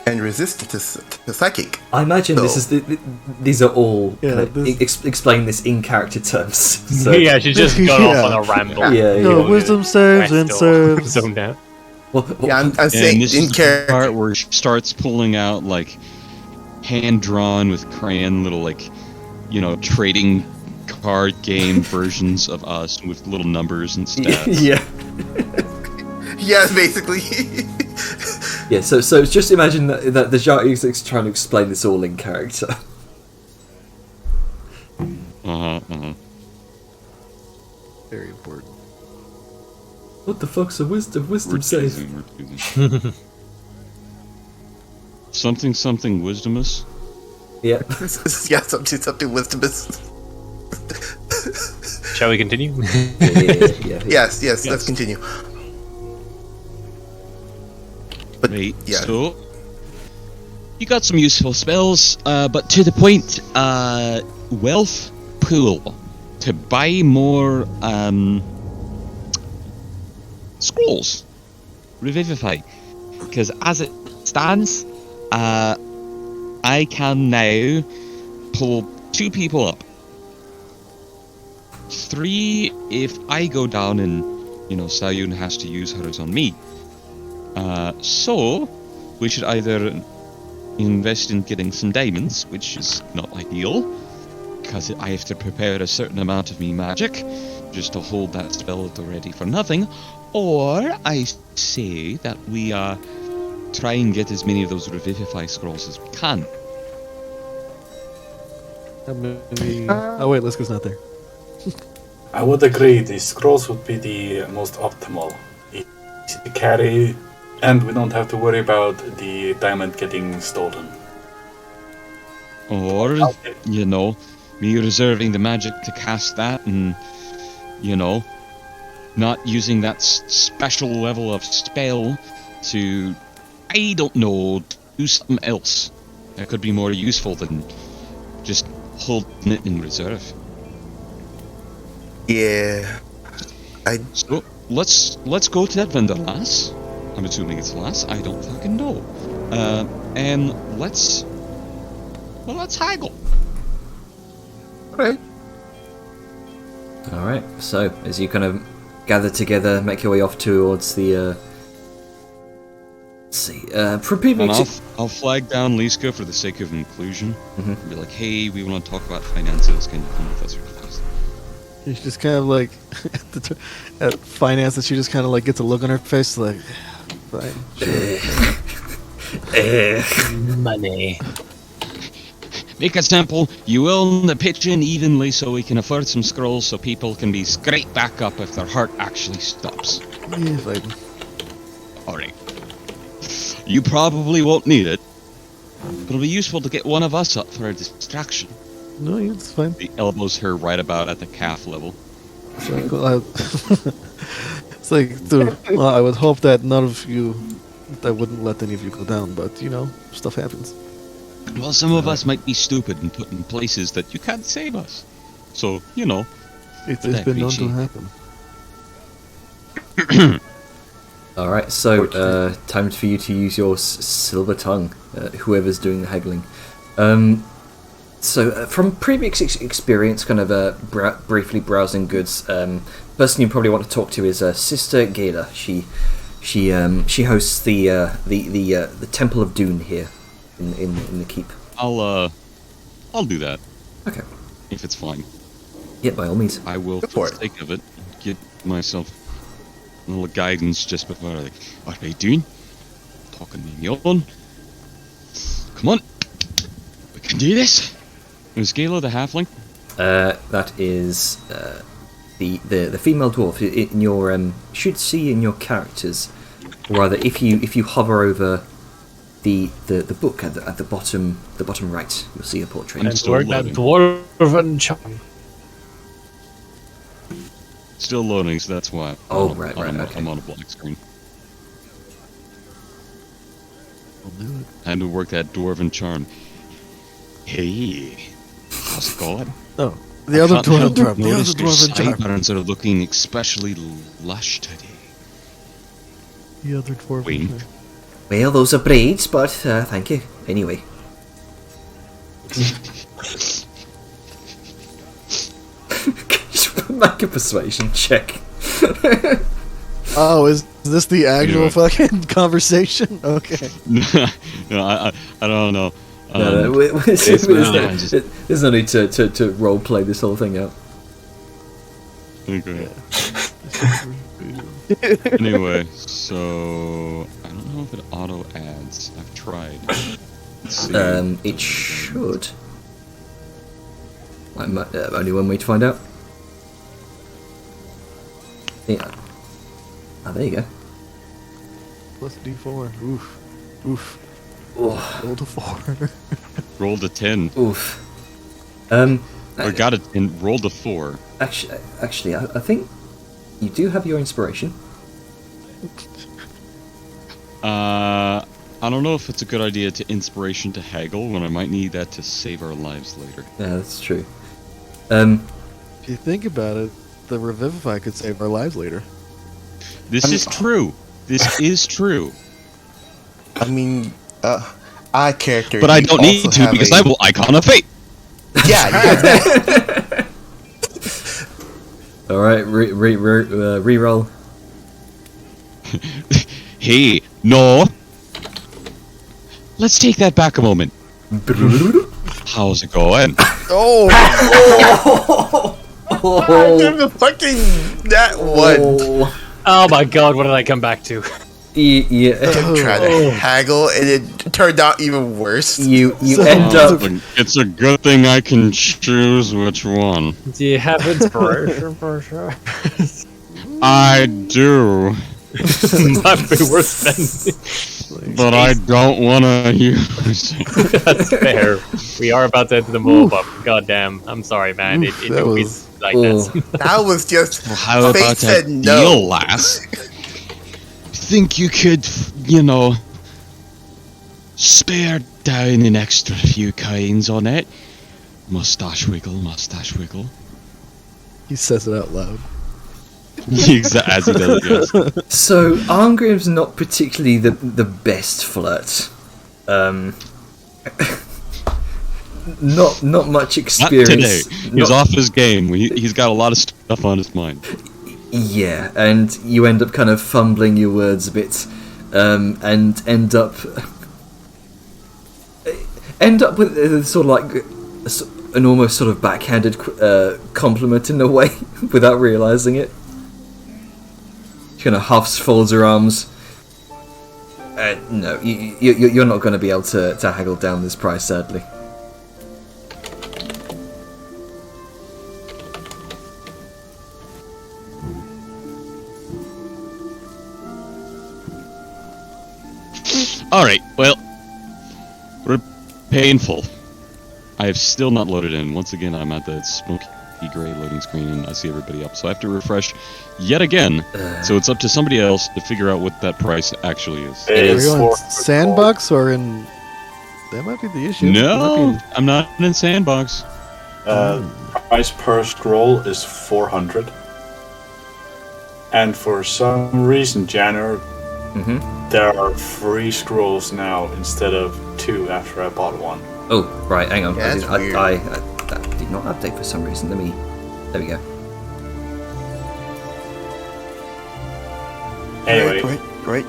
and resistance to psychic. I imagine this So- is these are all Yeah, kind of explain this in character terms. So, yeah, she just got Yeah. off on a ramble. Yeah, No, yeah. wisdom saves and Rest or saves. zoned out. Well, Yeah, I'm And saying this in is the character. part where she starts pulling out, like, hand-drawn with crayon little, like, trading card game versions of us with little numbers and stats. yeah. Yeah, basically. Yeah, so just imagine that the Jar is trying to explain this all in character. Very important. What the fuck's a wisdom We're save? teasing, we're teasing. something wisdomous? Yeah. Yeah, something wisdomous. Shall we continue? yeah. Yes, let's continue. But Right, yeah, so you got some useful spells, but to the point, wealth pool to buy more scrolls. Revivify. Because as it stands, I can now pull 2 people up. 3 if I go down and, Sayun has to use hers on me. So, we should either invest in getting some diamonds, which is not ideal, because I have to prepare a certain amount of me magic just to hold that spell at the ready for nothing, or I say that we try and get as many of those Revivify scrolls as we can. Oh wait, Liska's not there. I would agree, the scrolls would be the most optimal. Easy to carry, and we don't have to worry about the diamond getting stolen. Or, me reserving the magic to cast that and, not using that special level of spell to, I don't know, do something else that could be more useful than just holding it in reserve. Yeah. So, let's go to that vendor lass. I'm assuming it's lass, I don't fucking know. And let's haggle. Right. Alright, so as you kind of gather together, make your way off towards the let's see, from And previous I'll flag down Liska for the sake of inclusion. Be like, hey, we want to talk about finances, can you come with us real fast? She's just kind of like at finances. She just kind of like gets a look on her face, like, fine. Sure. Money. Make it simple. You will the pitch in evenly so we can afford some scrolls so people can be straight back up if their heart actually stops. Yeah, fine. Alright. You probably won't need it, but it'll be useful to get one of us up for a distraction. No, yeah, it's fine. He elbows her right about at the calf level. It's like, it's like, dude, well, I would hope that none of you, I wouldn't let any of you go down, but stuff happens. Well, some of us might be stupid and put in places that you can't save us. So, It's That been known to appreciate. happen. Alright, so time for you to use your silver tongue, whoever's doing the haggling. So from previous experience, kind of briefly browsing goods, person you probably want to talk to is Sister Gala. She hosts the Temple of Dune here in the keep. I'll do that. Okay. If it's fine. Yeah, by all means. I will, Go for for the sake of it, give myself a little guidance just before I what are you doing? Talking mignon. Come on. We can do this. Is Gala the halfling? That is the female dwarf in your should see in your characters, or rather, if you hover over the book at the bottom right, you'll see a portrait. I'm And still work that loading. dwarven charm. Still loading, so that's why. Oh, right, I'm okay. on a black screen. I'll do it. Time to work that dwarven charm. Hey, how's it going? Oh, the other Can't help dwarven but charm. The other notice your dwarven charm. sideburns are looking especially lush today. The other dwarven Wink. charm. Well, those are braids, but thank you anyway. Make a persuasion check. Oh, is this the actual Anyway. fucking conversation? Okay. No, I don't know. No, there's no need to role play this whole thing out. Okay. Anyway, so I don't know if it auto adds. I've tried. Let's see. It should. Only one way to find out. Yeah. Oh, there you go. Plus D4. Oof. Oof. Oh, Roll to 4. Rolled a 10. oof. Or got it and rolled a 4. Actually, I think you do have your inspiration. I don't know if it's a good idea to inspiration to haggle when I might need that to save our lives later. Yeah, that's true. If you think about it, the Revivify could save our lives later. This is true. This is true. I mean, I character. But I you don't need also to have because a- I will Icon of Fate. Yeah, you have that. All right, re-roll. Hey, no. Let's take that back a moment. How's it going? Oh, the fucking that one. Oh my god, what did I come back to? Yeah. Try to haggle, and it turned out even worse. You end up. It's a good thing I can choose which one. Do you have inspiration for sure? I do, Might be worth spending. but I don't want to use it. That's fair. We are about to enter the mall, but goddamn, I'm sorry, man. It that always like Oh. that. That was just How fate about said that no. deal, lass? Think you could, spare down an extra few coins on it? Mustache wiggle, mustache wiggle. He says it out loud. As he does it, yes. So Arngrim's not particularly the best flirt. Not much Not experience. today. He's off his game. He's got a lot of stuff on his mind. Yeah, and you end up kind of fumbling your words a bit, and end up with sort of like an almost sort of backhanded compliment in a way, without realizing it. She kind of huffs, folds her arms. No, you're not going to be able to haggle down this price, sadly. Alright, well, we're painful. I have still not loaded in. Once again, I'm at the smoky gray loading screen and I see everybody up, so I have to refresh yet again. So it's up to somebody else to figure out what that price actually is. Are we It's going 400 sandbox or in? That might be the issue. It No, might I'm not in Sandbox. Price per scroll is 400. And for some reason, Janner, there are 3 scrolls now instead of 2 after I bought one. Oh, right, hang on. Yeah, that's weird. That did not update for some reason. There we go. Anyway, Right.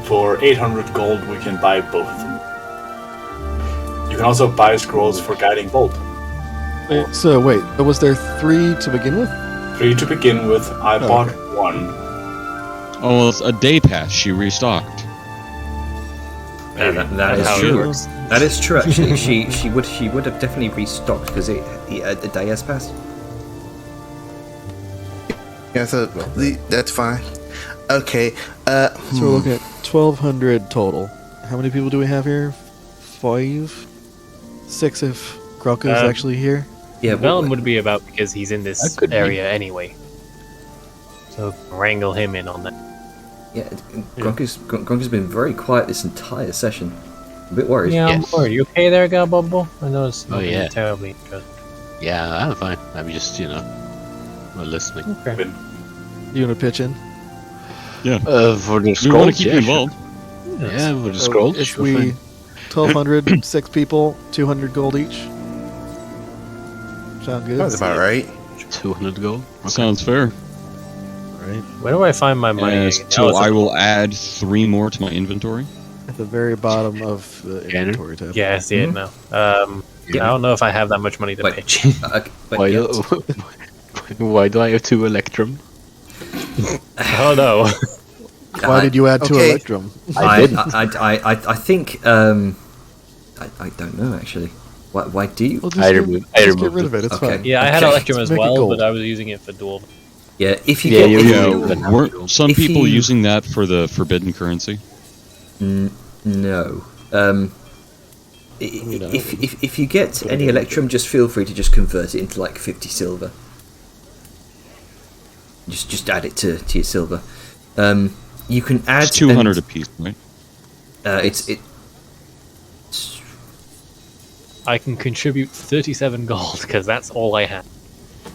for 800 gold, we can buy both of them. You can also buy scrolls for Guiding Bolt. be. So wait, was there 3 to begin with? 3 to begin with, I bought one. Oh, well, it's a day pass. She restocked. That That's is how it true. works. That is true. Actually, she would have definitely restocked because the day has passed. Yeah, so that's fine. Okay. So we're looking at 1,200 total. How many people do we have here? 5, 6 if Grok is actually here. Yeah, Vellum would be about because he's in this That could be. area anyway. So wrangle him in on that. yeah. Gronk has been very quiet this entire session. I'm a bit worried. Yeah, Yes. I'm worried. You okay there, Gabumble? I know it's Oh, not yeah. terribly interesting. Yeah, I'm fine. I'm just, I'm listening. Okay. You want to pitch in? For the We scrolls, want to keep you yeah, involved. sure. Yeah, for the scrolls. If sure, we fine. 1,200, 6 people, 200 gold each. Sound good? That's about right. 200 gold. Okay. Sounds fair. Right. Where do I find my money? Yes, again? so Oh, it's I will add 3 more to my inventory. At the very bottom of the Scanner? inventory tab. Yeah, I see it now. I don't know if I have that much money to Wait. pitch. But Why, yeah, why do I have 2 Electrum? Oh no. Why did you add 2 okay. Electrum? I think I don't know actually. Why do you? Well, I just removed get it. rid of it. It's Okay. fine. Yeah, I had Okay. Electrum Let's as make it well, gold. but I was using it for dual. Yeah, if you Yeah, get you- if Yeah, you- weren't some if people you- using that for the forbidden currency? No. If you get any Electrum, just feel free to just convert it into like 50 silver. Just add it to your silver. You can add It's 200 apiece, right? It's I can contribute 37 gold because that's all I have.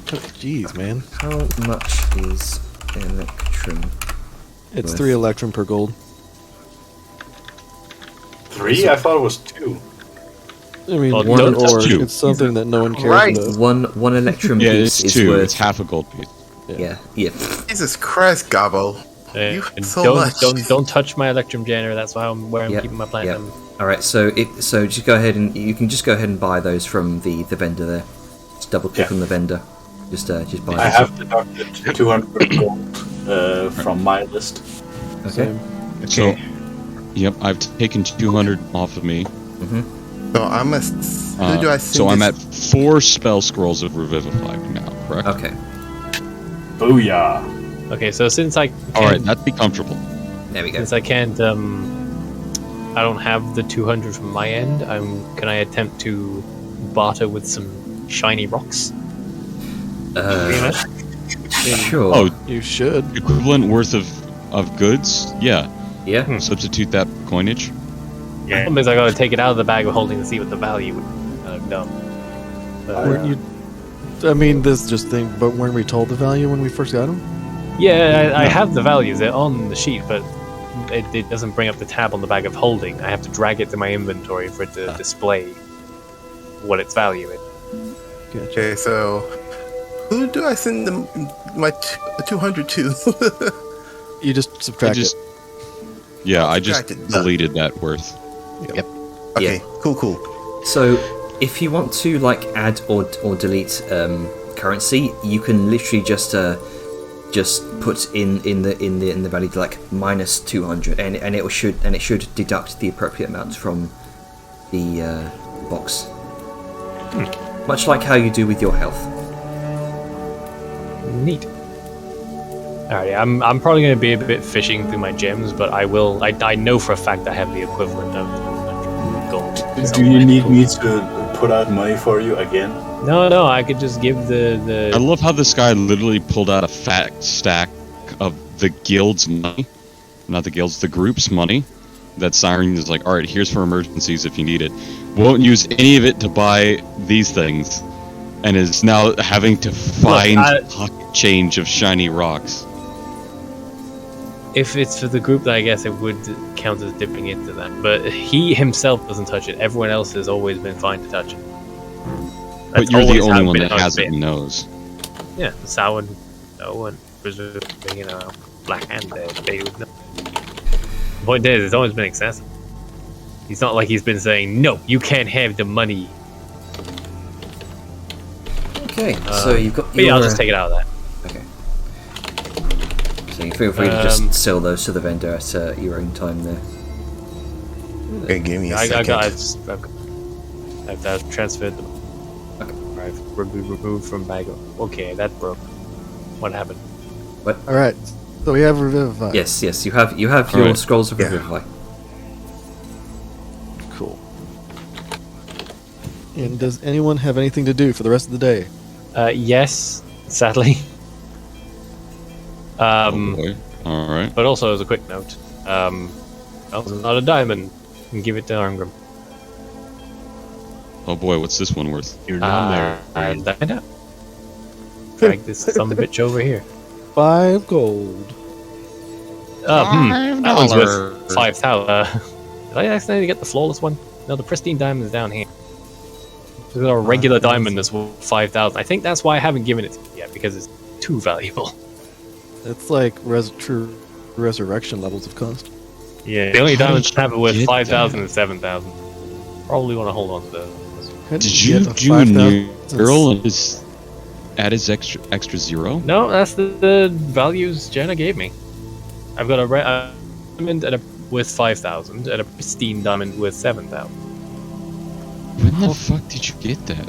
Jeez, man. How much is Electrum? It's Worth? 3 Electrum per gold. 3? I thought it was 2. I mean, Well, one don't touch or two. it's something that no one cares Right. about. One Electrum Yeah, piece it's is 2. worth. It's half a gold piece. Yeah. Jesus Christ, Gobbo. You And so don't, much. don't touch my Electrum Generator. That's where I'm Yeah, keeping my yeah. platinum. All right. So just go ahead and you can just go ahead and buy those from the vendor there. Just double click Yeah. on the vendor. Just buy. I those. have deducted 200 gold from my list. Okay. So, yep, I've taken 200 off of me. So I must. Who do I send So I'm this- at 4 spell scrolls of Revivify now, correct? Okay. Booyah! Okay, so since I can't, Alright, that'd be comfortable. There we go. since I can't, I don't have the 200 from my end. Can I attempt to barter with some shiny rocks? Sure. Oh, You should. equivalent worth of goods? Yeah. Yeah. Substitute that coinage. Yeah. Problem is, I gotta take it out of the bag of holding to see what the value is. Dumb. Weren't you? I mean, this just thing, but weren't we told the value when we first got them? Yeah, I have the values. They're on the sheet, but it doesn't bring up the tab on the bag of holding. I have to drag it to my inventory for it to display what its value is. Okay, so who do I send my 200 to? You just subtract just- it. Yeah, I just Subtracted, done. deleted that worth. Okay, Yeah. cool. So if you want to like add or delete currency, you can literally just put in the value like minus 200, and it should deduct the appropriate amount from the box. Much like how you do with your health. Neat. Alright, I'm probably going to be a bit fishing through my gems, but I know for a fact I have the equivalent of gold. Do you need me to put out money for you again? No, I could just give the I love how this guy literally pulled out a fat stack of the guild's money. Not the guild's, the group's money. That Siren is like, alright, here's for emergencies if you need it. Won't use any of it to buy these things. And is now having to find pocket change of shiny rocks. If it's for the group, then I guess it would count as dipping into that. But he himself doesn't touch it. Everyone else has always been fine to touch it. But That's you're the always only how one been that has it been. and knows. Yeah, Sal would know, and presumably, Black Hand, they would know. The point is, it's always been excessive. It's not like he's been saying, no, you can't have the money. Okay, so you've got But yeah, I'll just take it out of that. Okay. So you feel free to just sell those to the vendor at your own time there. Okay, give me a I've second. transferred them. Okay. I've removed from bag. Okay, that broke. What happened? All right. So we have Revivify. Yes, you have your Alright. scrolls of Yeah. Revivify. Cool. And does anyone have anything to do for the rest of the day? Yes, sadly. Oh boy. Alright. But also as a quick note, that was not a diamond. You can give it to Arngrim. Oh boy, what's this one worth? You're down there. And find out. Drag this some bitch over here. 5 gold. That one's worth 5,000. Did I accidentally get the flawless one? No, the pristine diamond is down here. There's a regular diamond that's worth 5,000. I think that's why I haven't given it to you yet, because it's too valuable. That's like true resurrection levels of cost. Yeah, the only How diamonds did I have are you worth get 5,000 that? and 7,000. Probably want to hold on to those. How Did get you the do a 5,000? new girl and add his extra 0? No, that's the values Jenna gave me. I've got a diamond worth 5,000 and a pristine diamond worth 7,000. When the fuck did you get that?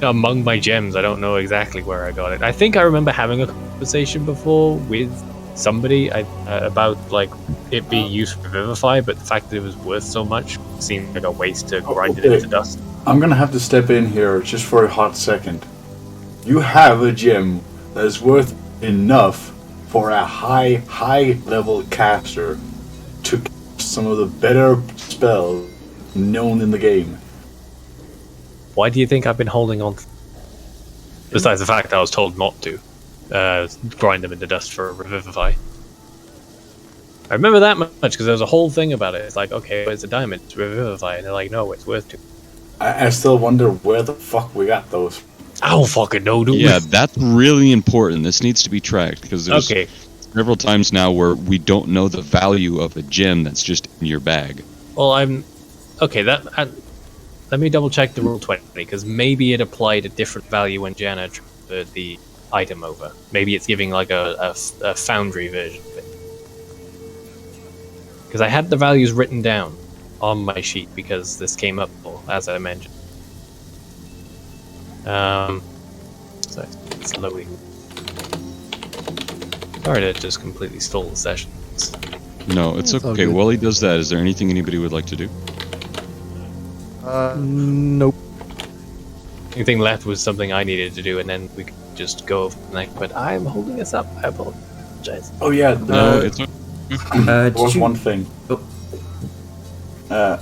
Among my gems, I don't know exactly where I got it. I think I remember having a conversation before with somebody about like it being used for Vivify, but the fact that it was worth so much seemed like a waste to grind it okay. into dust. I'm gonna have to step in here just for a hot second. You have a gem that is worth enough for a high level caster to cast some of the better spells known in the game. Why do you think I've been holding on? Besides the fact I was told not to grind them into dust for revivify. I remember that much because there was a whole thing about it. It's like, okay, where's the diamond to revivify? And they're like, no, it's worth 2. I still wonder where the fuck we got those. I don't fucking know, dude. Yeah, that's really important. This needs to be tracked because there's several times now where we don't know the value of a gem that's just in your bag. Well, okay. Let me double check the rule 20 because maybe it applied a different value when Jana transferred the item over. Maybe it's giving like a foundry version of it. Because I had the values written down on my sheet because this came up, as I mentioned. So it's loading. Sorry to just completely stall the session. No, it's It's all okay. good. While he does that, is there anything anybody would like to do? Nope. Anything left was something I needed to do, and then we could just go over the next. But I'm holding us up. I apologize. Oh yeah, No, it's there was Did you? one thing. Oh.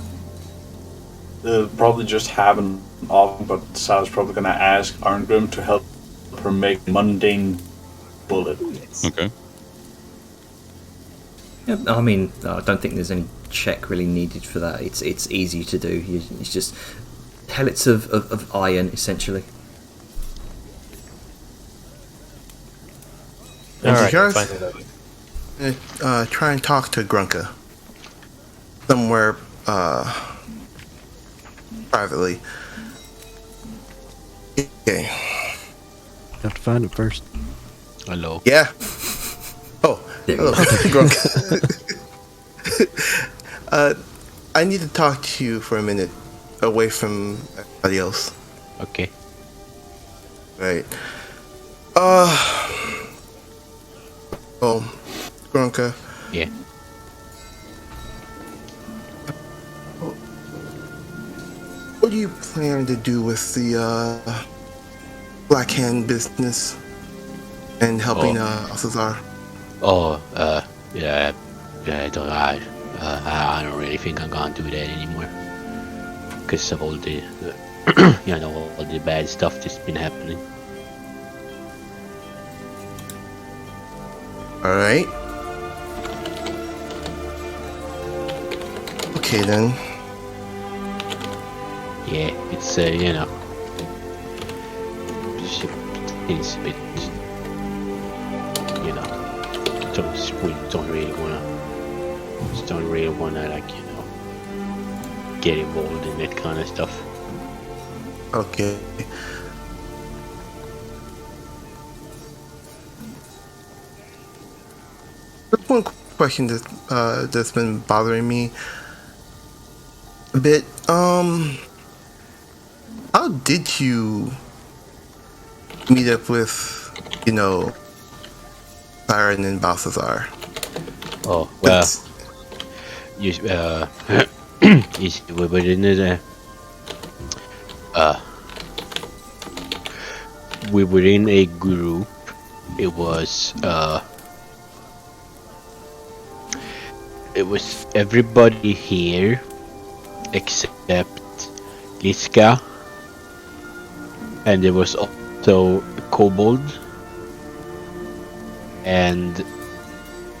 They'll probably just have an option, but Sal's probably gonna ask Arngrim to help her make mundane bullet. okay. Yeah, I mean, I don't think there's any check really needed for that. It's easy to do. It's just pellets of iron, essentially. Alright, guys. Finally, Try and talk to Grunka. Somewhere, privately. Okay. Have to find it first. Hello. Yeah. Oh, There we hello, go. Grunka. I need to talk to you for a minute, away from everybody else. Okay. Right. Oh, Grunka. Yeah. What do you plan to do with the Black Hand business and helping Alcazar? Yeah, I don't. I don't really think I'm gonna do that anymore because of all the, all the bad stuff that's been happening. All right. Okay then. Yeah, it's it's a bit, don't really wanna like get involved in that kind of stuff. Okay. There's one question that's been bothering me a bit. How did you meet up with, Siren and Balthazar? Oh well, It's- you we were in the we were in a group. It was everybody here except Liska, and there was also Kobold, and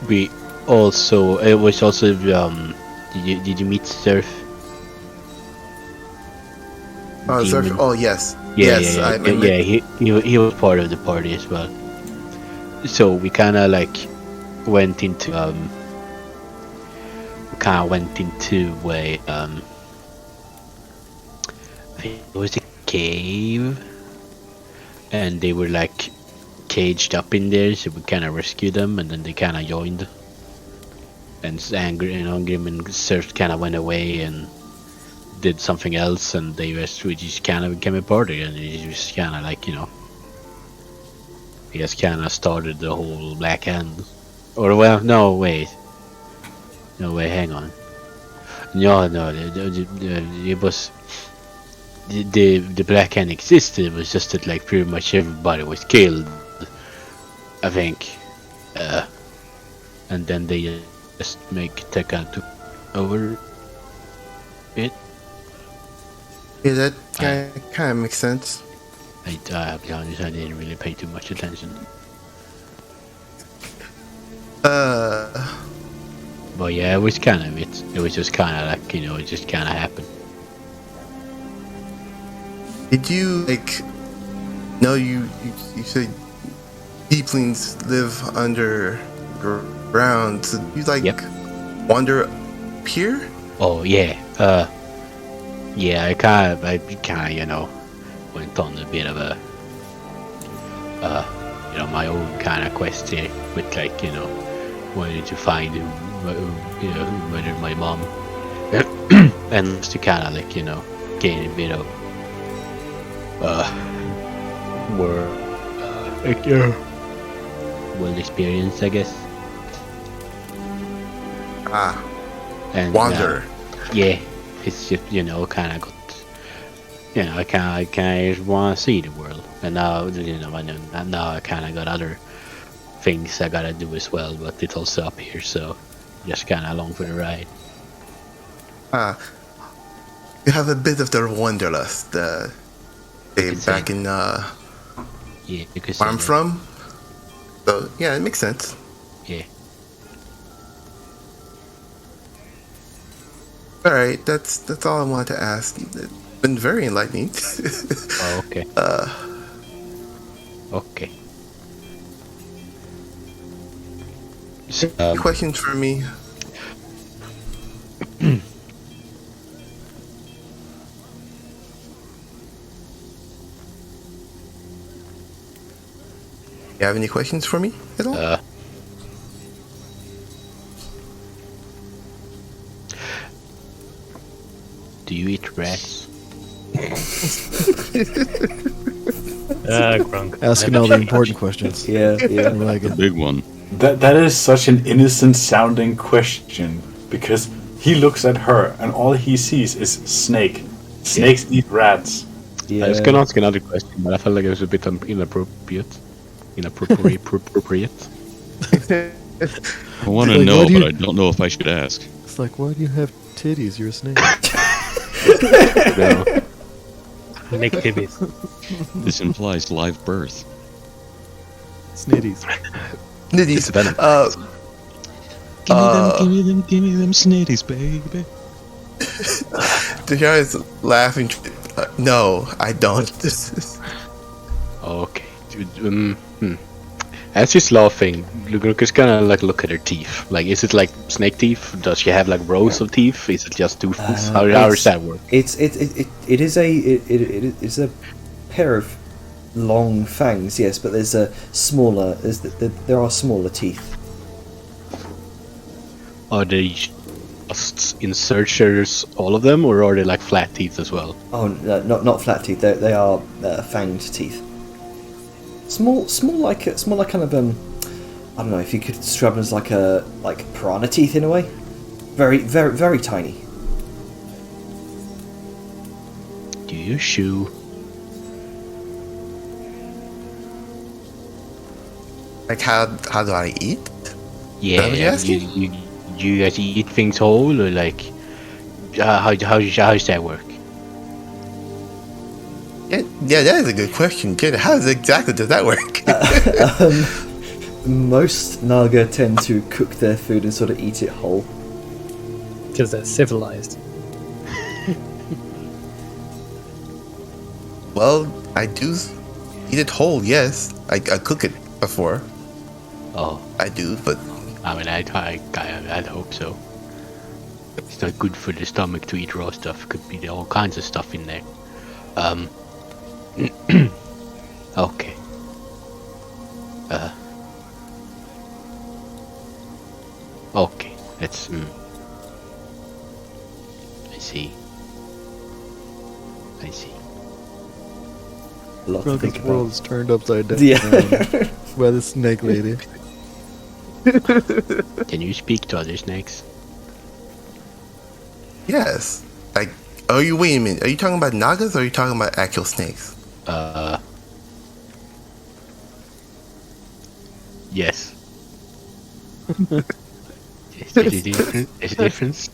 we also it was also did you meet Surf? Surf. Demon. Oh yes. Yeah, Yes. yeah, I he was part of the party as well. So we kind of went into a I think it was a cave, and they were caged up in there. So we kind of rescued them, and then they kind of joined. And Angrim and Surf kind of went away and did something else, and we just kind of became a party, and it just kind of he just kind of started the whole Black Hand. Or well, no wait, hang on. No, it was the Black Hand existed. It was just that pretty much everybody was killed, I think, and then they just took over it. Yeah, that kind of makes sense. I'll be honest, I didn't really pay too much attention. But yeah, it was kind of it was just kind of like, you know, it just kind of happened. Did you like? No, you said deeplings live underground. So you like Yep. wander up here? Oh yeah, yeah, I kind of, you know, went on a bit of a, you know, my own kind of quest here with, like, you know, wanting to find, you know, who murdered my mom, and to kind of, like, you know, gain a bit of, more, like, well experience, I guess. Ah, And wander. yeah, it's just, you know, kind of got, you know, I kind of want to see the world, and now, you know, and now I kind of got other things I gotta do as well, but it's also up here, so just kind of along for the ride. You have a bit of the wanderlust. could say. Back in Yeah, you could say where I'm that. from. So yeah, it makes sense. Yeah. All right, that's all I wanted to ask. It's been very enlightening. Oh, okay. Okay. So, Any questions for me? You have any questions for me at all? do you eat rats? Grunk. Asking all the important questions. Yeah, I yeah. like it. Big one. That is such an innocent sounding question because he looks at her and all he sees is snake. Snakes eat rats. Yeah. I was gonna ask another question, but I felt like it was a bit inappropriate. Inappropriate. I want to Like, know, why do you- but I don't know if I should ask. It's like, why do you have titties? You're a snake. No. Nick Tibbies. This implies live birth. Snitties. Nitties. venom. Give me them snitties, baby. The guy is laughing. No, I don't. Okay. As she's laughing, Lucas kind of like look at her teeth. Like, is it like snake teeth? Does she have like rows of teeth? Is it just toothless? How does that work? It is a pair of long fangs, yes, but there's a smaller. There are smaller teeth. Are they just inserters, all of them, or are they like flat teeth as well? Oh, no, not flat teeth. They are fanged teeth. Small like kind of I don't know if you could describe them as like piranha teeth in a way. Very very tiny. Do you chew? Like how do I eat? Yeah, what you're asking? you guys eat things whole, or like how does that work? Yeah, that is a good question. Jada, how exactly does that work? Most Naga tend to cook their food and sort of eat it whole. Because they're civilized. Well, I do eat it whole. Yes, I cook it before. Oh, I do, but I mean, I'd hope so. It's not good for the stomach to eat raw stuff. Could be all kinds of stuff in there. Okay. Okay. That's. I see. I see. A lot to think This world about. is turned upside down Yeah. by the snake lady. Can you speak to other snakes? yes. Like, wait a minute. Are you talking about nagas or are you talking about actual snakes? Yes. Is there a difference?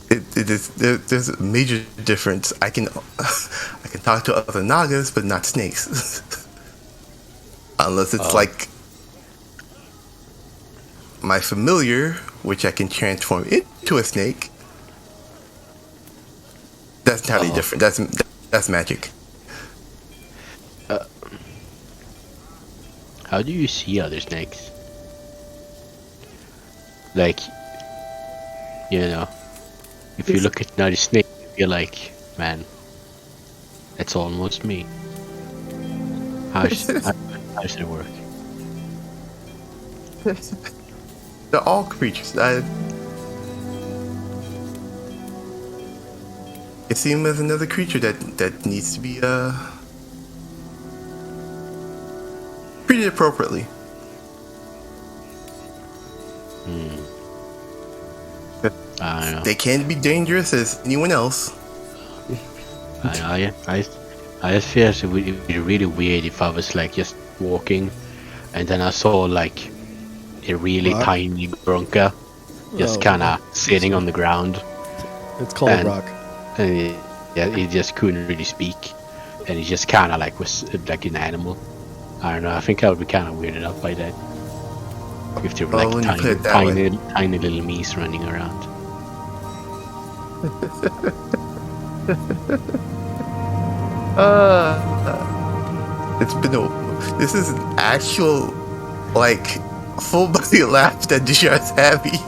there's a major difference. I can talk to other nagas, but not snakes, unless it's like my familiar, which I can transform into a snake. That's entirely different. That's magic. How do you see other snakes? Like, you know, if you look at another snake, you're like, man, that's almost me. How does it work? They're all creatures. I see him as another creature that needs to be treated appropriately. I don't know. They can be dangerous as anyone else. I just feel it would be really weird if I was like just walking, and then I saw like a really tiny grunker just kind of sitting on the ground. It's called a rock. And he just couldn't really speak, and he just kind of like was like an animal. I don't know. I think I would be kind of weirded out by that. If there were like tiny little me's running around. This is an actual like full body laugh that Dishar's having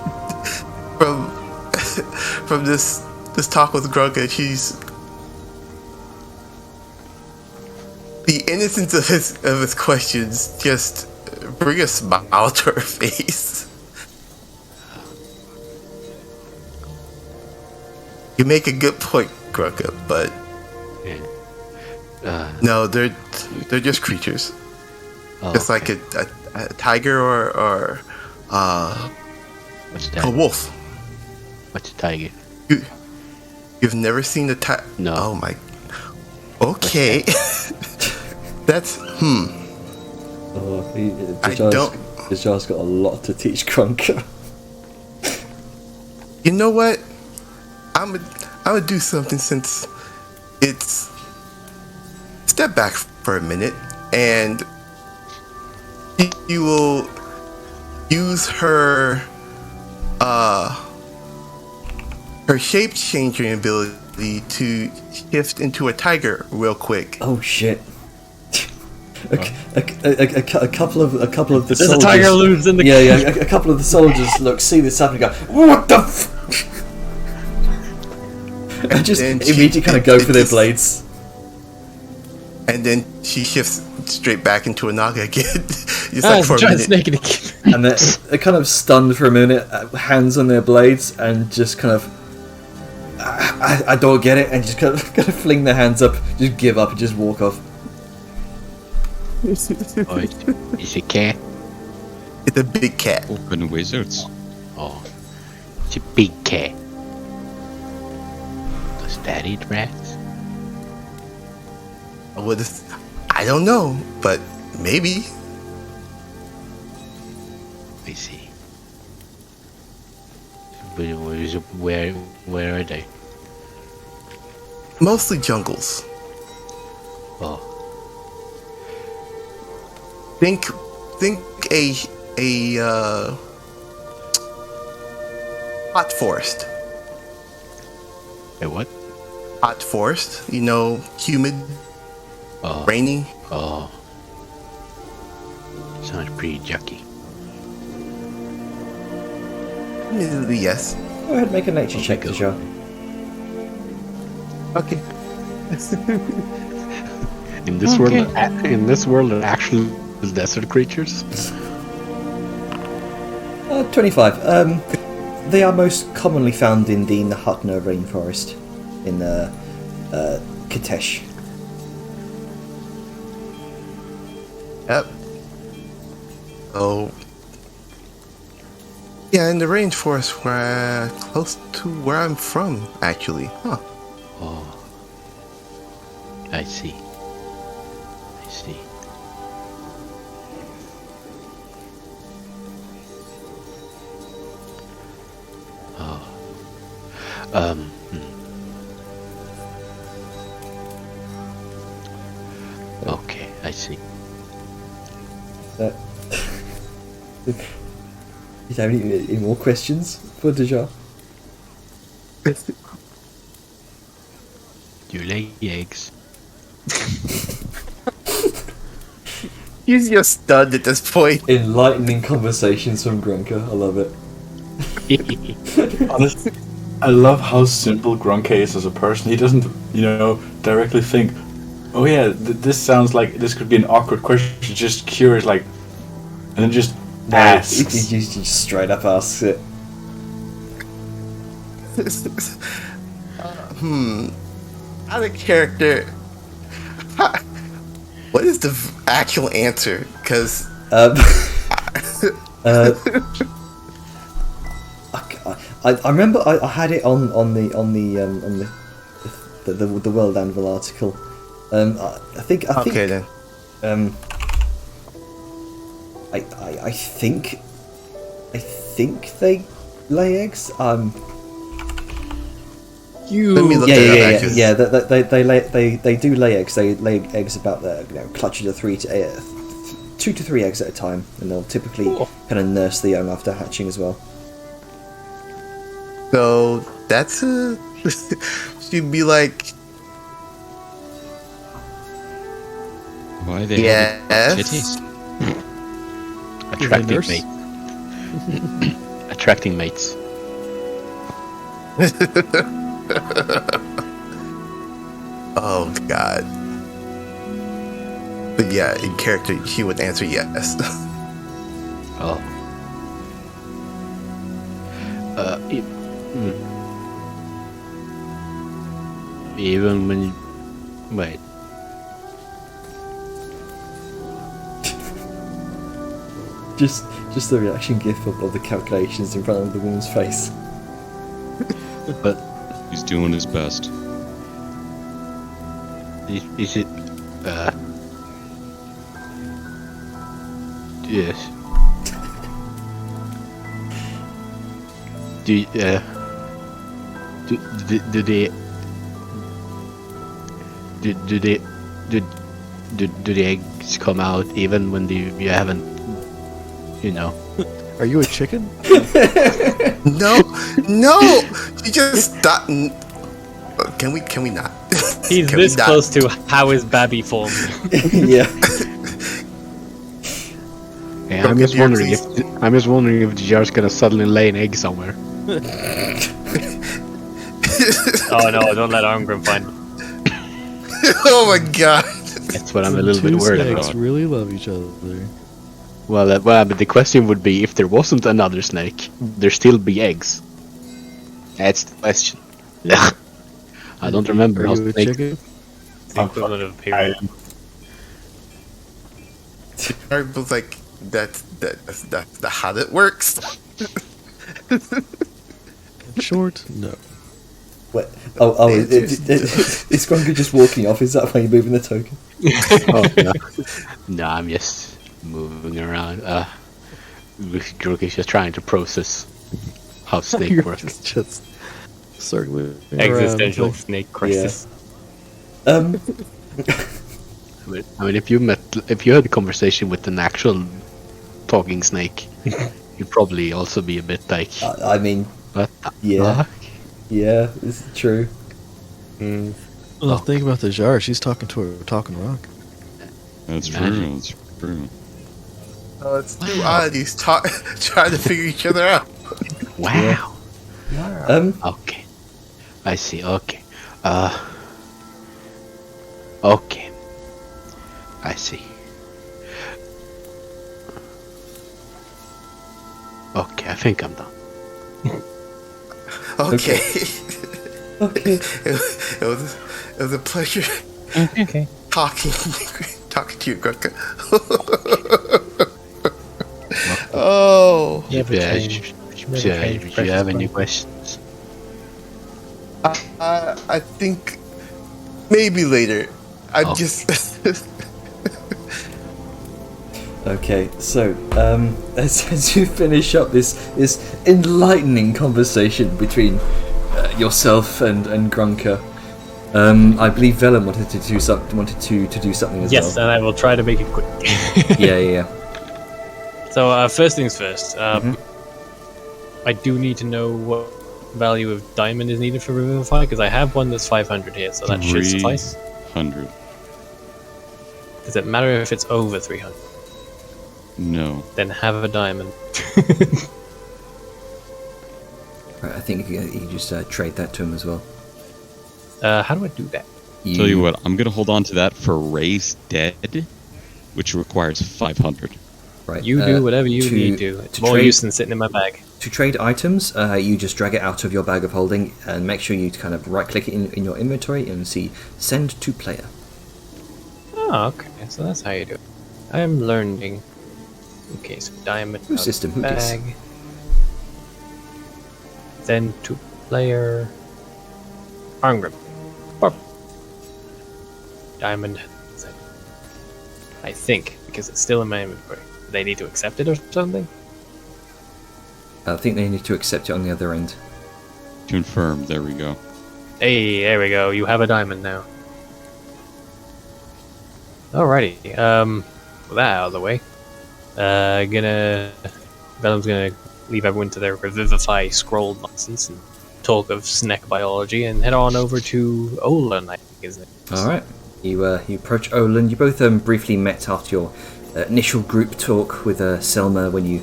from this talk with Grunka. She's the innocence of his questions just bring a smile to her face. You make a good point, Grunka, but no, they're just creatures, just like a tiger or What's that? a wolf. What's a tiger? You've never seen a tiger? No. Oh my. Okay. That's Dishar's got a lot to teach Grunka. You know what? I'm gonna do something since it's step back for a minute, and you will use her shape changing ability to shift into a tiger real quick. Oh shit! A couple of the There's soldiers. a tiger loose in the A couple of the soldiers see this happen and go, "What the?" And just immediately kind of go for their blades. And then she shifts straight back into a naga again. Just like for a giant minute. snake in a And they're kind of stunned for a minute, hands on their blades, and just kind of, I don't get it, and just kind of fling their hands up, just give up, and just walk off. Oh, it's a cat. It's a big cat. Open wizards. Oh, it's a big cat. Does that eat rats? I don't know, but maybe. I see. Where are they? Mostly jungles. Oh, Think a hot forest. a what? Hot forest, humid, rainy. Oh, sounds pretty yucky. Admittedly, yes. Go ahead, make a nature check, Dishar. Okay. In this world, there actually is desert creatures. 25. They are most commonly found in the Nahatna rainforest in Katesh. Yep. Oh. Yeah, in the rainforest, where close to where I'm from, actually. Huh. Oh, I see. I see. Okay, I see. Do you have any more questions for Deja? Do you lay eggs? He's just stunned at this point. Enlightening conversations from Grunker. I love it. Honestly, I love how simple Grunke is as a person. He doesn't, directly think, oh yeah, this sounds like this could be an awkward question. He's just curious, like, and then just asks. He just straight up asks it. Out of character. What is the actual answer? Because I remember I had it on the World Anvil article. I think okay then. I think they lay eggs. Let me look at it. Yeah. They do lay eggs. They lay eggs about clutches of 2 to 3 eggs at a time, and they'll typically kind of nurse the young after hatching as well. So that's she'd be like, Why they yes. have titties? Attracting nurse? mates. Attracting mates. Oh god. But yeah, in character, she would answer yes. Oh. Even when you... Wait. Just the reaction gif of the calculations in front of the woman's face. But He's doing his best. is it... Yes. Do the eggs come out even when you haven't, Are you a chicken? No, she just thought. Can we not? He's Can we this not? close to how is Babby formed. Yeah. Yeah, Come I'm just here, wondering please. if the jar's gonna suddenly lay an egg somewhere. Oh no, don't let Armgrim find it. Oh my god. That's what I'm a little bit worried snakes about. really love each other. Well, but the question would be, if there wasn't another snake, there still be eggs. That's the question. I don't remember Are how you a snakes. chicken? The equivalent of a period. I was like, that's how that works. Short? No. What? Is Grunker just walking off? Is that why you're moving the token? Oh, no, I'm just moving around. Grook is just trying to process how snake You're works. just circling Existential around. snake crisis. I mean, if you had a conversation with an actual talking snake, you'd probably also be a bit like, I mean, what the yeah. fuck? yeah, this is true. Well, think about the jar. She's talking to a talking rock. That's true. Imagine. That's true. It's two oddities trying to figure each other out. Wow. Um, Okay. I see. Okay. Okay. I see. Okay, I think I'm done. Okay. okay. It was a pleasure Okay. talking to you, Grunka. Oh. Yeah, but Yeah, change. do you have any questions? I think maybe later. I'm Okay. just. Okay, so as you finish up this enlightening conversation between yourself and Grunker. I believe Velen wanted to do something as Yes, well. and I will try to make it quick. Yeah. So, first things first. I do need to know what value of diamond is needed for Revivify, because I have one that's 500 here, so that should suffice. 300. Does it matter if it's over 300? No. Then have a diamond. Right, I think you just trade that to him as well. How do I do that? Tell you what, I'm gonna hold on to that for Raise Dead, which requires 500. Right, You do whatever you need to. It's more use than sitting in my bag. To trade items, you just drag it out of your bag of holding and make sure you kind of right-click it in your inventory and see Send to Player. Oh, okay. So that's how you do it. I am learning. Okay, so diamond Whose system? Who bag. Then to player. Arm grip. Diamond. I think, because it's still in my inventory. Do they need to accept it or something? I think they need to accept it on the other end. Confirm, there we go. Hey, there we go. You have a diamond now. Alrighty. With that out of the way, Venom's gonna leave everyone to their Revivify scroll nonsense and talk of snack biology and head on over to Olin, I think, isn't it? Alright. You approach Olin. You both briefly met after your initial group talk with Selma when you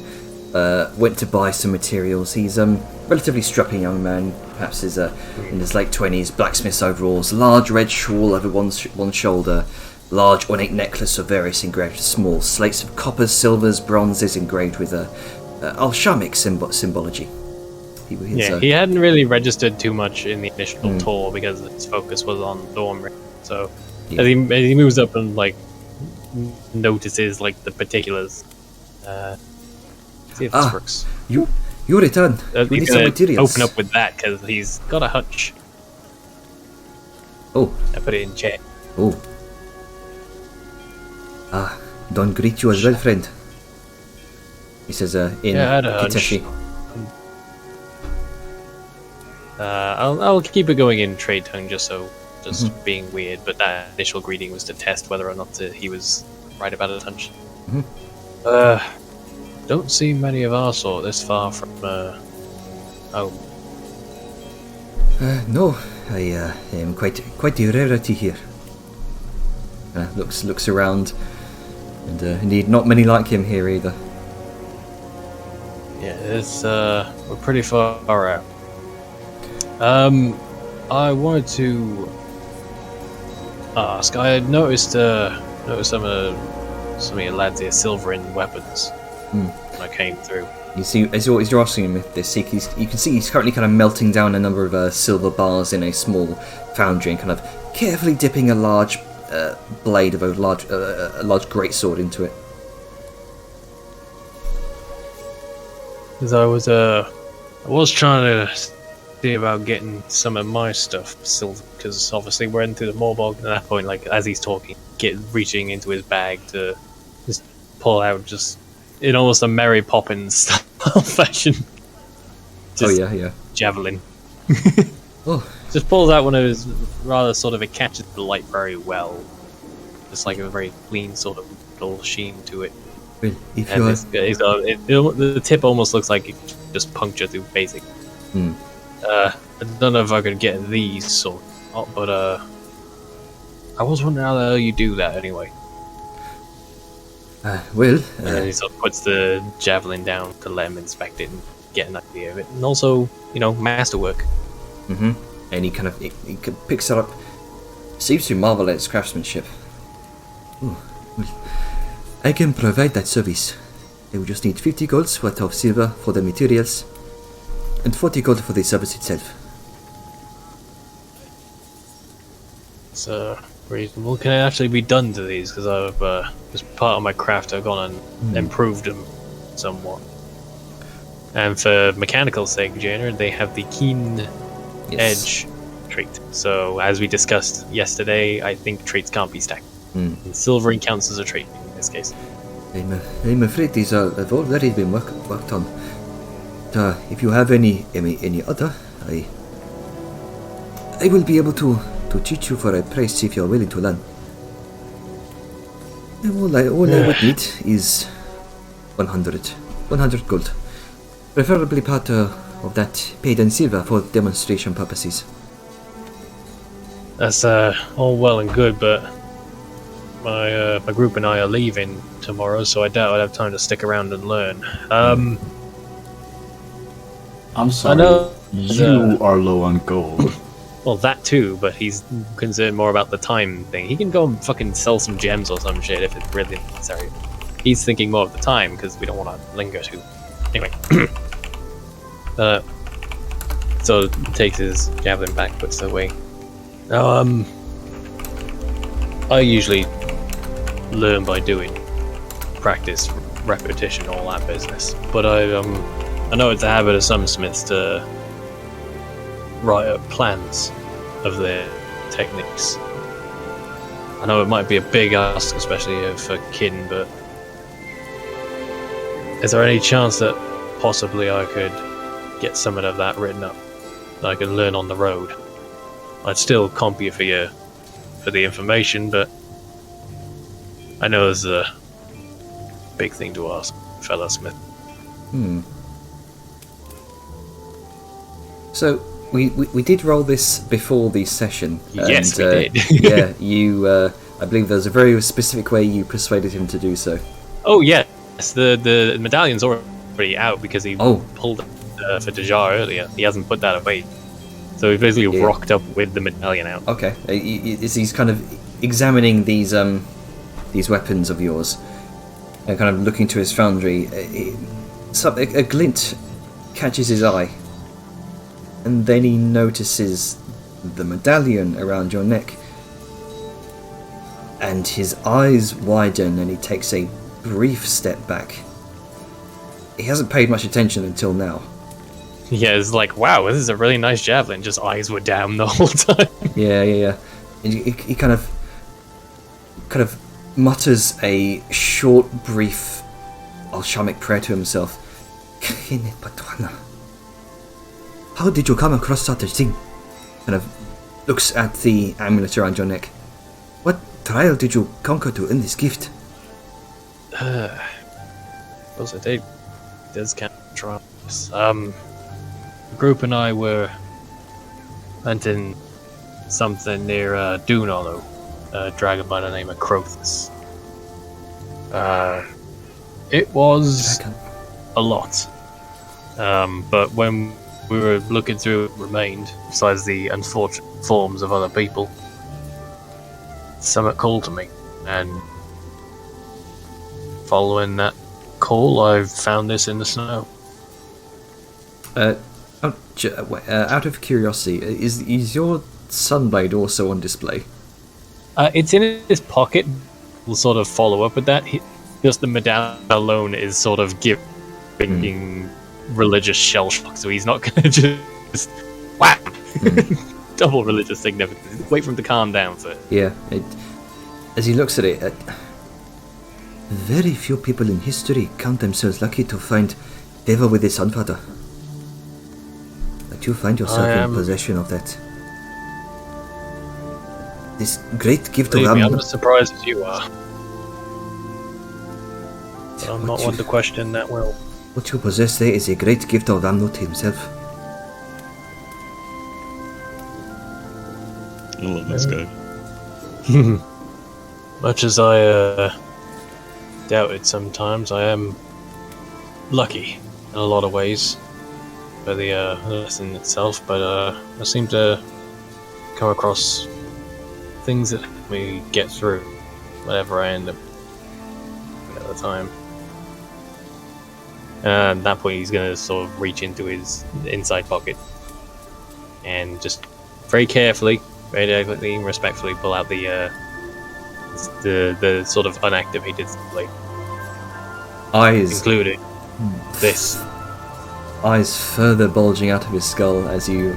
went to buy some materials. He's a relatively strapping young man, perhaps is in his late 20s, blacksmith's overalls, large red shawl over one shoulder, large ornate necklace of various engraved small slates of coppers, silvers, bronzes engraved with alchemic symbology. He hadn't really registered too much in the initial tour because his focus was on Thornbury. So as he moves up and like notices like the particulars, see if this works. You return. We need some materials. Open up with that because he's got a hunch. Oh, I put it in chat. oh. Don't greet you as well, friend. He says in Yeah, I had a hunch. Kiteshi. I'll keep it going in trade tongue just being weird, but that initial greeting was to test whether or not he was right about his hunch. Don't see many of our sort this far from home. No, I am quite a rarity here. Looks around, and indeed not many like him here either. Yeah, it's we're pretty far out. I wanted to ask. I had noticed some of your lads here silvering weapons when I came through. You see, as you're asking him this, you can see he's currently kind of melting down a number of silver bars in a small foundry and kind of carefully dipping a large blade of a large greatsword into it. Because I was trying to see about getting some of my stuff silver, because obviously we're into the Morbog at that point, like as he's talking, reaching into his bag to just pull out, just in almost a Mary Poppins style fashion. Just yeah. Javelin. Oh. Just pulls out one of his rather sort of, it catches the light very well. Just like a very clean sort of little sheen to it. Well, if And you the tip almost looks like it just punctured through basic. I don't know if I could get these sort of, but I was wondering how the hell you do that anyway. well, And then he sort of puts the javelin down to let him inspect it and get an idea of it, and also, masterwork. and he kind of he picks it up, seems to marvel at its craftsmanship. Oh, well, I can provide that service. I will just need 50 golds worth of silver for the materials, and 40 gold for the service itself. It's reasonable. Can it actually be done to these? Because I've, as part of my craft, I've gone and improved them somewhat. And for mechanical sake, Janer, they have the keen edge trait. So, as we discussed yesterday, I think traits can't be stacked. And silvering counts as a trait in this case. I'm afraid these have already been worked on. If you have any other, I will be able to teach you for a price if you're willing to learn. All I would need is 100 gold. Preferably part of that paid in silver for demonstration purposes. That's all well and good, but my group and I are leaving tomorrow, so I doubt I'd have time to stick around and learn. I'm sorry. I know You are low on gold. Well, that too, but he's concerned more about the time thing. He can go and fucking sell some gems or some shit if it's really necessary. He's thinking more of the time because we don't want to linger too. Anyway, so takes his javelin back, puts it away. Now, I usually learn by doing, practice, repetition, all that business. But I know it's a habit of some smiths to write up plans of their techniques. I know it might be a big ask, especially for kin, but is there any chance that possibly I could get some of that written up that I could learn on the road? I'd still comp you for the information, but I know there's a big thing to ask, fella Smith. So we did roll this before the session. Yes, and, we did. Yeah, you. I believe there's a very specific way you persuaded him to do so. Oh yes, the medallion's already out because he pulled it for Dejar earlier. He hasn't put that away, so he basically rocked up with the medallion out. Okay, he's kind of examining these weapons of yours, and kind of looking to his foundry. A glint catches his eye, and then he notices the medallion around your neck, and his eyes widen, and he takes a brief step back. He hasn't paid much attention until now. Yeah, it's like, wow, this is a really nice javelin. Just eyes were down the whole time. Yeah. And he kind of mutters a short, brief Alshamic prayer to himself. How did you come across such a thing? Kind of looks at the amulet around your neck. What trial did you conquer to earn this gift? Suppose it does count trials. The group and I were hunting something near Dune Hollow, a dragon by the name of Crothus. It was a lot. But when we were looking through what remained, besides the unfortunate forms of other people, something called to me, and following that call, I've found this in the snow. Out of curiosity, is your sunblade also on display? It's in his pocket. We'll sort of follow up with that. Just the medallion alone is sort of giving religious shell shock, so he's not going to just whap. Double religious significance. Wait for him to calm down first. Yeah. As he looks at it, very few people in history count themselves lucky to find Deva with his Sunfather. But you find yourself in possession of that. This great gift of I'm Amnut. as surprised as you are. But I'm not one to question that will. What you possess there is a great gift of Amnut himself. I love this guy. Much as I doubt it sometimes, I am lucky in a lot of ways for the lesson itself, but I seem to come across things that help me get through whatever I end up at the time. And at that point, he's going to sort of reach into his inside pocket and just very carefully, very delicately and respectfully pull out the sort of unactivated blade. Eyes. Including this. Eyes further bulging out of his skull as you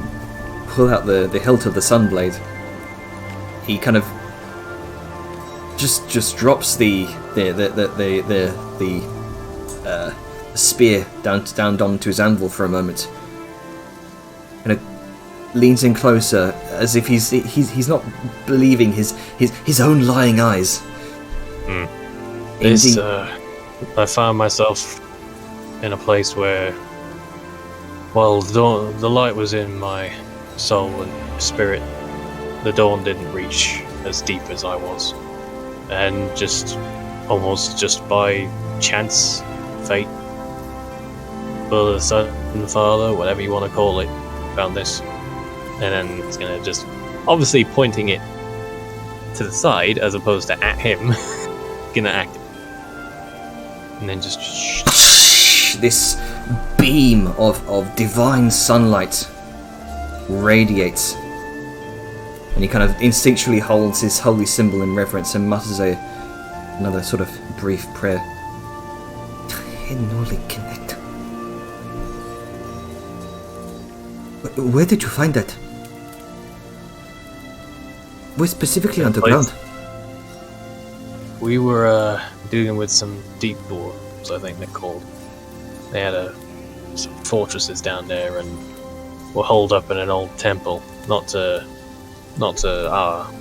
pull out the hilt of the sunblade. He kind of just drops the spear down onto his anvil for a moment, and leans in closer, as if he's not believing his own lying eyes. This, Indeed. I found myself in a place where, while the light was in my soul and spirit, the dawn didn't reach as deep as I was. And almost just by chance, fate, Father, Son, and Father, whatever you want to call it, found this. And then it's gonna just, obviously pointing it to the side as opposed to at him, gonna act it. And then just This beam of divine sunlight radiates, and he kind of instinctually holds his holy symbol in reverence and mutters another sort of brief prayer. Enoli connect. Where did you find that? Where specifically underground? we were dealing with some deep dwarves, I think they're called. They had some fortresses down there and were holed up in an old temple. Not to our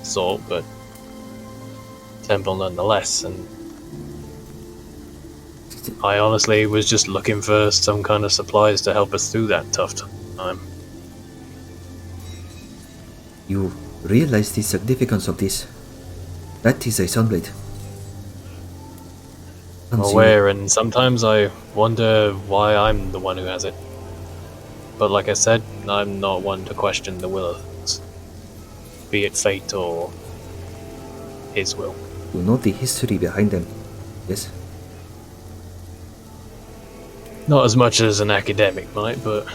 sort, but temple nonetheless. And I honestly was just looking for some kind of supplies to help us through that tough time. You realize the significance of this? That is a sunblade. I'm aware, and sometimes I wonder why I'm the one who has it. But like I said, I'm not one to question the will of things, be it fate or his will. You know the history behind them, yes? Not as much as an academic might, but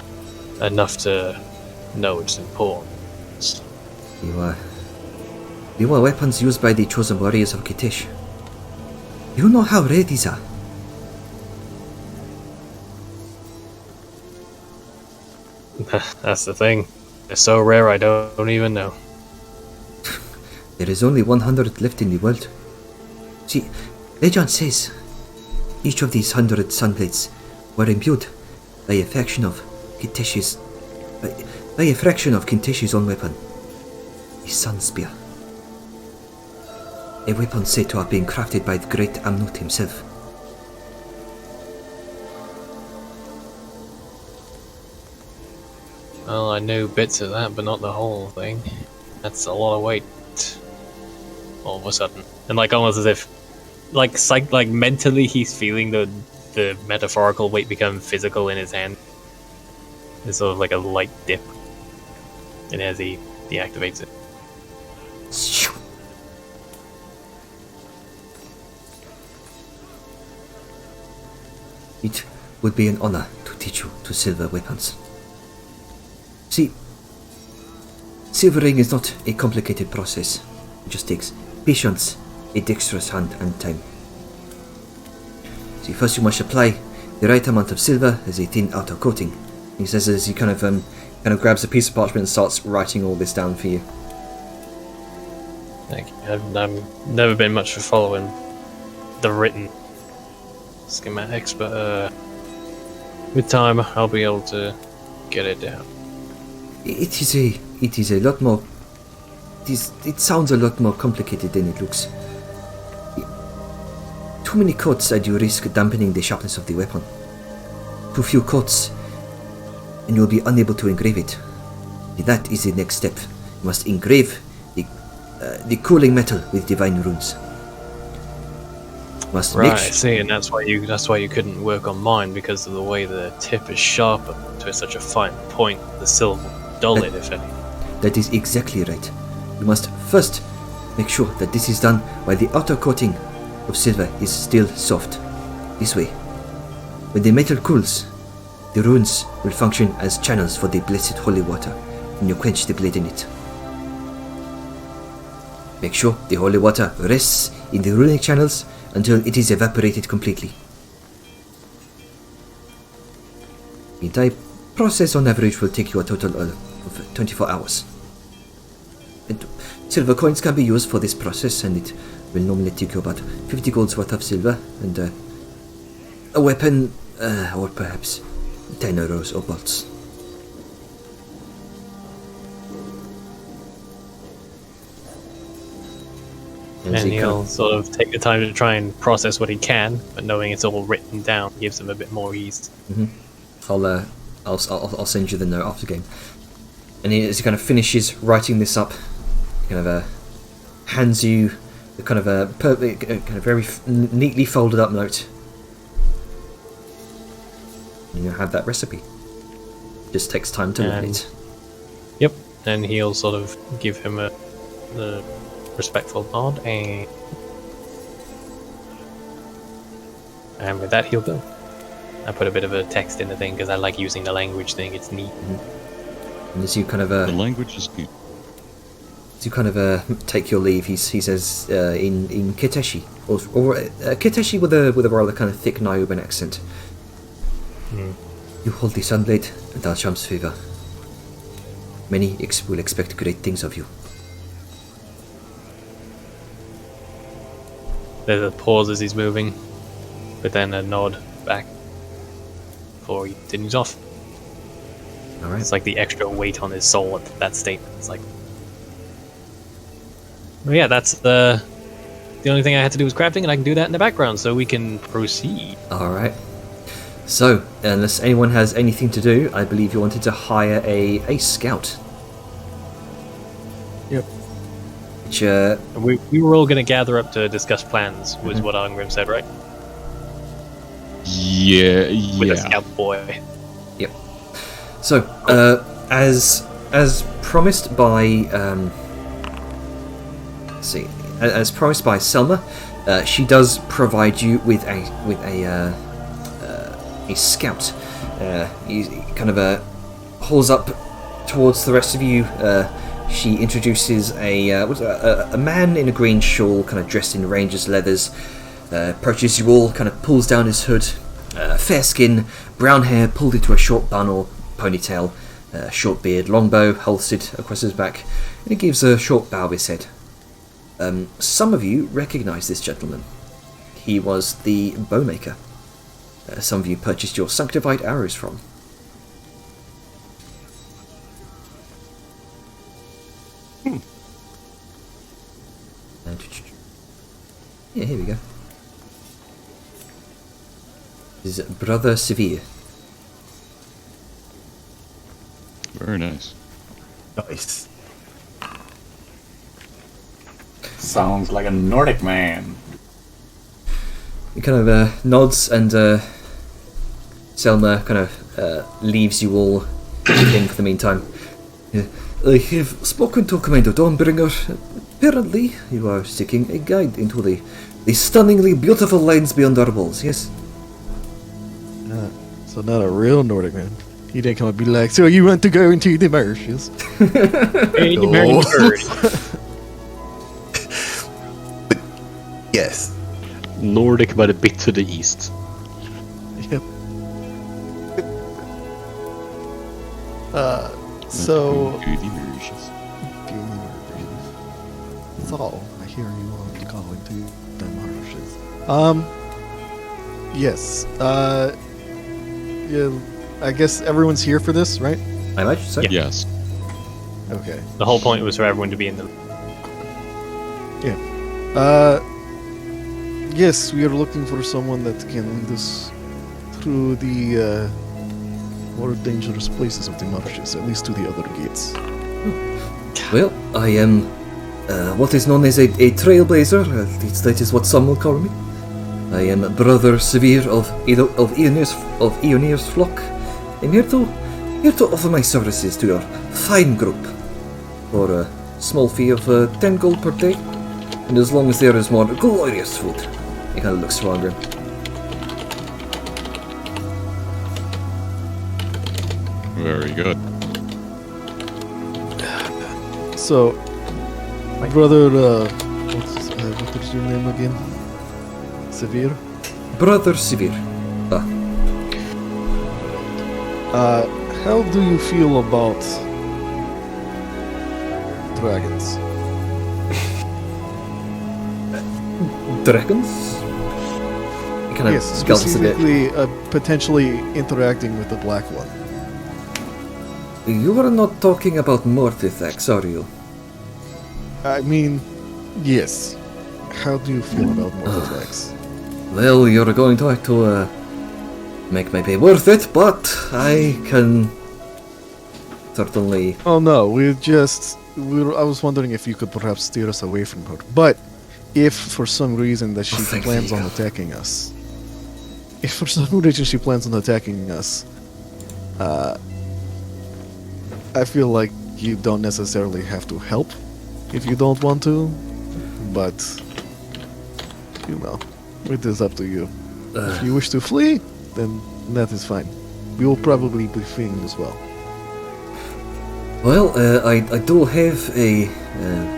enough to know its importance. They were weapons used by the chosen warriors of Kitish. You know how rare these are. That's the thing. They're so rare I don't even know. There is only 100 left in the world. See, legend says each of these 100 sunblades were imbued by a fraction of Kitish's own weapon, the Sun Spear. A weapon said to have been crafted by the great Amnut himself. Well, I knew bits of that, but not the whole thing. That's a lot of weight. All of a sudden. And like almost as if like mentally he's feeling the metaphorical weight become physical in his hand. It's sort of like a light dip. And as he deactivates it. It would be an honor to teach you to silver weapons. See, silvering is not a complicated process. It just takes patience, a dexterous hand, and time. See, first you must apply the right amount of silver as a thin outer coating. He says as he kind of grabs a piece of parchment and starts writing all this down for you. Thank you. I've never been much for following the written schematics, but with time I'll be able to get it down. It is a lot more. It sounds a lot more complicated than it looks. Too many coats and you risk dampening the sharpness of the weapon. Too few coats and you'll be unable to engrave it. That is the next step. You must engrave the cooling metal with divine runes. Must Right, make see, and that's why you couldn't work on mine, because of the way the tip is sharper to such a fine point. The silver dull it, if any. That is exactly right. You must first make sure that this is done while the outer coating of silver is still soft. This way. When the metal cools, the runes will function as channels for the blessed holy water, and you quench the blade in it. Make sure the holy water rests in the runic channels until it is evaporated completely. The entire process on average will take you a total of 24 hours. And silver coins can be used for this process, and it will normally take you about 50 gold's worth of silver and a weapon, or perhaps 10 arrows or bolts. And he'll sort of take the time to try and process what he can, but knowing it's all written down gives him a bit more ease. I'll send you the note after the game. And as he kind of finishes writing this up, he kind of hands you the kind of very neatly folded up note. And you'll have that recipe. Just takes time to learn it. Yep, and he'll sort of give him a respectful nod, and with that he'll go. I put a bit of a text in the thing because I like using the language thing. It's neat. And as you kind of The language is good. as you kind of take your leave, he says in Kiteshi or Kiteshi with a rather kind of thick Nioben accent. You hold the Sunblade and Alsham's favor. Many will expect great things of you. There's a pause as he's moving, but then a nod back before he continues off. All right. It's like the extra weight on his soul at that statement. It's like, well, yeah, that's the only thing I had to do was crafting, and I can do that in the background, so we can proceed. All right. So, unless anyone has anything to do, I believe you wanted to hire a scout. Yep. Which, We were all going to gather up to discuss plans, was what Angrim said, right? Yeah, With a yeah. scout boy. Yep. So, as promised by, as promised by Selma, she does provide you with a scout. He kind of hauls up towards the rest of you. She introduces a man in a green shawl, kind of dressed in ranger's leathers. Approaches you all, kind of pulls down his hood. Fair skin, brown hair pulled into a short bun or ponytail, short beard, long bow holstered across his back, and he gives a short bow of his head. Some of you recognise this gentleman. He was the bowmaker. Some of you purchased your sanctified arrows from. Yeah, here we go. This is Brother Severe. Very nice. Nice. Sounds like a Nordic man. He kind of nods, and Selma kind of leaves you all in for the meantime. I have spoken to Commander Dawnbringer. Apparently, you are seeking a guide into the stunningly beautiful lands beyond our walls, yes? So not a real Nordic man. He didn't come and be like, so you want to go into the marshes? Hey, you married a bird. Yes. Nordic but a bit to the east. Yep. So... So, I hear you want to go into the marshes. Yes. Yeah, I guess everyone's here for this, right? I imagine so. Yeah. Yes. Okay. The whole point was for everyone to be in the... Yes, we are looking for someone that can lead us through the more dangerous places of the marshes, at least to the other gates. Well, I am what is known as a trailblazer, at least that is what some will call me. I am Brother Severe of Eonir's flock. I'm here to offer my services to your fine group for a small fee of 10 gold per day, and as long as there is more glorious food. He kind of looks stronger. Very good. So, brother, what is your name again? Severe? Brother Severe. How do you feel about dragons? Dragons? He kind of Yes, skulks a bit. specifically potentially interacting with the black one. You are not talking about Mortithax, are you? I mean, yes. how do you feel about more attacks? Well, you're going to have to make my pay worth it, but I can certainly. Oh no, I was wondering if you could perhaps steer us away from her. But if for some reason that she thank plans you. on attacking us, I feel like you don't necessarily have to help if you don't want to, but you know, it is up to you. If you wish to flee, then that is fine. We will probably be fleeing as well. Well, I do have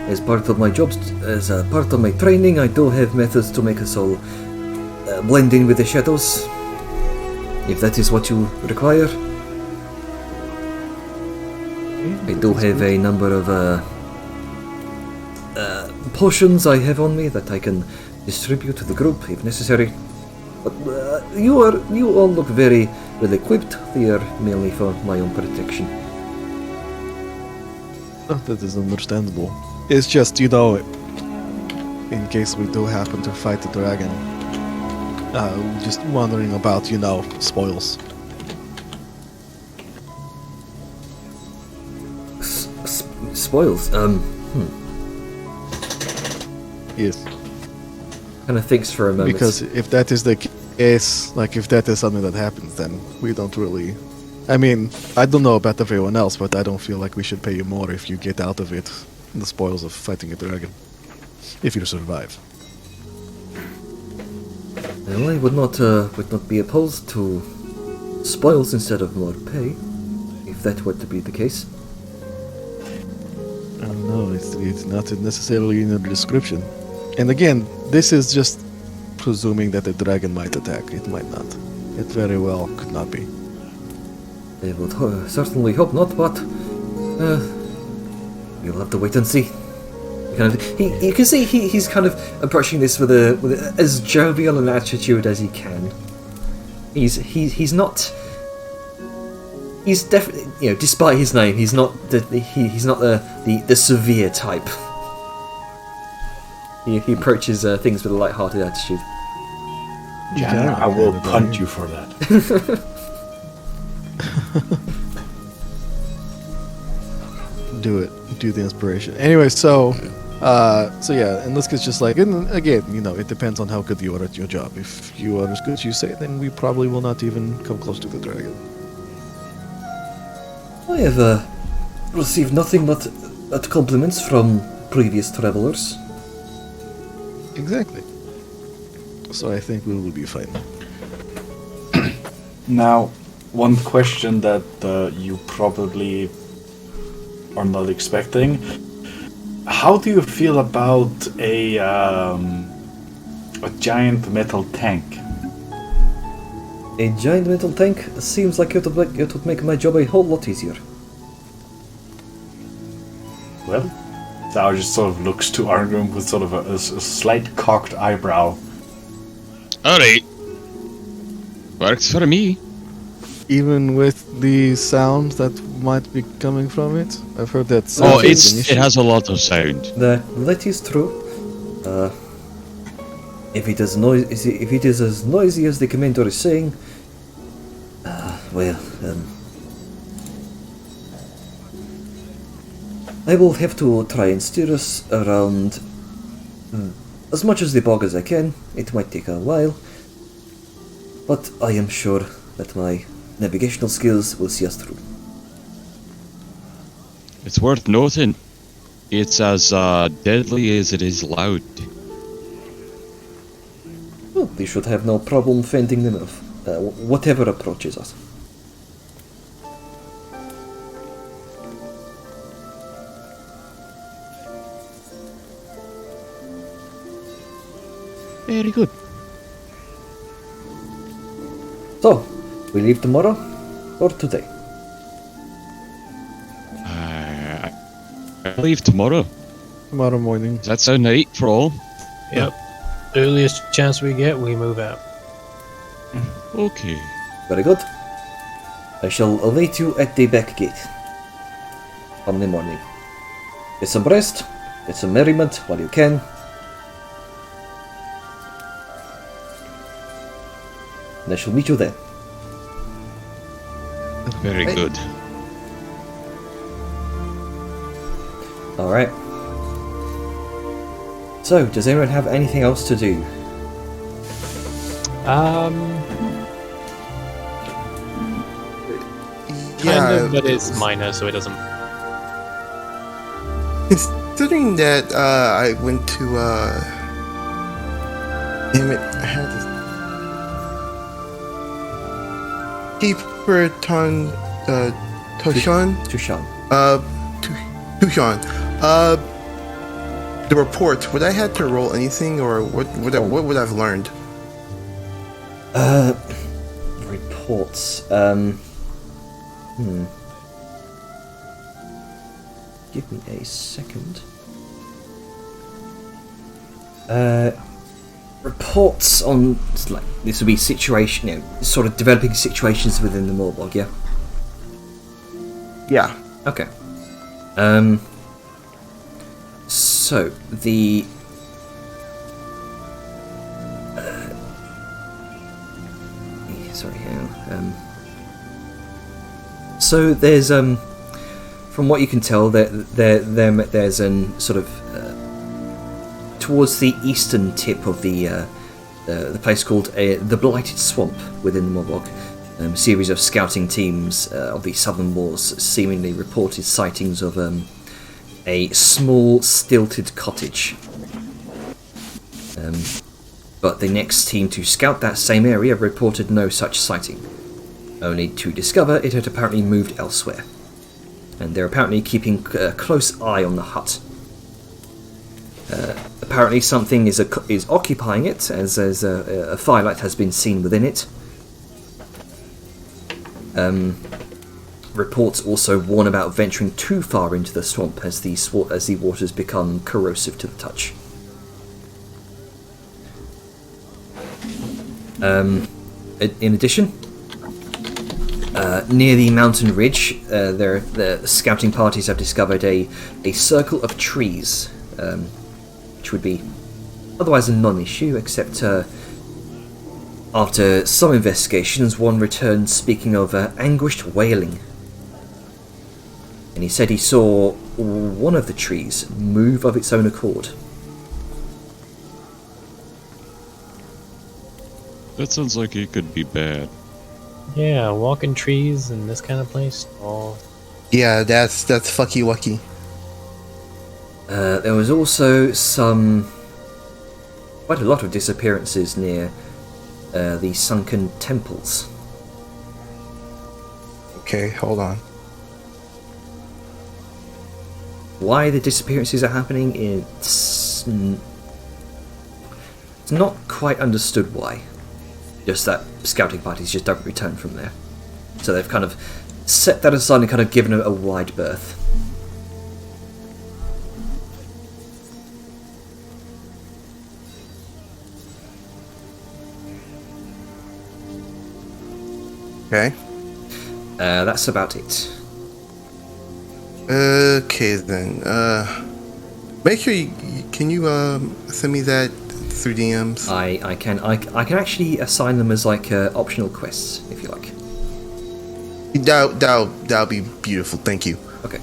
as part of my job, as a part of my training, I do have methods to make us all blend in with the shadows. If that is what you require. I do have a number of potions I have on me that I can distribute to the group if necessary. But you all look very well equipped. They are mainly for my own protection. Oh, that is understandable. It's just, you know, in case we do happen to fight the dragon, just wondering about, you know, spoils. Spoils? Yes. Kind of thinks for a moment. Because if that is the case, like if that is something that happens, then we don't really... I mean, I don't know about everyone else, but I don't feel like we should pay you more if you get out of it the spoils of fighting a dragon. If you survive. Well, I would not be opposed to spoils instead of more pay, if that were to be the case. No, it's not necessarily in the description. And again, this is just presuming that the dragon might attack. It might not. It very well could not be. I would certainly hope not, but you'll have to wait and see. You can see he's kind of approaching this with as jovial an attitude as he can. He's not. He's definitely, you know, despite his name, he's not the severe type. He approaches things with a light-hearted attitude. Janner, I will punt you for that. Do it. Do the inspiration. Anyway, so yeah, and Liska's just like, and again, you know, it depends on how good you are at your job. If you are as good as you say, then we probably will not even come close to the dragon. I have received nothing but compliments from previous travelers. Exactly. So I think we will be fine. Now, one question that you probably are not expecting. How do you feel about a giant metal tank? A giant metal tank seems like it would make my job a whole lot easier. Well, Zao just sort of looks to Arngrim with sort of a slight cocked eyebrow. Alright. Works for me. Even with the sound that might be coming from it, I've heard that. Oh, it has a lot of sound. That is true. If it is as noisy as the commander is saying, I will have to try and steer us around as much as the bog as I can. It might take a while, but I am sure that my navigational skills will see us through. It's worth noting, it's as deadly as it is loud. Well, we should have no problem fending them off, whatever approaches us. Very good. So, we leave tomorrow or today? I leave tomorrow. Tomorrow morning. Does that sound right for all? Yep. Earliest chance we get, we move out. Okay. Very good. I shall await you at the back gate on the morning. Get some rest, get some merriment while you can, I shall meet you there. Very Hey. good. Alright. So, does anyone have anything else to do? Kind of, but it's minor, so it doesn't. Considering that I went to damn it, I had this Keeper Toshan. Tushan. Tushan. The report. Would I have to roll anything, or what would I've learned? Reports. Give me a second. Reports on, like, this would be situation, sort of developing situations within the Morbog, yeah? Yeah. Okay. So, the... sorry, hang on. So, there's, from what you can tell, there's an sort of... towards the eastern tip of the place called the Blighted Swamp within the Morbog. A series of scouting teams of the Southern Wars seemingly reported sightings of a small stilted cottage. But the next team to scout that same area reported no such sighting, only to discover it had apparently moved elsewhere. And they're apparently keeping a close eye on the hut. Apparently something is occupying it, as a firelight has been seen within it. Reports also warn about venturing too far into the swamp as the waters become corrosive to the touch. In addition, near the mountain ridge, the scouting parties have discovered a circle of trees, which would be otherwise a non-issue, except after some investigations, one returned speaking of anguished wailing. And he said he saw one of the trees move of its own accord. That sounds like it could be bad. Yeah, walking trees in this kind of place. Oh, Yeah, that's fucky wucky. There was also quite a lot of disappearances near the sunken temples. Okay, hold on. Why the disappearances are happening, it's not quite understood why. Just that scouting parties just don't return from there. So they've kind of set that aside and kind of given it a wide berth. Okay. That's about it. Okay then. Make sure can you send me that through DMs? I can actually assign them as like optional quests if you like. That'll be beautiful. Thank you. Okay.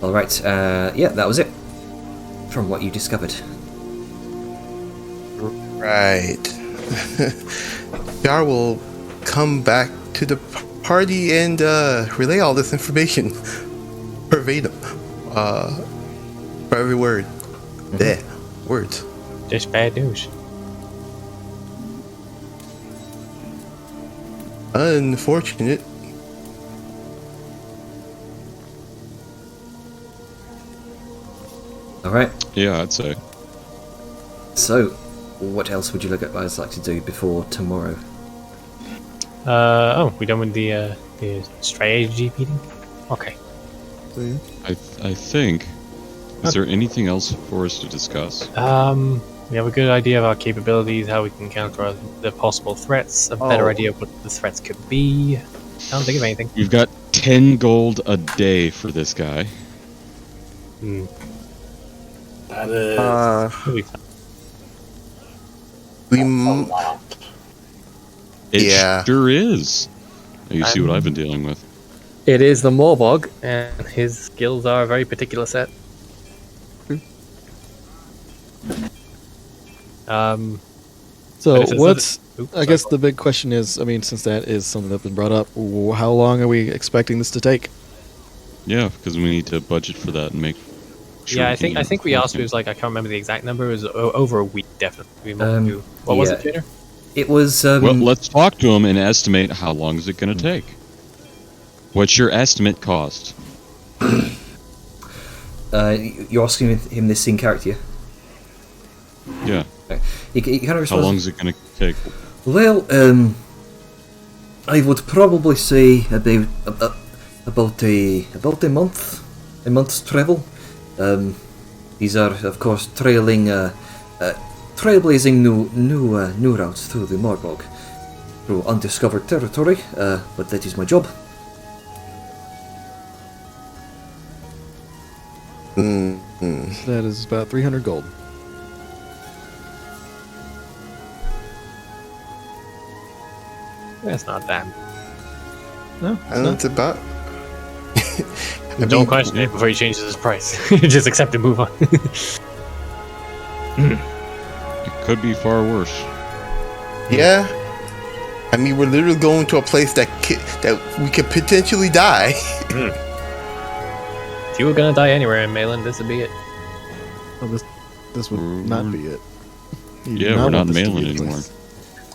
All right. Yeah, that was it. From what you discovered. Right. Jar will come back to the party and relay all this information verbatim. For every word. There. Words. just bad news. Unfortunate. All right. Yeah, I'd say. So, what else would you guys like to do before tomorrow? Oh, we done with the strategy meeting? Okay. I think. Is there anything else for us to discuss? We have a good idea of our capabilities, how we can counter the possible threats, a better idea of what the threats could be. Can't think of anything. We've got 10 gold a day for this guy. That is It'll be fine. We a m- lot. It Yeah. sure is. You see what I've been dealing with. It is the Morbog, and his skills are a very particular set. But So if it's what's Oops, I sorry, guess go the big question is, I mean, since that is something that's been brought up, how long are we expecting this to take? Yeah, because we need to budget for that and make sure. Yeah, we I think can we asked. It work was like I can't remember the exact number. It was over a week, definitely. What was yeah. it, Junior? It was. Well, let's talk to him and estimate how long is it going to take. What's your estimate cost? You're asking him this in character. Yeah. He kind of How responds. long is it going to take? Well, I would probably say about a month's travel. These are, of course, trailblazing new routes through the Morbog, through undiscovered territory. But that is my job. That is about 300 gold. That's not bad. No, it's And not. it's about. I Don't mean, question it before he changes his price. Just accept and move on. It could be far worse. Yeah. I mean, we're literally going to a place that we could potentially die. If you were gonna die anywhere in Malin, this would be it. Well, this would not be it. You do Yeah, we're not want this to be mailing a anymore. place.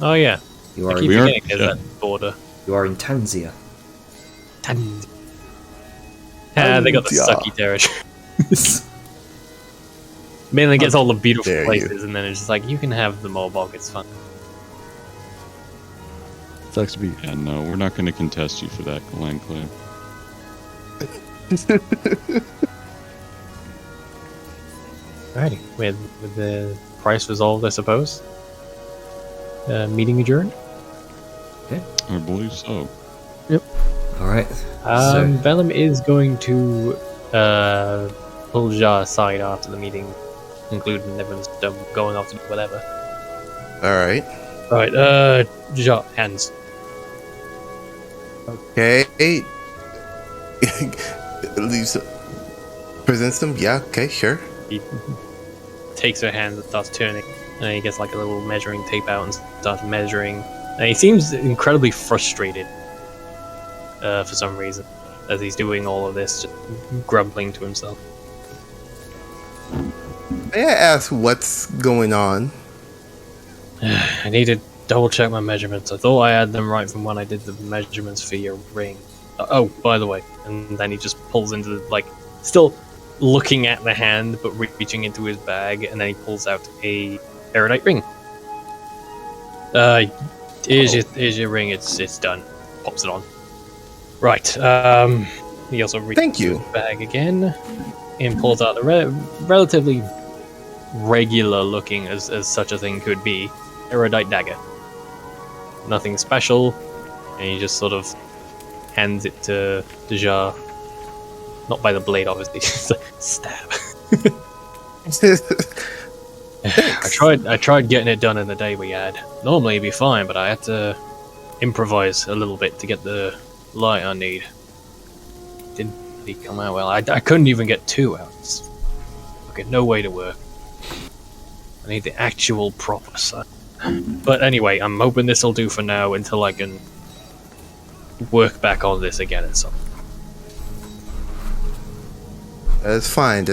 Oh yeah, You I are keep We are- forgetting there's yeah. that border. you are in Tanzia. They got the Yeah. sucky territory. Malin gets all the beautiful dare you. places, and then it's just like you can have the Morbog. It's fun. Sucks to be. Yeah, no, we're not going to contest you for that land claim. Alrighty, with the price resolved, I suppose. Meeting adjourned. I believe so. All right. Vellum is going to pull Ja aside after the meeting, including everyone's done going off to do whatever. All right. Right, Ja, hands. Okay. Leaves. Presents them. Yeah. Okay. Sure. He takes her hands and starts turning, and he gets like a little measuring tape out and starts measuring. And he seems incredibly frustrated for some reason as he's doing all of this, just grumbling to himself. May I ask what's going on? I need to double check my measurements. I thought I had them right from when I did the measurements for your ring. Oh, by the way, and then he just pulls into the, like, still looking at the hand, but reaching into his bag, and then he pulls out a erudite ring. Here's your ring. It's done. Pops it on. Right. He also reaches Thank you. into his bag again and pulls out the relatively regular looking, as such a thing could be, erudite dagger. Nothing special, and he just sort of hands it to Ja. Not by the blade, obviously. Just like, stab. I tried getting it done in the day we had. Normally it'd be fine, but I had to improvise a little bit to get the light I need. Didn't really come out well. I couldn't even get 2 out. It's fucking no way to work. I need the actual proper sight. But anyway, I'm hoping this will do for now until I can work back on this again at some point. That's fine.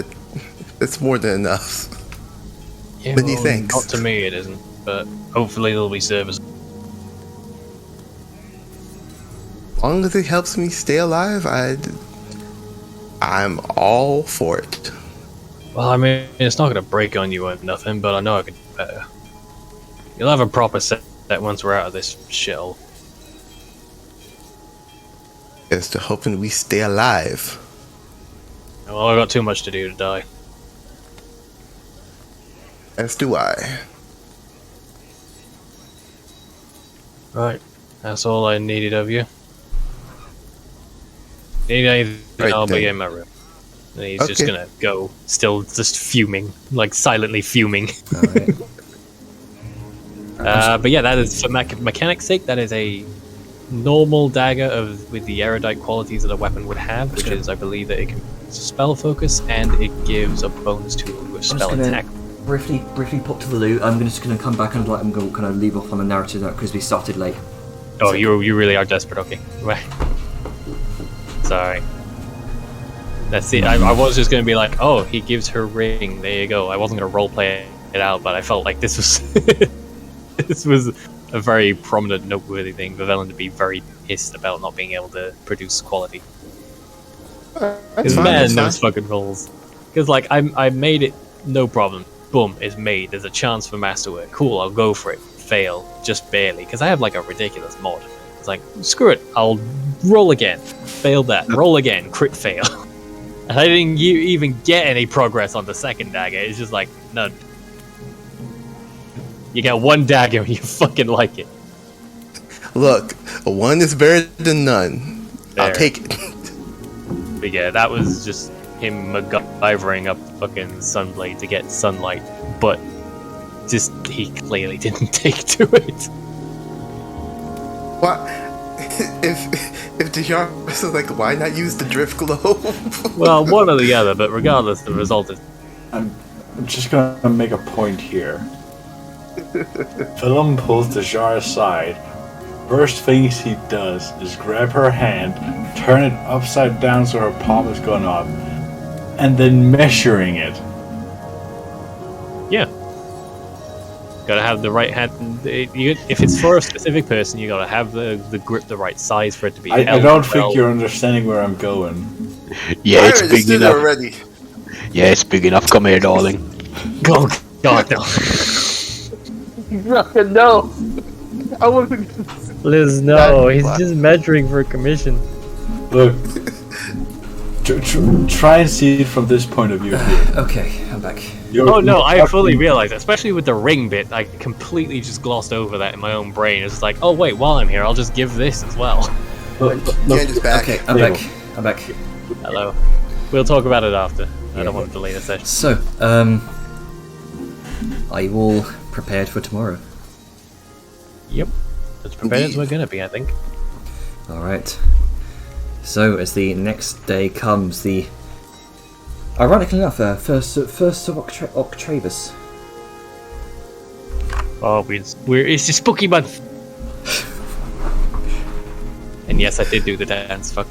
That's more than enough. Yeah, Many thanks. Not to me, it isn't. But hopefully there'll be service. As long as it helps me stay alive, I'm all for it. Well, I mean, it's not going to break on you or nothing, but I know I could do better. You'll have a proper set once we're out of this shell. As to hoping we stay alive. Well, I got too much to do to die. As do I. Right, that's all I needed of you. Need anything, Right I'll be then. in my room. And he's just Okay. gonna go, still just fuming, like silently fuming. Alright. But yeah, that is for mechanic's sake. That is a normal dagger with the erudite qualities that a weapon would have, which is, I believe, that it can spell focus and it gives a bonus to a spell attack. Briefly pop to the loo. I'm just gonna come back and I'm gonna kind of leave off on the narrative because we started late. Oh, you really are desperate. Okay, right. Sorry. That's it. I was just gonna be like, oh, he gives her ring. There you go. I wasn't gonna roleplay it out, but I felt like this was this was a very prominent, noteworthy thing for Velen to be very pissed about not being able to produce quality. Because man, those fucking rolls. Because like I made it, no problem. Boom, it's made. There's a chance for masterwork. Cool, I'll go for it. Fail, just barely. Because I have like a ridiculous mod. It's like, screw it, I'll roll again. Failed that. Roll again. Crit fail. And I didn't even get any progress on the second dagger. It's just like, none. You get one dagger and you fucking like it. Look, one is better than none. I'll There. take it. But yeah, that was just him MacGyvering up fucking Sunblade to get sunlight. But just, he clearly didn't take to it. What? If Dejar is like, why not use the drift globe? Well, one or the other, but regardless, the result is... I'm just gonna make a point here. Philum pulls the jar aside. First things he does is grab her hand, turn it upside down so her palm is going up, and then measuring it. Yeah. Gotta have the right hand. If it's for a specific person, you gotta have the grip the right size for it to be. I don't think you're understanding where I'm going. Yeah, it's I big understood enough. already. Yeah, it's big enough. Come here, darling. Oh God, no. No. I wasn't. Liz, no, he's just measuring for commission. Look, try and see it from this point of view here. Okay, I'm back. Oh no, I fully realized, especially with the ring bit, I completely just glossed over that in my own brain. It's like, oh wait, while I'm here, I'll just give this as well. Candace back. Okay, I'm back. I'm back. Hello. We'll talk about it after. I don't want to delay the session. So, are you all prepared for tomorrow? Yep. As prepared as we're gonna be, I think. Alright. So, as the next day comes, the... Ironically enough, first of Octavius. Oh, it's the spooky month. And yes, I did do the dance. Fuck.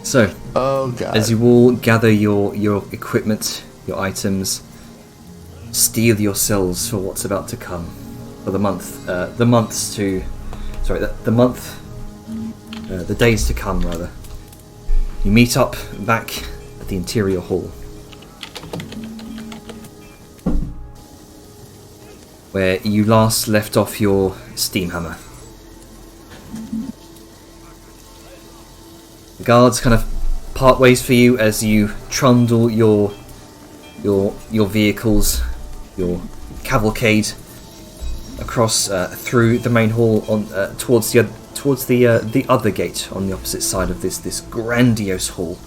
So, Oh god. as you all gather your equipment, your items, steel yourselves for what's about to come, for the days to come, rather. You meet up back at the interior hall, where you last left off your steam hammer. The guards kind of part ways for you as you trundle your vehicles, your cavalcade across through the main hall on towards the other gate on the opposite side of this grandiose hall.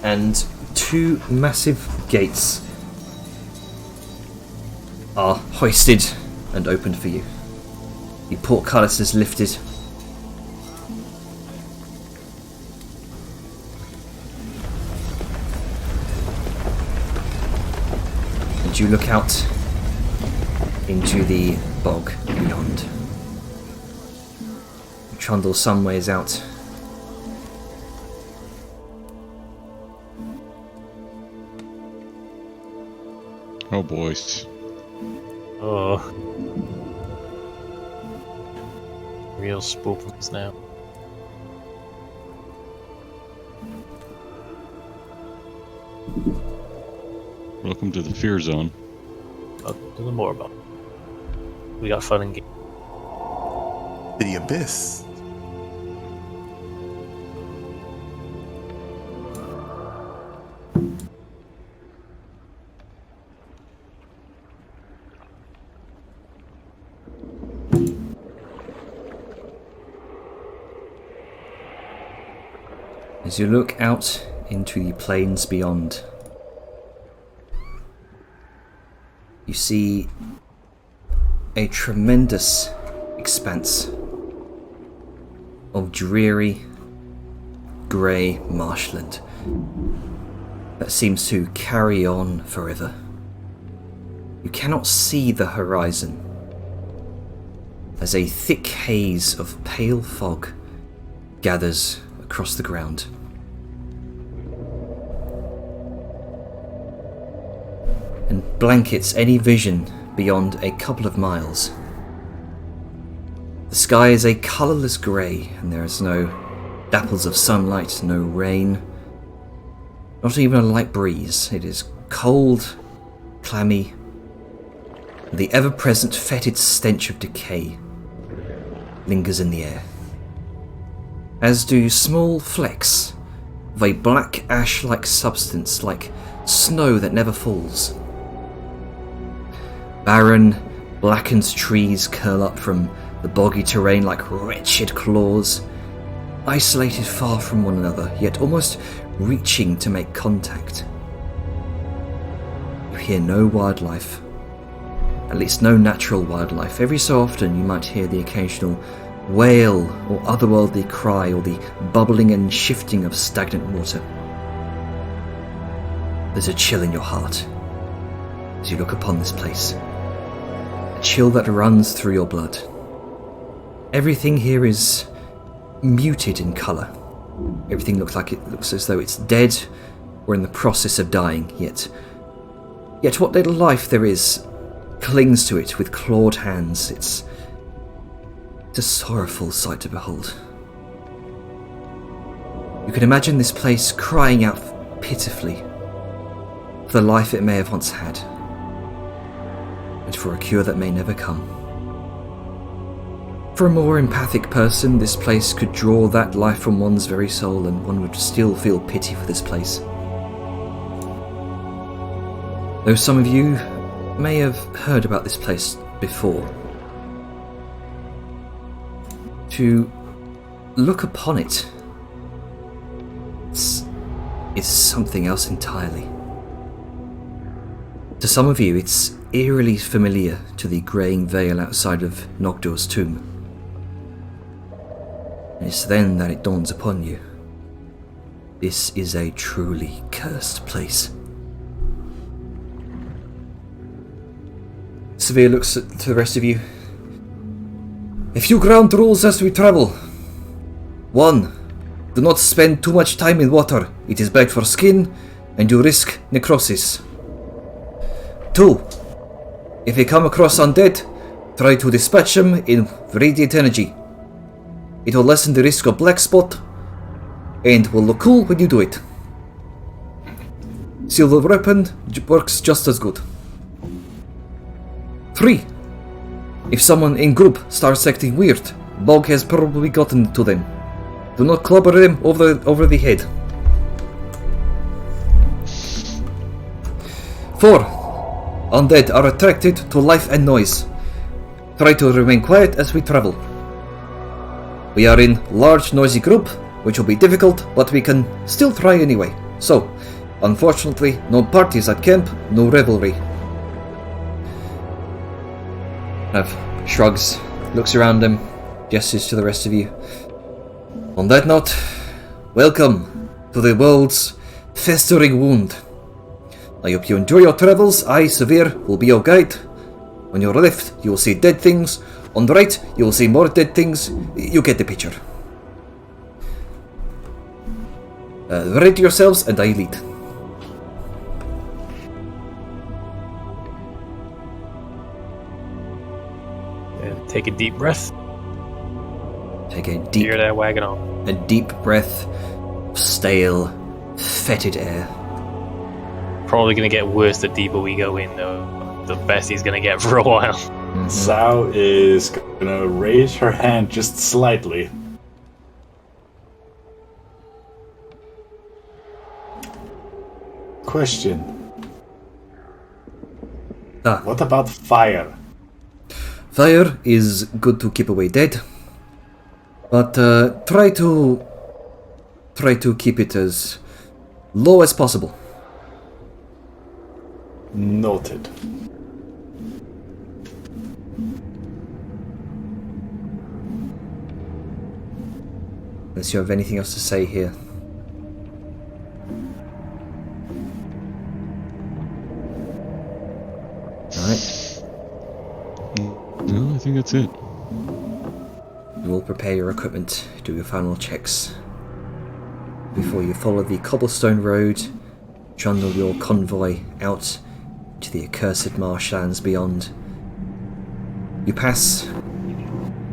And two massive gates are hoisted and opened for you. The portcullis is lifted. And you look out into the bog beyond. You trundle some ways out. Oh, boys. Oh. Real spookness now. Welcome to the fear zone. Well, do more about it. We got fun and games. The abyss. As you look out into the plains beyond, you see a tremendous expanse of dreary, grey marshland that seems to carry on forever. You cannot see the horizon as a thick haze of pale fog gathers across the ground. And blankets any vision beyond a couple of miles. The sky is a colourless grey, and there is no dapples of sunlight, no rain, not even a light breeze. It is cold, clammy, and the ever-present fetid stench of decay lingers in the air, as do small flecks of a black ash-like substance, like snow that never falls. Barren, blackened trees curl up from the boggy terrain like wretched claws, isolated far from one another, yet almost reaching to make contact. You hear no wildlife, at least no natural wildlife. Every so often you might hear the occasional wail or otherworldly cry, or the bubbling and shifting of stagnant water. There's a chill in your heart as you look upon this place, a chill that runs through your blood. Everything here is muted in colour. Everything looks as though it's dead or in the process of dying, yet what little life there is clings to it with clawed hands. It's a sorrowful sight to behold. You can imagine this place crying out pitifully for the life it may have once had, and for a cure that may never come. For a more empathic person, this place could draw that life from one's very soul, and one would still feel pity for this place. Though some of you may have heard about this place before, to look upon it, it's something else entirely. To some of you, it's eerily familiar to the greying veil outside of Nogdor's tomb. And it's then that it dawns upon you. This is a truly cursed place. Severe looks to the rest of you. A few ground rules as we travel. 1. Do not spend too much time in water. It is bad for skin, and you risk necrosis. 2. If you come across undead, try to dispatch them in radiant energy. It will lessen the risk of black spot, and will look cool when you do it. Silver weapon works just as good. 3. If someone in group starts acting weird, Bog has probably gotten to them. Do not clobber them over the head. 4. Undead are attracted to life and noise. Try to remain quiet as we travel. We are in large noisy group, which will be difficult, but we can still try anyway. So, unfortunately, no parties at camp, no revelry. Shrugs, looks around him, gestures to the rest of you. On that note, welcome to the world's festering wound. I hope you enjoy your travels. I, Severe, will be your guide. On your left, you will see dead things. On the right, you will see more dead things. You get the picture. Ready yourselves, and I lead. Take a deep breath. Take a deep, Steer that wagon on. a deep breath of stale, fetid air. Probably gonna get worse the deeper we go in, though. The best he's gonna get for a while. Mm-hmm. Sao is gonna raise her hand just slightly. Question. What about fire? Fire is good to keep away dead, but try to try to keep it as low as possible. Noted. Unless you have anything else to say here. Alright. No, I think that's it. You will prepare your equipment, do your final checks. Before you follow the cobblestone road, trundle your convoy out to the accursed marshlands beyond. You pass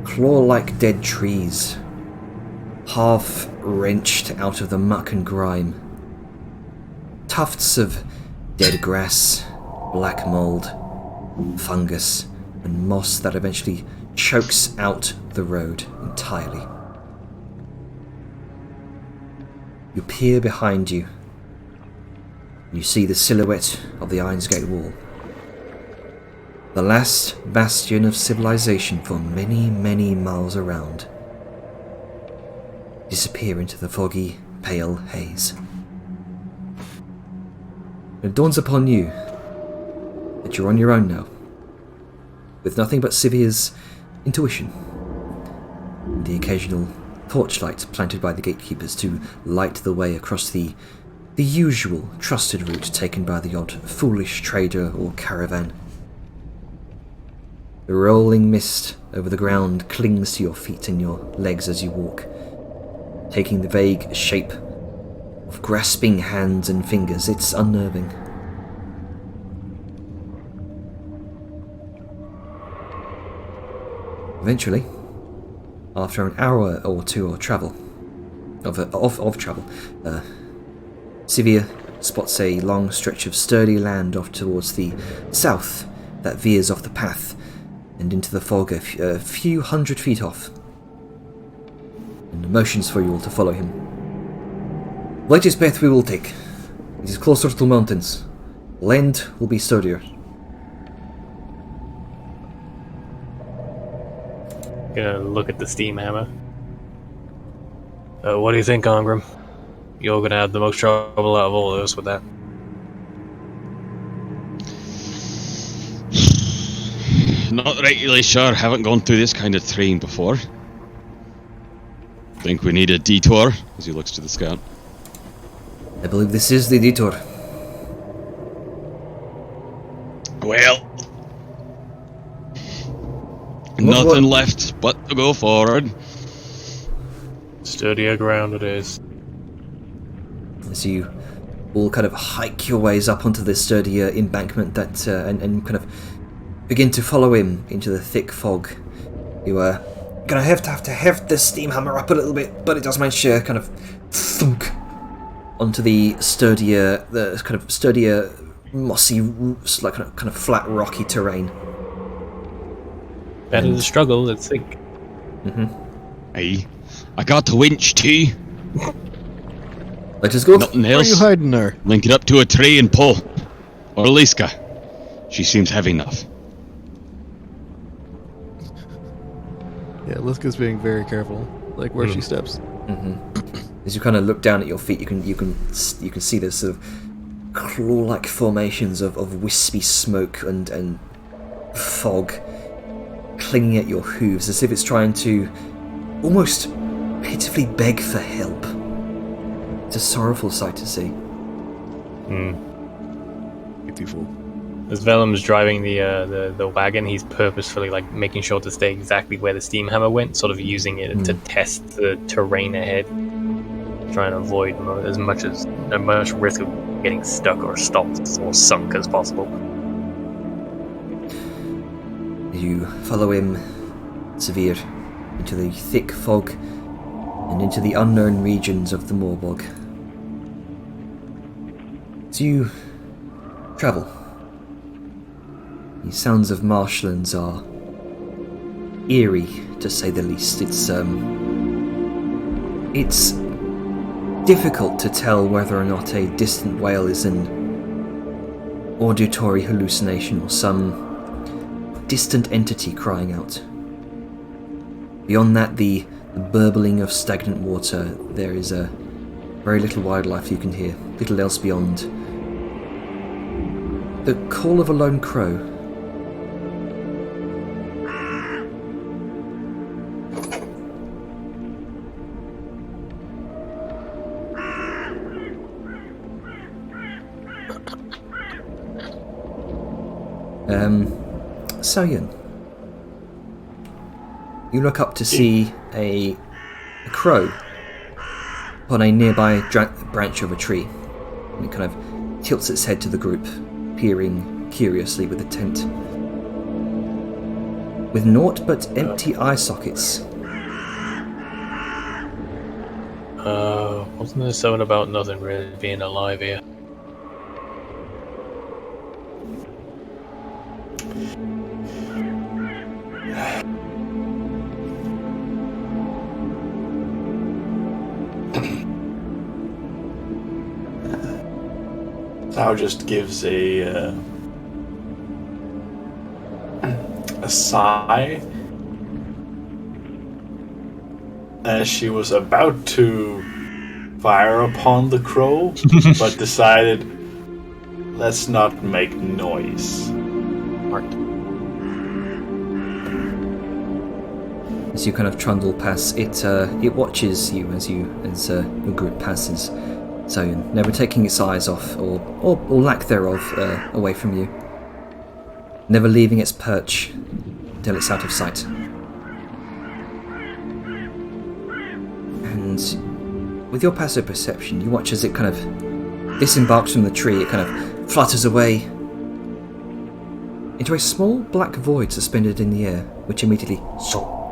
claw-like dead trees, half wrenched out of the muck and grime. Tufts of dead grass, black mould, fungus, and moss that eventually chokes out the road entirely. You peer behind you. You see the silhouette of the Ironsgate Wall. The last bastion of civilization for many, many miles around. Disappear into the foggy, pale haze. It dawns upon you that you're on your own now, with nothing but Sivir's intuition, and the occasional torchlight planted by the gatekeepers to light the way across the usual trusted route taken by the odd foolish trader or caravan. The rolling mist over the ground clings to your feet and your legs as you walk, taking the vague shape of grasping hands and fingers. It's unnerving. Eventually, after an hour or two of travel, Sivir spots a long stretch of sturdy land off towards the south that veers off the path and into the fog a few hundred feet off, and motions for you all to follow him. Lightest path we will take. It is closer to mountains. Land will be sturdier. Gonna look at the steam hammer. What do you think, Ongram? You're gonna have the most trouble out of all of us with that. Not really sure. Haven't gone through this kind of terrain before. Think we need a detour, as he looks to the scout. I believe this is the detour. Well, nothing left but to go forward. Sturdier ground it is. As you all kind of hike your ways up onto this sturdier embankment that and kind of begin to follow him into the thick fog. You are gonna have to have the steam hammer up a little bit, but it does manage to kind of thunk onto the sturdier, mossy, like kind of flat, rocky terrain. Better to struggle than think. Aye, I got a winch too. Let us go. Nothing Where are you else. hiding there? Link it up to a tree and pull. Or Liska. She seems heavy enough. Yeah, Liska's being very careful, like where she steps. As you kind of look down at your feet, you can see this sort of claw-like formations of wispy smoke and fog clinging at your hooves, as if it's trying to almost pitifully beg for help. It's a sorrowful sight to see. Beautiful. As Vellum's driving the wagon, he's purposefully like making sure to stay exactly where the steam hammer went, sort of using it to test the terrain ahead, trying to avoid as much risk of getting stuck or stopped or sunk as possible. You follow him, Sivir, into the thick fog and into the unknown regions of the Moorbog. As you travel, the sounds of marshlands are eerie, to say the least. It's difficult to tell whether or not a distant wail is an auditory hallucination or some distant entity crying out. Beyond that, the burbling of stagnant water, there is a Very little wildlife you can hear, little else beyond. The call of a lone crow. Soyun. You look up to see a crow on a nearby branch of a tree. And it kind of tilts its head to the group, peering curiously with the tent. With naught but empty eye sockets. Wasn't there something about nothing really being alive here? Thou just gives a sigh as she was about to fire upon the crow, but decided, let's not make noise. As you kind of trundle past, it watches you as your group passes. So never taking its eyes off, or lack thereof, away from you. Never leaving its perch until it's out of sight. And with your passive perception, you watch as it kind of disembarks from the tree. It kind of flutters away into a small black void suspended in the air, which immediately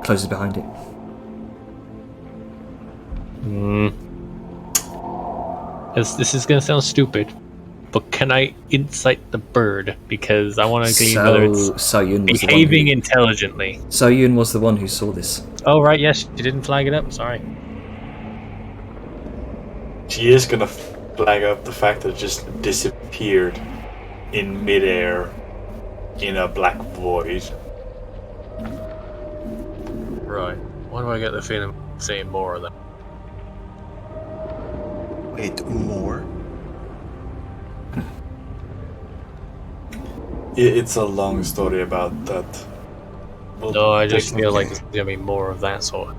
closes behind it. This is gonna sound stupid, but can I insight the bird? Because I want to glean whether it's Soyun was behaving intelligently. Soyun was the one who saw this. Oh, right, yes, you didn't flag it up, sorry. She is gonna flag up the fact that it just disappeared in midair in a black void. Right. Why do I get the feeling I'm seeing more of them? Wait, more? It's a long story about that. No, I just feel like there's gonna be more of that sort.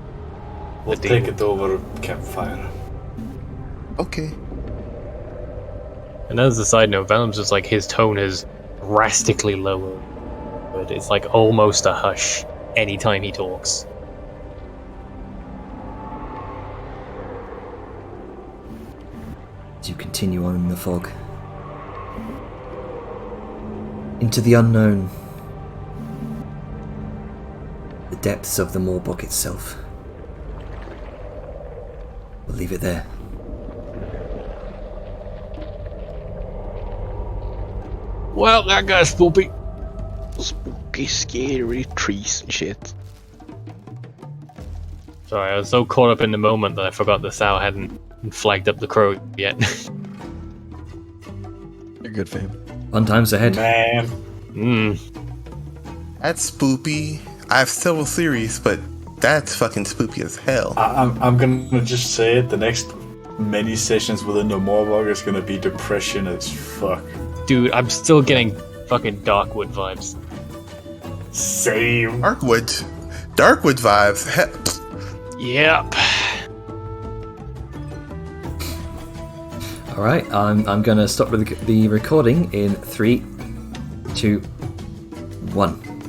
We'll take it over campfire. Okay. And as a side note, Venom's just like, his tone is drastically lower. But it's like almost a hush anytime he talks. As you continue on in the fog. Into the unknown. The depths of the Moorbog itself. We'll leave it there. Well, that guy's spooky. Spooky, scary trees and shit. Sorry, I was so caught up in the moment that I forgot the sow hadn't flagged up the crow yet. You're good, fam. Fun times ahead. Man. That's spoopy. I have several theories, but that's fucking spoopy as hell. I'm gonna just say it, the next many sessions within the Moorbog is gonna be depression as fuck. Dude, I'm still getting fucking Darkwood vibes. Same. Darkwood vibes. Yep. Alright, I'm gonna stop the recording in 3, 2, 1.